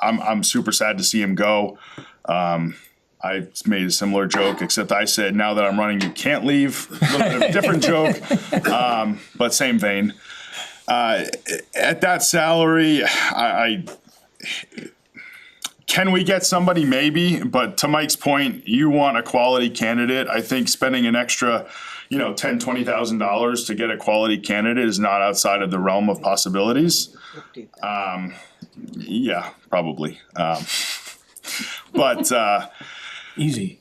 I'm super sad to see him go. I made a similar joke, except I said, now that I'm running, you can't leave. A little bit of a different joke, but same vein. At that salary, can we get somebody? Maybe, but to Mike's point, you want a quality candidate. I think spending an extra, $10,000, $20,000 to get a quality candidate is not outside of the realm of possibilities. Yeah, probably. But Easy.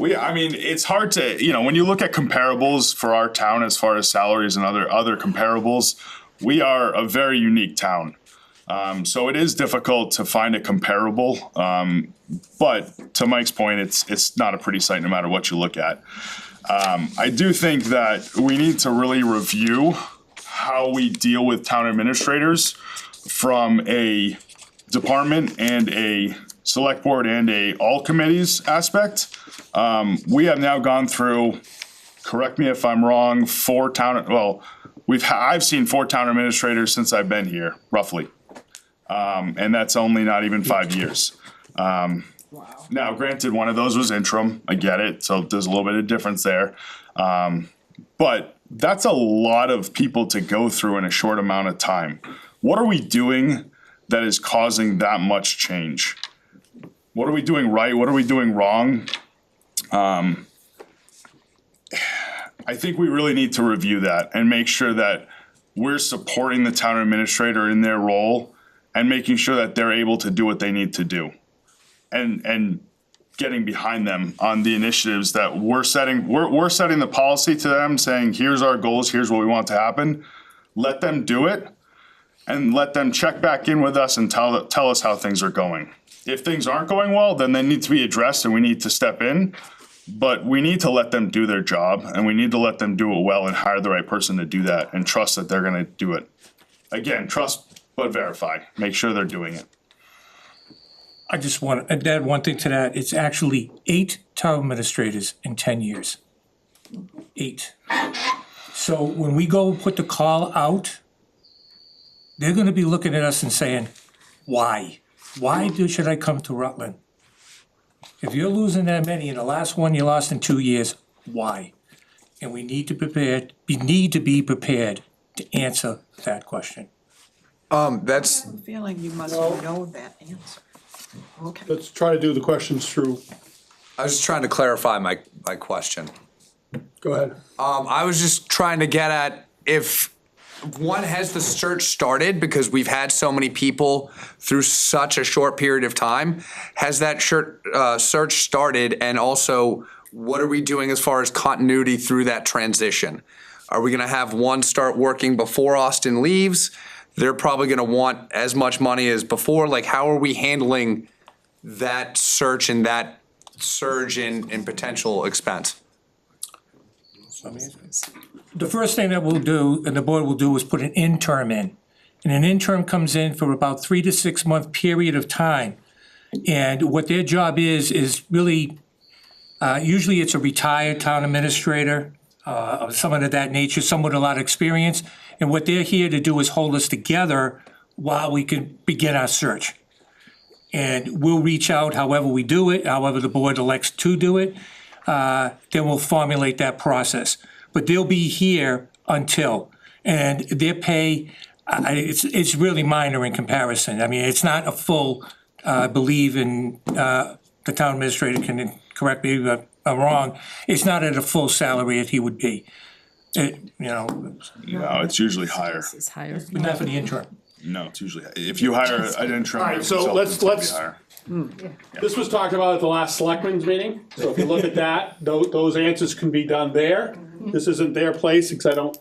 It's hard to, when you look at comparables for our town as far as salaries and other comparables, we are a very unique town. So it is difficult to find a comparable, but to Mike's point, it's not a pretty sight no matter what you look at. I do think that we need to really review how we deal with town administrators from a department and a select board and a all committees aspect. We have now gone through, correct me if I'm wrong, I've seen 4 town administrators since I've been here, roughly. And that's only not even 5 years. Now, granted, one of those was interim, I get it, so there's a little bit of difference there. But that's a lot of people to go through in a short amount of time. What are we doing that is causing that much change? What are we doing right? What are we doing wrong? I think we really need to review that and make sure that we're supporting the town administrator in their role and making sure that they're able to do what they need to do. And getting behind them on the initiatives that we're setting. We're setting the policy to them, saying, here's our goals, here's what we want to happen. Let them do it and let them check back in with us and tell us how things are going. If things aren't going well, then they need to be addressed and we need to step in. But we need to let them do their job and we need to let them do it well and hire the right person to do that and trust that they're gonna do it. Again, trust but verify. Make sure they're doing it. I just want to add one thing to that. It's actually 8 town administrators in 10 years. 8. So when we go put the call out, they're gonna be looking at us and saying, why? Should I come to Rutland? If you're losing that many, and the last one you lost in 2 years, why? And we need to be prepared to answer that question. That's, I'm feeling you must know that answer. Okay. Let's try to do the questions through. I was just trying to clarify my question. Go ahead. I was just trying to get at if one, has the search started, because we've had so many people through such a short period of time. Has that search started, and also what are we doing as far as continuity through that transition? Are we gonna have one start working before Austin leaves? They're probably gonna want as much money as before. Like, how are we handling that search and that surge in potential expense? The first thing that we'll do, and the board will do, is put an interim in. And an interim comes in for about 3 to 6 month period of time. And what their job is really, usually it's a retired town administrator, or someone of that nature, someone with a lot of experience. And what they're here to do is hold us together while we can begin our search. And we'll reach out however we do it, however the board elects to do it, then we'll formulate that process. But they'll be here until, and their pay, it's really minor in comparison. I mean, it's not a full, I believe in, the town administrator can correct me if I'm wrong, it's not at a full salary that he would be. No, it's usually higher. It's higher. But not for the interim. No, it's usually, if you hire an interim. All right, so consultant, it's let's- gonna be higher. This was talked about at the last selectmen's meeting, so if you look at that, those answers can be done there. This isn't their place, because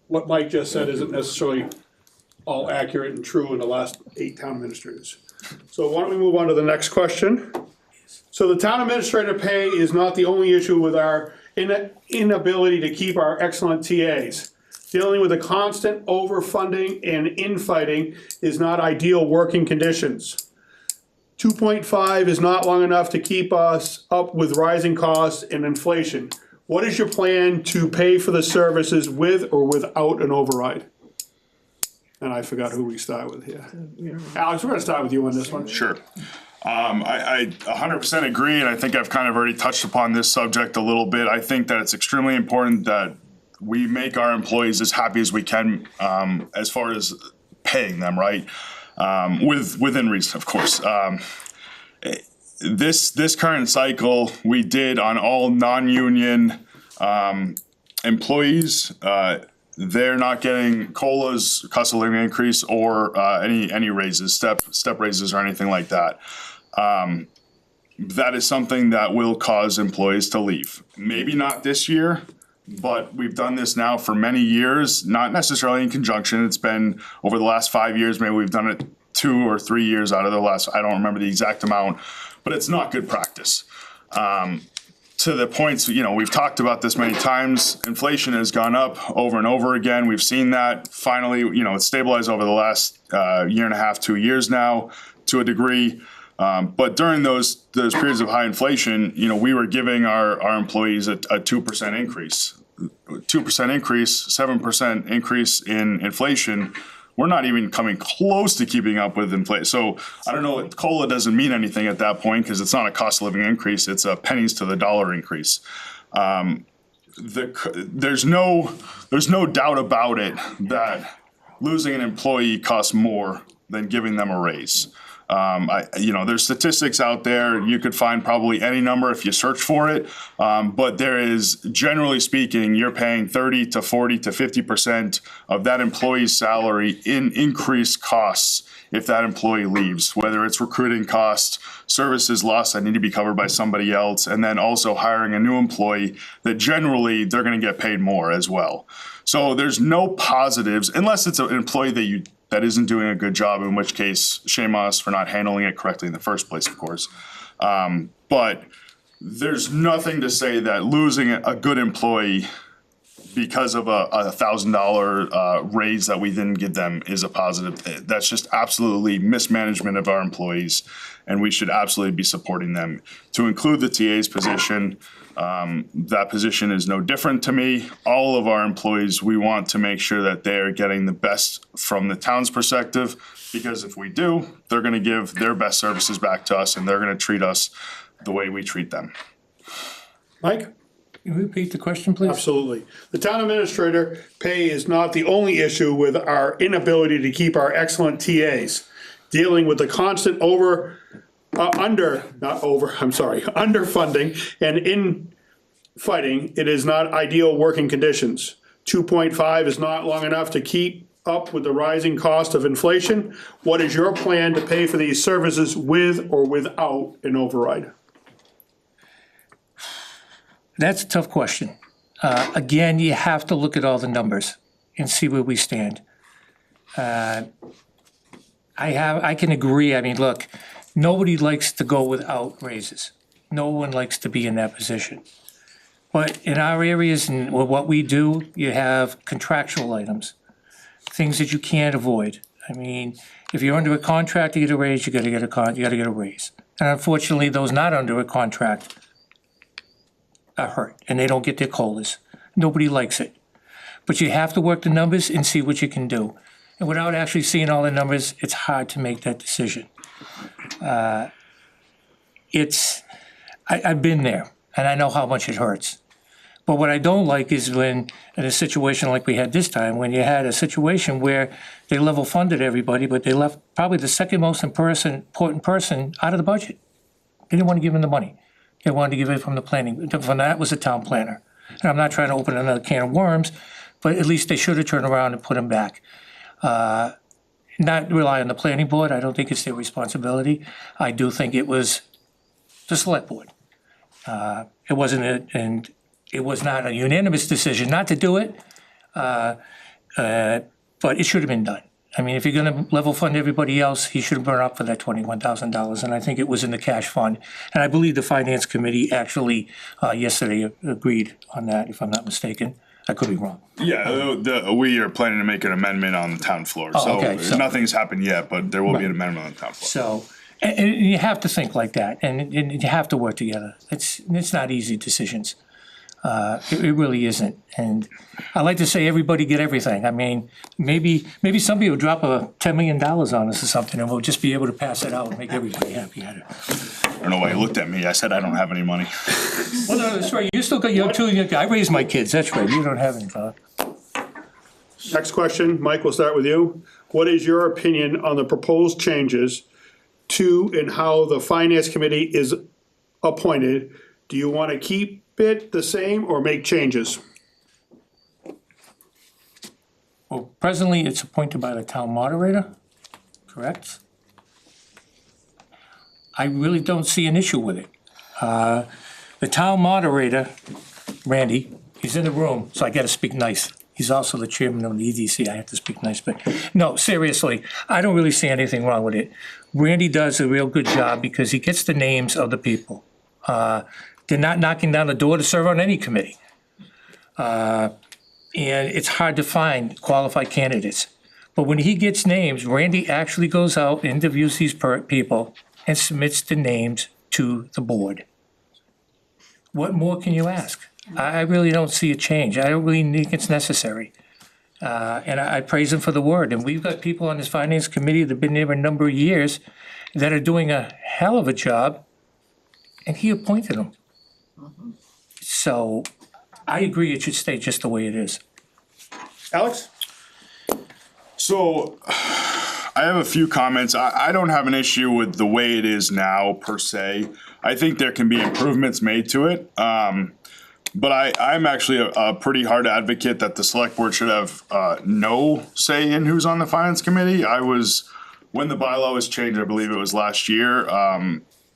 what Mike just said isn't necessarily all accurate and true in the last 8 town administrators. So why don't we move on to the next question? So the town administrator pay is not the only issue with our inability to keep our excellent TAs. Dealing with the constant overfunding and infighting is not ideal working conditions. 2.5 is not long enough to keep us up with rising costs and inflation. What is your plan to pay for the services with or without an override? And I forgot who we start with here. Alex, we're gonna start with you on this one. Sure. I 100% agree, and I think I've kind of already touched upon this subject a little bit. I think that it's extremely important that we make our employees as happy as we can, as far as paying them, right? Within reason, of course. This current cycle, we did on all non-union employees. They're not getting COLAs, cost of living increase, or any raises, step raises, or anything like that. That is something that will cause employees to leave. Maybe not this year, but we've done this now for many years, not necessarily in conjunction. It's been over the last 5 years, maybe we've done it 2 or 3 years out of the last, I don't remember the exact amount, but it's not good practice. To the points, we've talked about this many times, inflation has gone up over and over again. We've seen that finally, it's stabilized over the last year and a half, 2 years now to a degree. But during those periods of high inflation, we were giving our employees a 2% increase. 2% increase, 7% increase in inflation. We're not even coming close to keeping up with inflation. So I don't know, COLA doesn't mean anything at that point because it's not a cost of living increase, it's a pennies to the dollar increase. There's no doubt about it that losing an employee costs more than giving them a raise. There's statistics out there. You could find probably any number if you search for it. But there is, generally speaking, you're paying 30 to 40 to 50% of that employee's salary in increased costs if that employee leaves, whether it's recruiting costs, services lost that need to be covered by somebody else, and then also hiring a new employee that generally they're going to get paid more as well. So there's no positives, unless it's an employee that isn't doing a good job, in which case, shame on us for not handling it correctly in the first place, of course. But there's nothing to say that losing a good employee because of a $1,000 raise that we didn't give them is a positive. That's just absolutely mismanagement of our employees, and we should absolutely be supporting them. To include the TA's position, that position is no different to me. All of our employees, we want to make sure that they're getting the best from the town's perspective, because if we do, they're gonna give their best services back to us and they're gonna treat us the way we treat them. Mike? Can you repeat the question, please? Absolutely. The town administrator pay is not the only issue with our inability to keep our excellent TAs. Dealing with the constant underfunding and infighting, it is not ideal working conditions. 2.5 is not long enough to keep up with the rising cost of inflation. What is your plan to pay for these services with or without an override? That's a tough question. Again, you have to look at all the numbers and see where we stand. I can agree. I mean, look, nobody likes to go without raises. No one likes to be in that position. But in our areas and what we do, you have contractual items, things that you can't avoid. I mean, if you're under a contract to get a raise, you gotta get a raise. And unfortunately, those not under a contract are hurt, and they don't get their COLAs. Nobody likes it. But you have to work the numbers and see what you can do. And without actually seeing all the numbers, it's hard to make that decision. I've been there, and I know how much it hurts. But what I don't like is when, in a situation like we had this time, when you had a situation where they level funded everybody, but they left probably the second most important person out of the budget. They didn't want to give him the money. They wanted to give it from the planning, from that was the town planner. And I'm not trying to open another can of worms, but at least they should have turned around and put him back. not rely on the planning board. I don't think it's their responsibility. I do think it was the select board. It wasn't, and it was not a unanimous decision not to do it, but it should have been done. I mean, if you're gonna level fund everybody else, he should have burned up for that $21,000, and I think it was in the cash fund. And I believe the finance committee actually, yesterday agreed on that, if I'm not mistaken. I could be wrong. Yeah, we are planning to make an amendment on the town floor, Oh, okay, so- nothing's happened yet, but there will be an amendment on the town floor. So, and you have to think like that, and you have to work together. It's not easy decisions. It really isn't. And I like to say everybody get everything. I mean, maybe somebody will drop $10 million on us or something, and we'll just be able to pass it out and make everybody happy at it. I don't know why you looked at me, I said I don't have any money. Well, no, that's right. You still got your two, I raised my kids, that's right. You don't have any, Bob. Next question, Mike, we'll start with you. What is your opinion on the proposed changes to and how the finance committee is appointed? Do you want to keep it the same or make changes? Well, presently, it's appointed by the town moderator, correct? I really don't see an issue with it. The town moderator, Randy, he's in the room, so I gotta speak nice. He's also the chairman of the EDC, I have to speak nice, but no, seriously, I don't really see anything wrong with it. Randy does a real good job because he gets the names of the people. They're not knocking down the door to serve on any committee. And it's hard to find qualified candidates. But when he gets names, Randy actually goes out, interviews these people, and submits the names to the board. What more can you ask? I really don't see a change. I don't really think it's necessary. And I praise him for the word. And we've got people on this finance committee that have been there a number of years that are doing a hell of a job, and he appointed them. So I agree it should stay just the way it is. Alex? So, I have a few comments. I don't have an issue with the way it is now, per se. I think there can be improvements made to it. But I'm actually a pretty hard advocate that the select board should have no say in who's on the finance committee. When the bylaw was changed, I believe it was last year,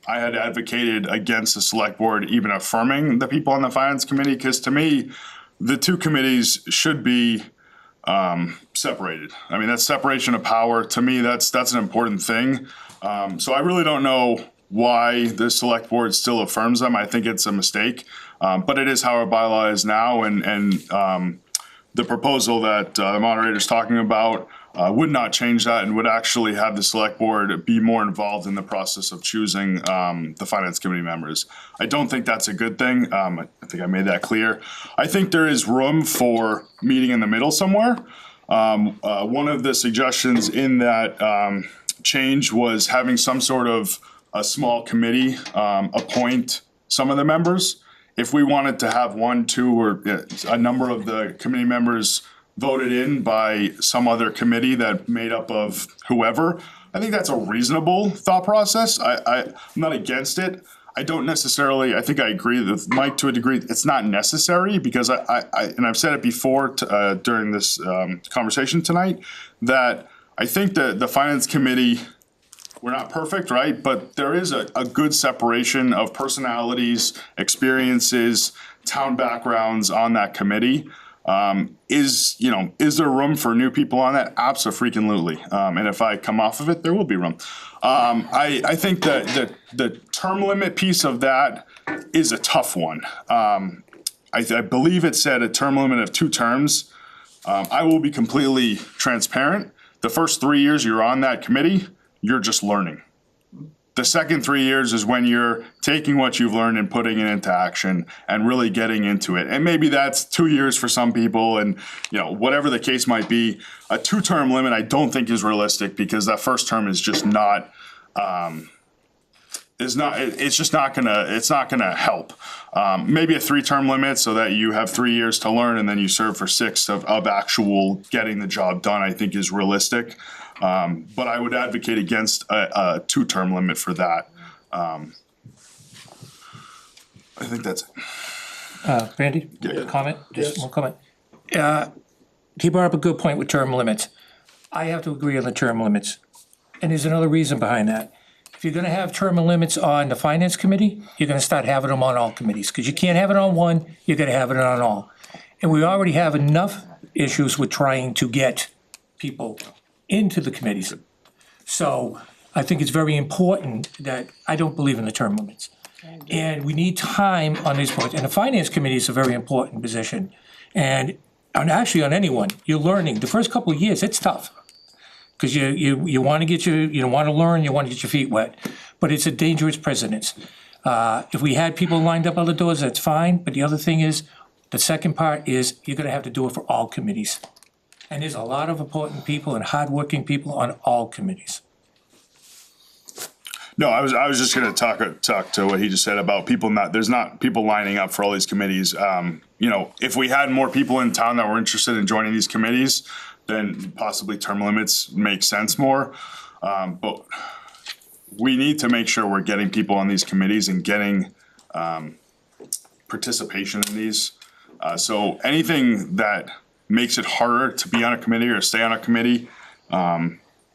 I had advocated against the select board even affirming the people on the finance committee, because to me, the two committees should be separated. I mean, that's separation of power. To me, that's an important thing. So I really don't know why the select board still affirms them. I think it's a mistake. But it is how our bylaw is now, and the proposal that the moderator is talking about would not change that and would actually have the select board be more involved in the process of choosing the finance committee members. I don't think that's a good thing. I think I made that clear. I think there is room for meeting in the middle somewhere. One of the suggestions in that change was having some sort of a small committee appoint some of the members. If we wanted to have one, two, or a number of the committee members voted in by some other committee that made up of whoever, I think that's a reasonable thought process. I'm not against it. I don't necessarily, I think I agree with Mike to a degree. It's not necessary because and I've said it before during this conversation tonight, that I think that the finance committee, we're not perfect, right? But there is a good separation of personalities, experiences, town backgrounds on that committee. Is there room for new people on that? Absolutely. And if I come off of it, there will be room. I think that the term limit piece of that is a tough one. I believe it said a term limit of 2 terms. I will be completely transparent. The first 3 years you're on that committee, you're just learning. The second 3 years is when you're taking what you've learned and putting it into action and really getting into it. And maybe that's 2 years for some people, and whatever the case might be. A 2-term limit I don't think is realistic, because that first term is just not it's not gonna help. Maybe a 3-term limit so that you have 3 years to learn and then you serve for 6 of actual getting the job done, I think is realistic. But I would advocate against a 2-term limit for that. I think that's it. Randy, comment? Just one comment. He brought up a good point with term limits. I have to agree on the term limits. And there's another reason behind that. If you're gonna have term limits on the finance committee, you're gonna start having them on all committees, because you can't have it on one, you're gonna have it on all. And we already have enough issues with trying to get people into the committees. So I think it's very important that, I don't believe in the term limits. And we need time on these points, and the finance committee is a very important position. And actually on anyone, you're learning, the first couple of years, it's tough. Because you want to you want to learn, you want to get your feet wet, but it's a dangerous precedence. If we had people lined up other doors, that's fine, but the other thing is, the second part is, you're gonna have to do it for all committees. And there's a lot of important people and hardworking people on all committees. No, I was just gonna talk to what he just said about people there's not people lining up for all these committees. You know, if we had more people in town that were interested in joining these committees, then possibly term limits make sense more. But we need to make sure we're getting people on these committees and getting participation in these. So anything that makes it harder to be on a committee or stay on a committee,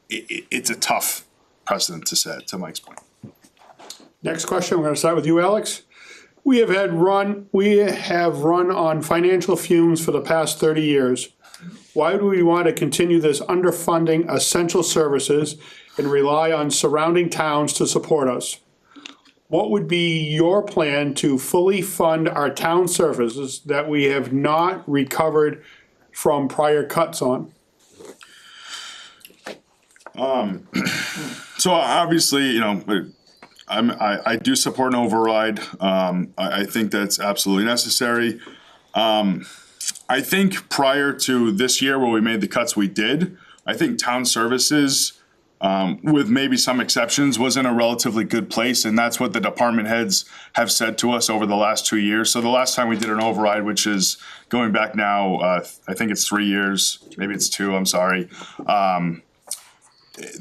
it's a tough precedent to set, to Mike's point. Next question, we're gonna start with you, Alex. We have run on financial fumes for the past 30 years. Why do we want to continue this underfunding essential services and rely on surrounding towns to support us? What would be your plan to fully fund our town services that we have not recovered from prior cuts on? So obviously, you know, I do support an override. I think that's absolutely necessary. I think prior to this year where we made the cuts we did, I think town services, with maybe some exceptions, was in a relatively good place. And that's what the department heads have said to us over the last 2 years. So the last time we did an override, which is going back now, I think it's 3 years, maybe it's 2, I'm sorry.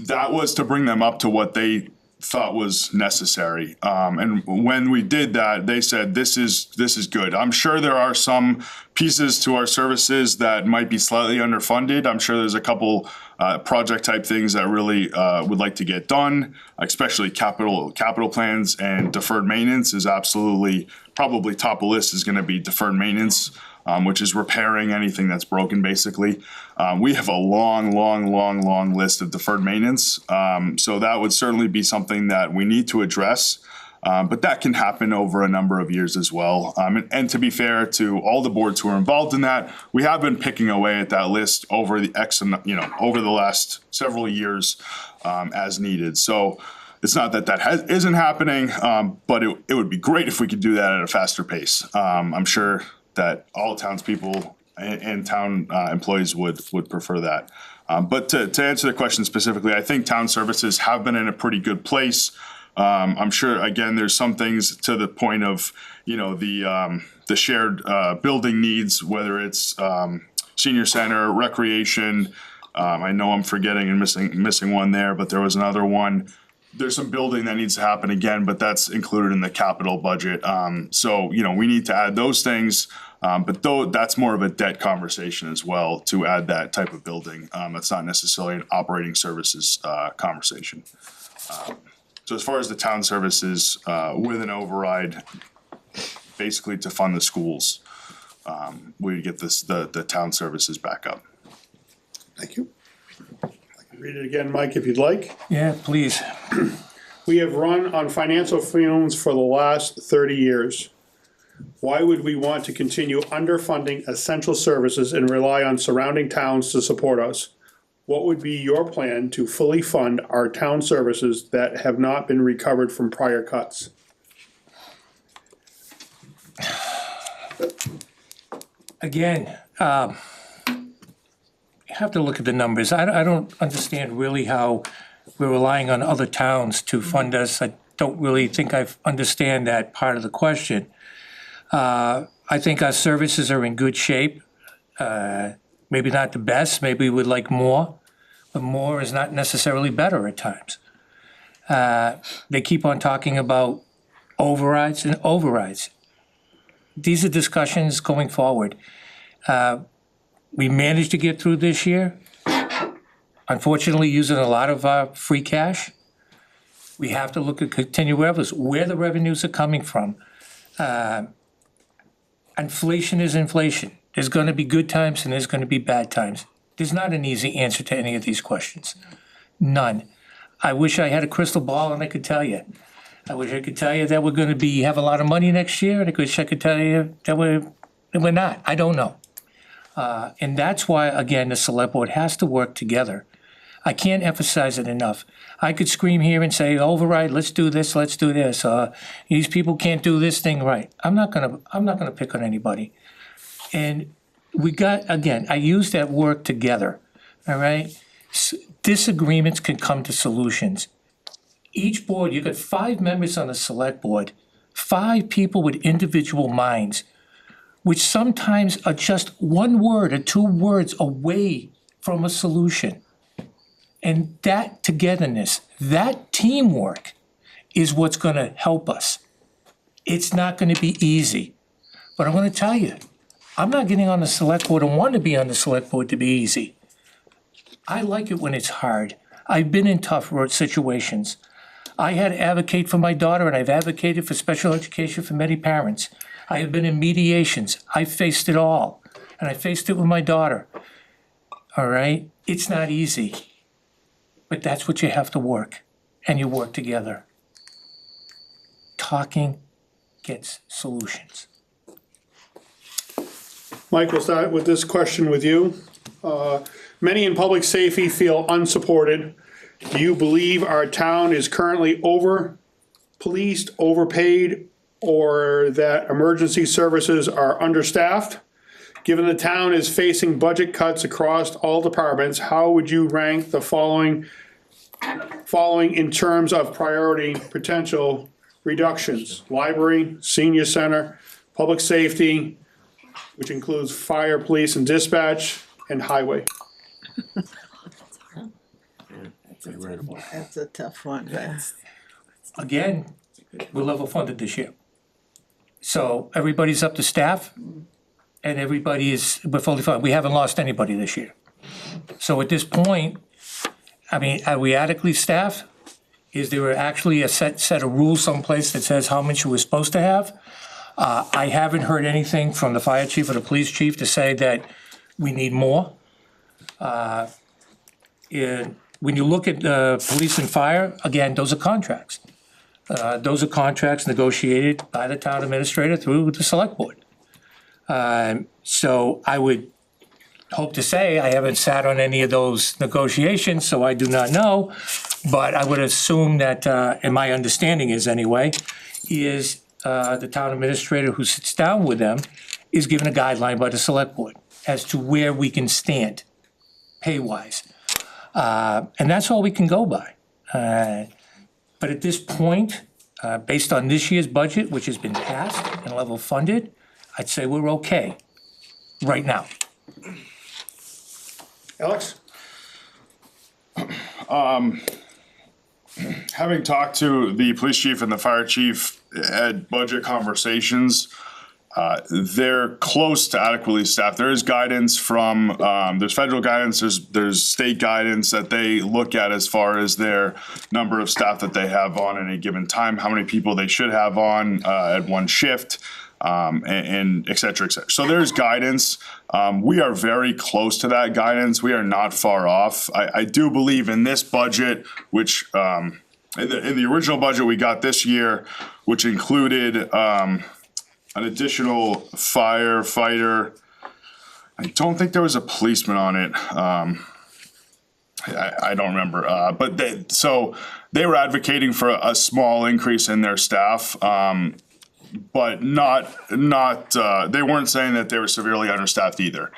That was to bring them up to what they thought was necessary. And when we did that, they said, this is good. I'm sure there are some pieces to our services that might be slightly underfunded. I'm sure there's a couple project type things that really would like to get done, especially capital plans, and deferred maintenance is absolutely, probably top of the list is gonna be deferred maintenance, which is repairing anything that's broken, basically. We have a long list of deferred maintenance. So that would certainly be something that we need to address. But that can happen over a number of years as well. And to be fair to all the boards who are involved in that, we have been picking away at that list over over the last several years, as needed. So it's not that isn't happening, but it would be great if we could do that at a faster pace. I'm sure that all townspeople and town employees would prefer that. But to answer the question specifically, I think town services have been in a pretty good place. I'm sure, again, there's some things to the point of, you know, the shared building needs, whether it's senior center, recreation. I know I'm forgetting and missing one there, but there was another one. There's some building that needs to happen again, but that's included in the capital budget. So, you know, we need to add those things. But though that's more of a debt conversation as well, to add that type of building. That's not necessarily an operating services conversation. So as far as the town services, with an override, basically to fund the schools, we get the town services back up. Thank you. Read it again, Mike, if you'd like. Yeah, please. We have run on financial fumes for the last 30 years. Why would we want to continue underfunding essential services and rely on surrounding towns to support us? What would be your plan to fully fund our town services that have not been recovered from prior cuts? Again, you have to look at the numbers. I don't understand really how we're relying on other towns to fund us. I don't really think I understand that part of the question. I think our services are in good shape. Maybe not the best, maybe we'd like more, but more is not necessarily better at times. They keep on talking about overrides and overrides. These are discussions going forward. We managed to get through this year. unfortunately using a lot of free cash. We have to look at continued revenues, where the revenues are coming from. Inflation is inflation. There's gonna be good times and there's gonna be bad times. There's not an easy answer to any of these questions. None. I wish I had a crystal ball and I could tell you. I wish I could tell you that we're gonna have a lot of money next year, and I wish I could tell you that we're not. I don't know. And that's why, again, the select board has to work together. I can't emphasize it enough. I could scream here and say, override, let's do this, let's do this. These people can't do this thing right. I'm not gonna pick on anybody. And I use that work together, all right? Disagreements can come to solutions. Each board, you got 5 members on the select board, 5 people with individual minds, which sometimes are just 1 word or 2 words away from a solution. And that togetherness, that teamwork is what's gonna help us. It's not gonna be easy, but I'm gonna tell you, I'm not getting on the select board and want to be on the select board to be easy. I like it when it's hard. I've been in tough situations. I had to advocate for my daughter, and I've advocated for special education for many parents. I have been in mediations. I faced it all, and I faced it with my daughter. All right? It's not easy, but that's what you have to work, and you work together. Talking gets solutions. Mike, we'll start with this question with you. Many in public safety feel unsupported. Do you believe our town is currently over-policed, overpaid, or that emergency services are understaffed? Given the town is facing budget cuts across all departments, how would you rank the following in terms of priority potential reductions? Library, senior center, public safety, which includes fire, police, and dispatch, and highway. That's a tough one. Again, we're level funded this year. So everybody's up to staff, and we're fully funded. We haven't lost anybody this year. So at this point, I mean, are we adequately staffed? Is there actually a set of rules someplace that says how much we're supposed to have? I haven't heard anything from the fire chief or the police chief to say that we need more. When you look at police and fire, again, those are contracts. Those are contracts negotiated by the town administrator through the select board. So I would hope to say, I haven't sat on any of those negotiations, so I do not know. But I would assume that, and my understanding is anyway, is the town administrator who sits down with them is given a guideline by the select board as to where we can stand pay-wise. And that's all we can go by. But at this point, based on this year's budget, which has been passed and level funded, I'd say we're okay right now. Alex? Having talked to the police chief and the fire chief at budget conversations, they're close to adequately staffed. There is guidance from, there's federal guidance, there's state guidance that they look at as far as their number of staff that they have on at any given time, how many people they should have on at one shift, and et cetera, et cetera. So there's guidance. We are very close to that guidance. We are not far off. I do believe in this budget, which in the original budget we got this year, which included an additional firefighter. I don't think there was a policeman on it. I don't remember. But they were advocating for a small increase in their staff, but not. They weren't saying that they were severely understaffed either.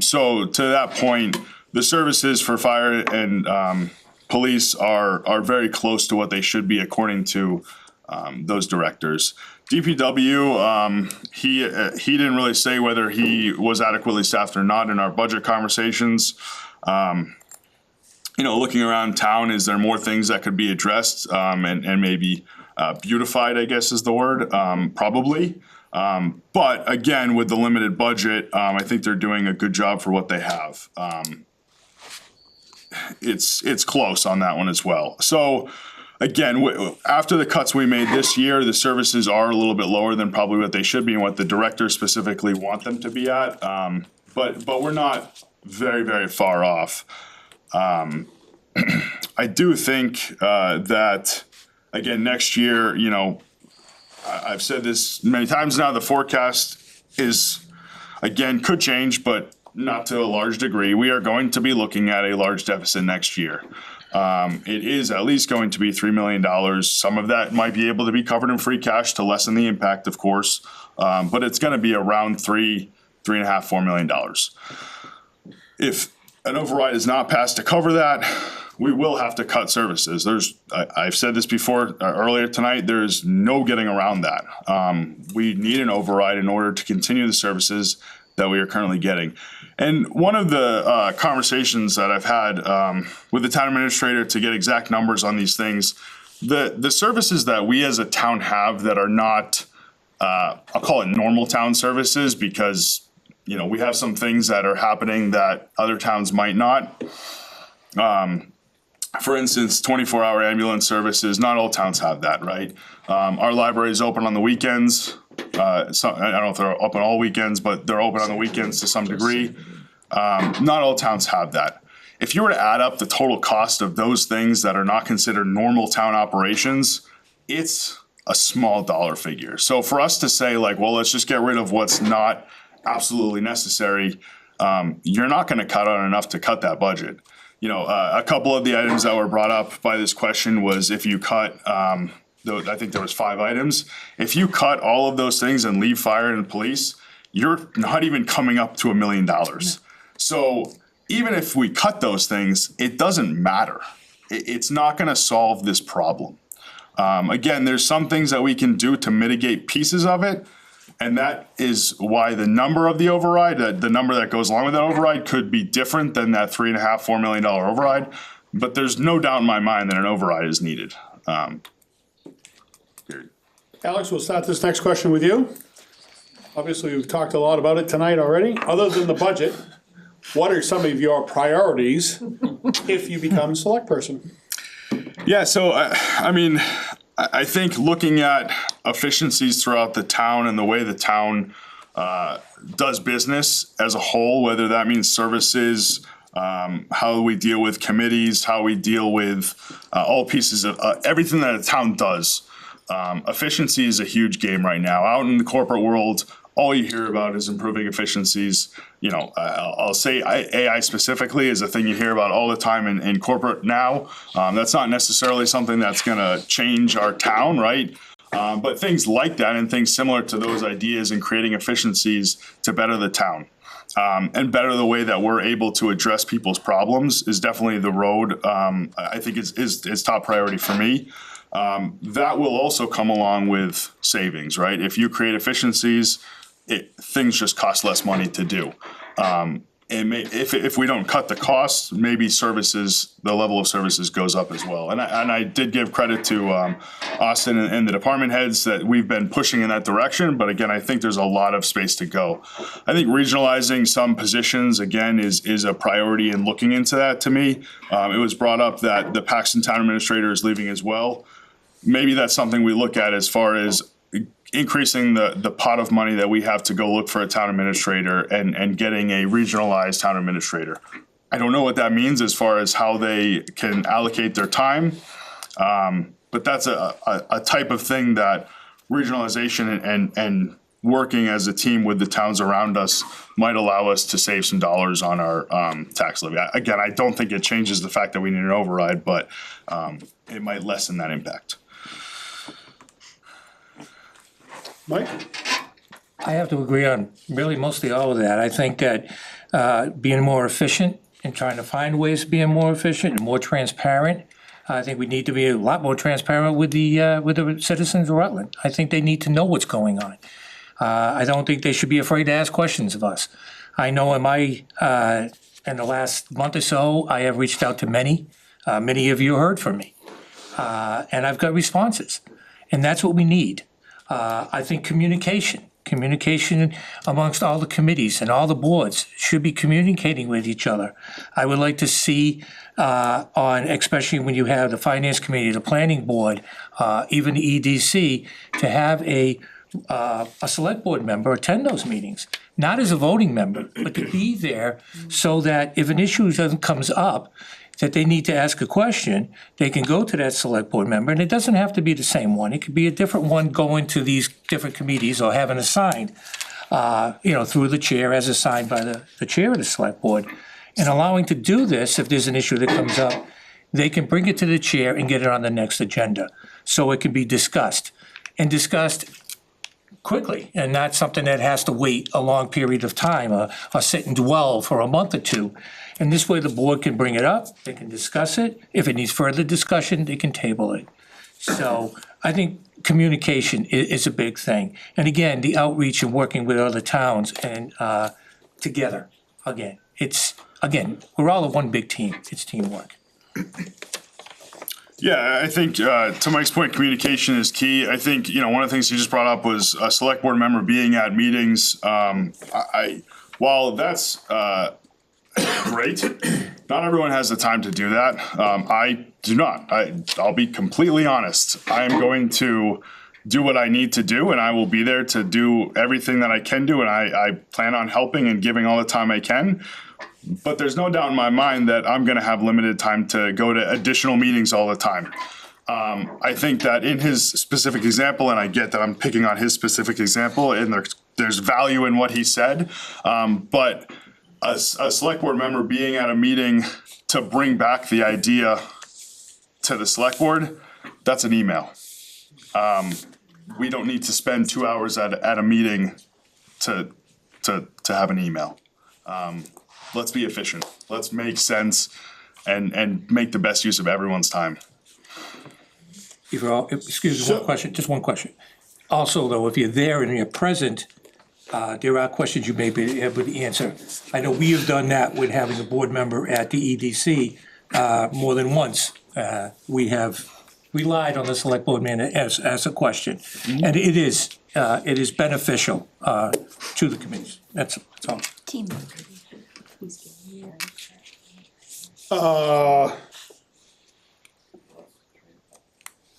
So to that point, the services for fire and police are very close to what they should be according to those directors. DPW, he didn't really say whether he was adequately staffed or not in our budget conversations. Looking around town, is there more things that could be addressed and maybe beautified, I guess is the word, probably. But again, with the limited budget, I think they're doing a good job for what they have. it's close on that one as well. So again, after the cuts we made this year, the services are a little bit lower than probably what they should be and what the directors specifically want them to be at. But we're not very, very far off. I do think that, again, next year, you know, I've said this many times now, the forecast is, again, could change, but not to a large degree. We are going to be looking at a large deficit next year. It is at least going to be $3 million. Some of that might be able to be covered in free cash to lessen the impact, of course. But it's going to be around $3.5, $4 million. If an override is not passed to cover that, we will have to cut services. I've said this before earlier tonight, there's no getting around that. We need an override in order to continue the services that we are currently getting. And one of the conversations that I've had with the town administrator to get exact numbers on these things, the services that we as a town have that are not, I'll call it normal town services, because you know we have some things that are happening that other towns might not. For instance, 24-hour ambulance services, not all towns have that, right? Our library is open on the weekends. I don't know if they're open all weekends, but they're open on the weekends to some degree. Not all towns have that. If you were to add up the total cost of those things that are not considered normal town operations, it's a small dollar figure. So for us to say like, well, let's just get rid of what's not absolutely necessary, you're not going to cut on enough to cut that budget. You know, a couple of the items that were brought up by this question was if you cut, I think there was 5 items. If you cut all of those things and leave fire and police, you're not even coming up to $1 million. So even if we cut those things, it doesn't matter. It's not going to solve this problem. Again, there's some things that we can do to mitigate pieces of it. And that is why the number of the override, the number that goes along with that override could be different than that $3.5, $4 million override. But there's no doubt in my mind that an override is needed. Period. Alex, we'll start this next question with you. Obviously, we've talked a lot about it tonight already. Other than the budget, what are some of your priorities if you become select person? Yeah, so I mean, I think looking at efficiencies throughout the town and the way the town does business as a whole, whether that means services, how we deal with committees, how we deal with all pieces of everything that a town does. Efficiency is a huge game right now. Out in the corporate world, all you hear about is improving efficiencies. You know, I'll say AI specifically is a thing you hear about all the time in corporate now. That's not necessarily something that's going to change our town, right? But things like that and things similar to those ideas and creating efficiencies to better the town and better the way that we're able to address people's problems is definitely the road. I think is top priority for me. That will also come along with savings, right? If you create efficiencies, things just cost less money to do. If we don't cut the costs, maybe services, the level of services goes up as well. And I did give credit to Austin and the department heads that we've been pushing in that direction. But again, I think there's a lot of space to go. I think regionalizing some positions, again, is a priority in looking into that to me. It was brought up that the Paxton town administrator is leaving as well. Maybe that's something we look at as far as increasing the pot of money that we have to go look for a town administrator and getting a regionalized town administrator. I don't know what that means as far as how they can allocate their time, but that's a type of thing that regionalization and working as a team with the towns around us might allow us to save some dollars on our tax levy. Again, I don't think it changes the fact that we need an override, but it might lessen that impact. Mike? I have to agree on really mostly all of that. I think that being more efficient and trying to find ways of being more efficient and more transparent. I think we need to be a lot more transparent with the citizens of Rutland. I think they need to know what's going on. I don't think they should be afraid to ask questions of us. I know in the last month or so, I have reached out to many. Many of you heard from me. And I've got responses. And that's what we need. I think communication communication amongst all the committees and all the boards should be communicating with each other. I would like to see especially when you have the finance committee, the planning board, even the EDC, to have a select board member attend those meetings, not as a voting member, but to be there so that if an issue comes up, that they need to ask a question, they can go to that select board member, and it doesn't have to be the same one. It could be a different one going to these different committees or having assigned, through the chair as assigned by the chair of the select board. And allowing to do this, if there's an issue that comes up, they can bring it to the chair and get it on the next agenda. So it can be discussed, and discussed quickly, and not something that has to wait a long period of time, or sit and dwell for a month or two. And this way the board can bring it up, they can discuss it. If it needs further discussion, they can table it. So I think communication is a big thing. And again, the outreach and working with other towns and together, we're all a one big team. It's teamwork. Yeah, I think to Mike's point, communication is key. I think, one of the things you just brought up was a select board member being at meetings. While that's great, not everyone has the time to do that. I do not. I'll be completely honest. I am going to do what I need to do, and I will be there to do everything that I can do, and I plan on helping and giving all the time I can. But there's no doubt in my mind that I'm going to have limited time to go to additional meetings all the time. I think that in his specific example, and I get that I'm picking on his specific example, and there's value in what he said, but a select board member being at a meeting to bring back the idea to the select board, that's an email. We don't need to spend 2 hours at a meeting to have an email. Let's be efficient. Let's make sense and make the best use of everyone's time. Excuse me, just one question. Also, though, if you're there and you're present, there are questions you may be able to answer. I know we have done that with having a board member at the EDC more than once. We have relied on the select board man as a question. And it is beneficial to the committees. That's all. Teamwork.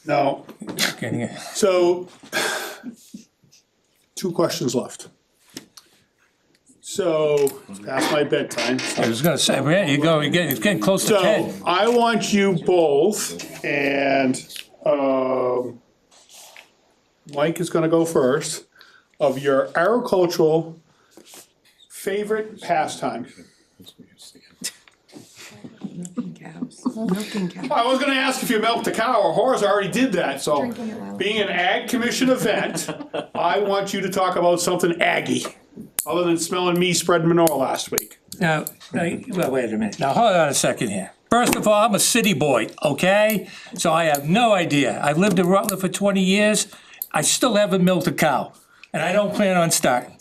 No. So, 2 questions left. So, it's past my bedtime. I was gonna say, man, it's getting close to 10. So, I want you both, and Mike is gonna go first, of your agricultural favorite pastime. Milking cows. I was gonna ask if you milked a cow or horse, I already did that, so, being an Ag Commission event, I want you to talk about something aggy, other than smelling me spreading manure last week. Now, well, wait a minute. Now, hold on a second here. First of all, I'm a city boy, okay? So I have no idea. I've lived in Rutland for 20 years. I still haven't milked a cow, and I don't plan on starting.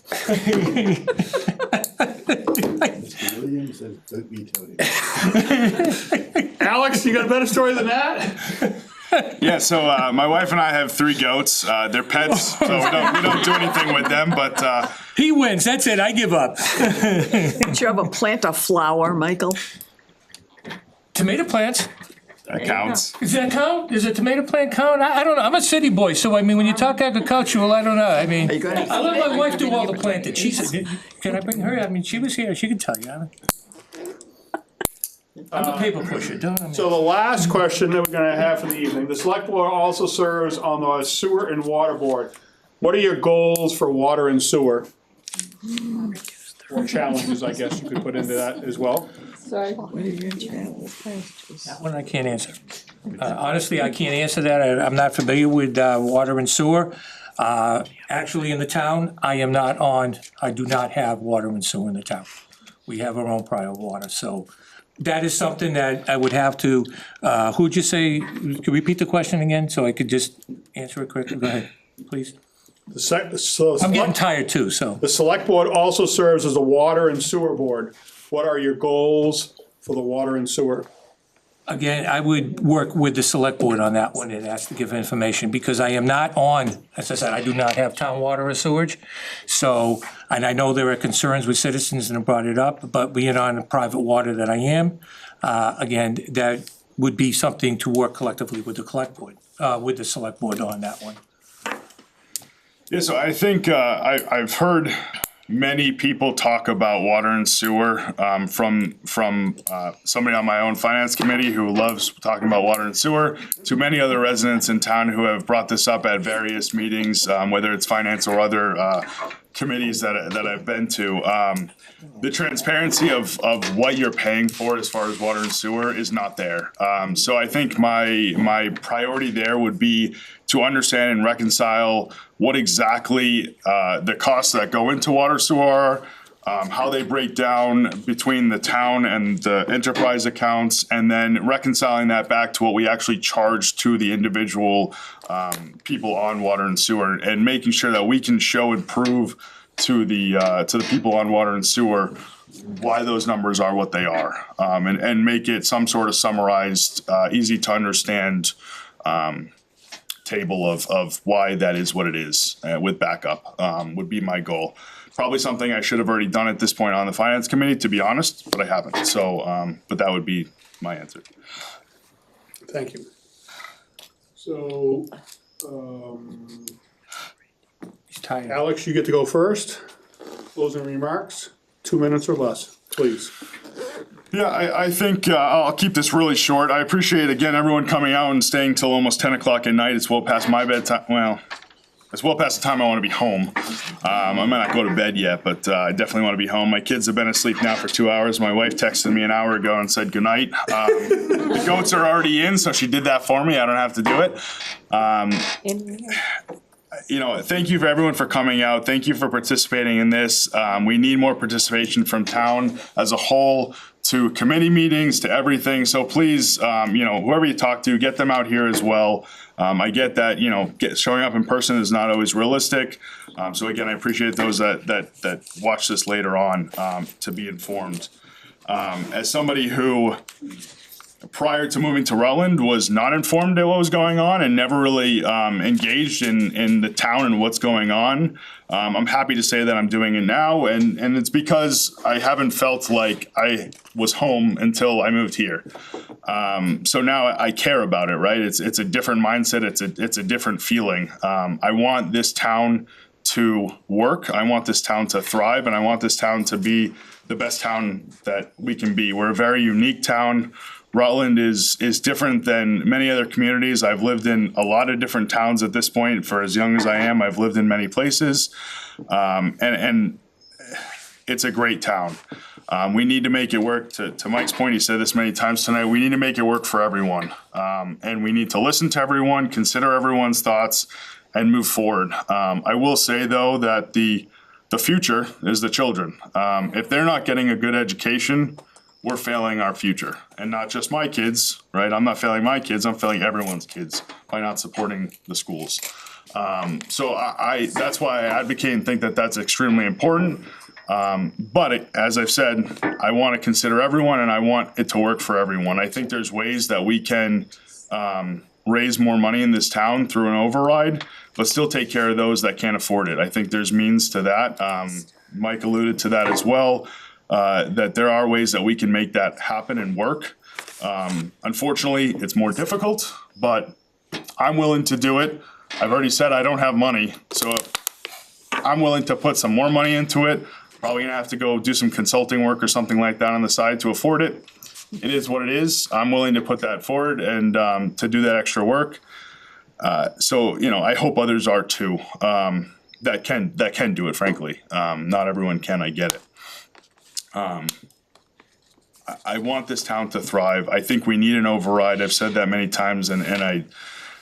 Alex, you got a better story than that? Yeah, so my wife and I have 3 goats. They're pets, so we don't do anything with them, but He wins, that's it, I give up. Did you ever plant a flower, Michael? Tomato plants, that counts. does that count? Does a tomato plant count? I don't know, I'm a city boy, so I mean, when you talk agricultural, I don't know, I mean, Are you gonna- I let my wife do all the planting. She said, can I bring her? I mean, she was here, she can tell you. I'm a paper pusher, don't I? So the last question that we're gonna have for the evening, the select board also serves on the sewer and water board. What are your goals for water and sewer? Or challenges, I guess you could put into that as well. Sorry. That one I can't answer. Honestly, I can't answer that. I'm not familiar with water and sewer. Actually, in the town, I do not have water and sewer in the town. We have our own private water, so that is something that I would have to, who'd you say, could you repeat the question again, so I could just answer it quickly? Go ahead, please. I'm getting tired too, so. The select board also serves as a water and sewer board. What are your goals for the water and sewer? Again, I would work with the select board on that one and ask to give information, because I am not on, as I said, I do not have town water or sewage. So, and I know there are concerns with citizens and have brought it up, but being on the private water that I am, again, that would be something to work collectively with the select board on that one. Yeah, so I think I've heard many people talk about water and sewer from somebody on my own finance committee who loves talking about water and sewer, to many other residents in town who have brought this up at various meetings, whether it's finance or other committees that I've been to. The transparency of what you're paying for as far as water and sewer is not there. So I think my priority there would be to understand and reconcile what exactly the costs that go into water sewer are, how they break down between the town and the enterprise accounts, and then reconciling that back to what we actually charge to the individual people on water and sewer, and making sure that we can show and prove to the people on water and sewer why those numbers are what they are, and make it some sort of summarized, easy to understand table of why that is what it is, with backup, would be my goal. Probably something I should have already done at this point on the finance committee, to be honest, but I haven't. So, but that would be my answer. Thank you. So, Alex, you get to go first. Closing remarks, 2 minutes or less, please. Yeah, I think I'll keep this really short. I appreciate, again, everyone coming out and staying till almost 10 o'clock at night. It's well past my bedtime. Well, it's well past the time I want to be home. I might not go to bed yet, but I definitely want to be home. My kids have been asleep now for 2 hours. My wife texted me an hour ago and said goodnight. The goats are already in, so she did that for me. I don't have to do it. Thank you for everyone for coming out. Thank you for participating in this. We need more participation from town as a whole, to committee meetings, to everything. So please, whoever you talk to, get them out here as well. I get that, showing up in person is not always realistic. So again, I appreciate those that watch this later on, to be informed. As somebody who, prior to moving to Rutland, was not informed of what was going on and never really engaged in the town and what's going on, I'm happy to say that I'm doing it now, and it's because I haven't felt like I was home until I moved here. So now I care about it, right? It's a different mindset. It's a different feeling. I want this town to work. I want this town to thrive, and I want this town to be the best town that we can be. We're a very unique town. Rutland is different than many other communities. I've lived in a lot of different towns at this point. For as young as I am, I've lived in many places, and it's a great town. We need to make it work. To Mike's point, he said this many times tonight, we need to make it work for everyone. And we need to listen to everyone, consider everyone's thoughts, and move forward. I will say, though, that the future is the children. If they're not getting a good education, we're failing our future, and not just my kids, right? I'm not failing my kids, I'm failing everyone's kids by not supporting the schools. So that's why I advocate and think that that's extremely important. But as I've said, I want to consider everyone, and I want it to work for everyone. I think there's ways that we can raise more money in this town through an override, but still take care of those that can't afford it. I think there's means to that. Mike alluded to that as well. That there are ways that we can make that happen and work. Unfortunately, it's more difficult, but I'm willing to do it. I've already said I don't have money, so I'm willing to put some more money into it. Probably gonna have to go do some consulting work or something like that on the side to afford it. It is what it is. I'm willing to put that forward and to do that extra work. So I hope others are too. That can do it. Frankly, not everyone can. I get it. I want this town to thrive. I think we need an override. I've said that many times, and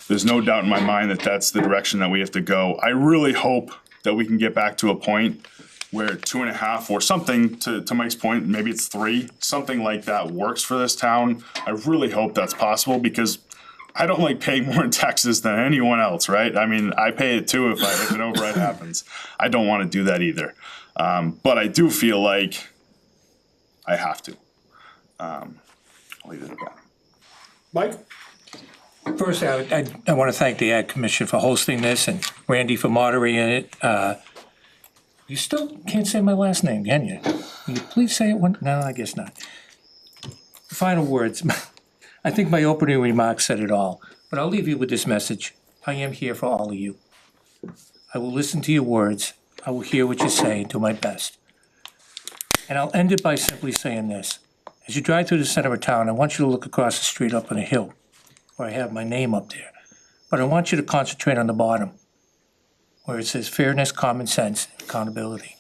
there's no doubt in my mind that that's the direction that we have to go. I really hope that we can get back to a point where 2.5 or something, to Mike's point, maybe it's 3, something like that works for this town. I really hope that's possible, because I don't like paying more in taxes than anyone else, right? I mean, I pay it too if an override happens. I don't want to do that either. But I do feel like I have to. I'll leave it at that. Mike? First, I want to thank the Ad Commission for hosting this and Randy for moderating it. You still can't say my last name, can you? Can you please say it one? No, I guess not. Final words. I think my opening remarks said it all, but I'll leave you with this message. I am here for all of you. I will listen to your words. I will hear what you say and do my best. And I'll end it by simply saying this. As you drive through the center of town, I want you to look across the street up on a hill where I have my name up there. But I want you to concentrate on the bottom, where it says fairness, common sense, and accountability.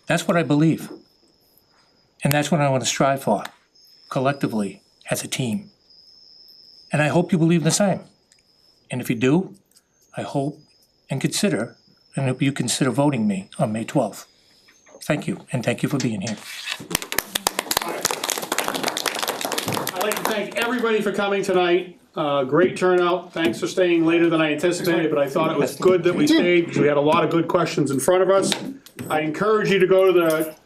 That's what I believe. And that's what I want to strive for, collectively, as a team. And I hope you believe the same. And if you do, I hope and hope you consider voting me on May 12th. Thank you, and thank you for being here. I'd like to thank everybody for coming tonight. Great turnout. Thanks for staying later than I anticipated, but I thought it was good that we stayed because we had a lot of good questions in front of us. I encourage you to go to the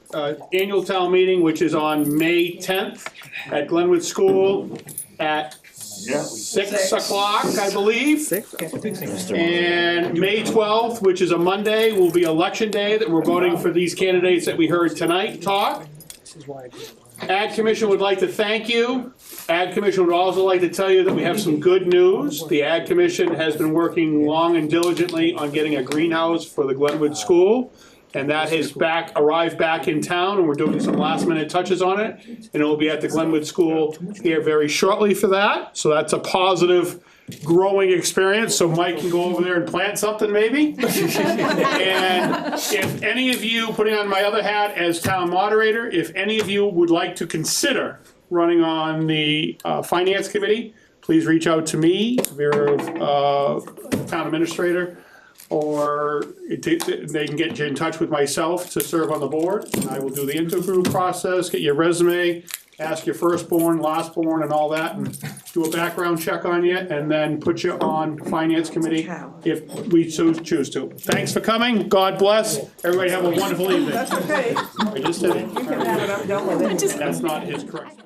annual town meeting, which is on May 10th at Glenwood School at 6 o'clock, I believe. And May 12th, which is a Monday, will be election day that we're voting for these candidates that we heard tonight talk. Ad Commission would like to thank you. Ad Commission would also like to tell you that we have some good news. The Ad Commission has been working long and diligently on getting a greenhouse for the Glenwood School. And that has arrived back in town, and we're doing some last minute touches on it. And it will be at the Glenwood School here very shortly for that. So that's a positive, growing experience. So Mike can go over there and plant something maybe. And if any of you, putting on my other hat as town moderator, if any of you would like to consider running on the Finance Committee, please reach out to me, Vera, town administrator. Or they can get you in touch with myself to serve on the board. And I will do the interview process, get your resume, ask your firstborn, lastborn, and all that, and do a background check on you, and then put you on Finance Committee if we choose to. Thanks for coming. God bless. Everybody have a wonderful evening. That's okay. I just did it. You can have it, I'm done with it. That's not his correct.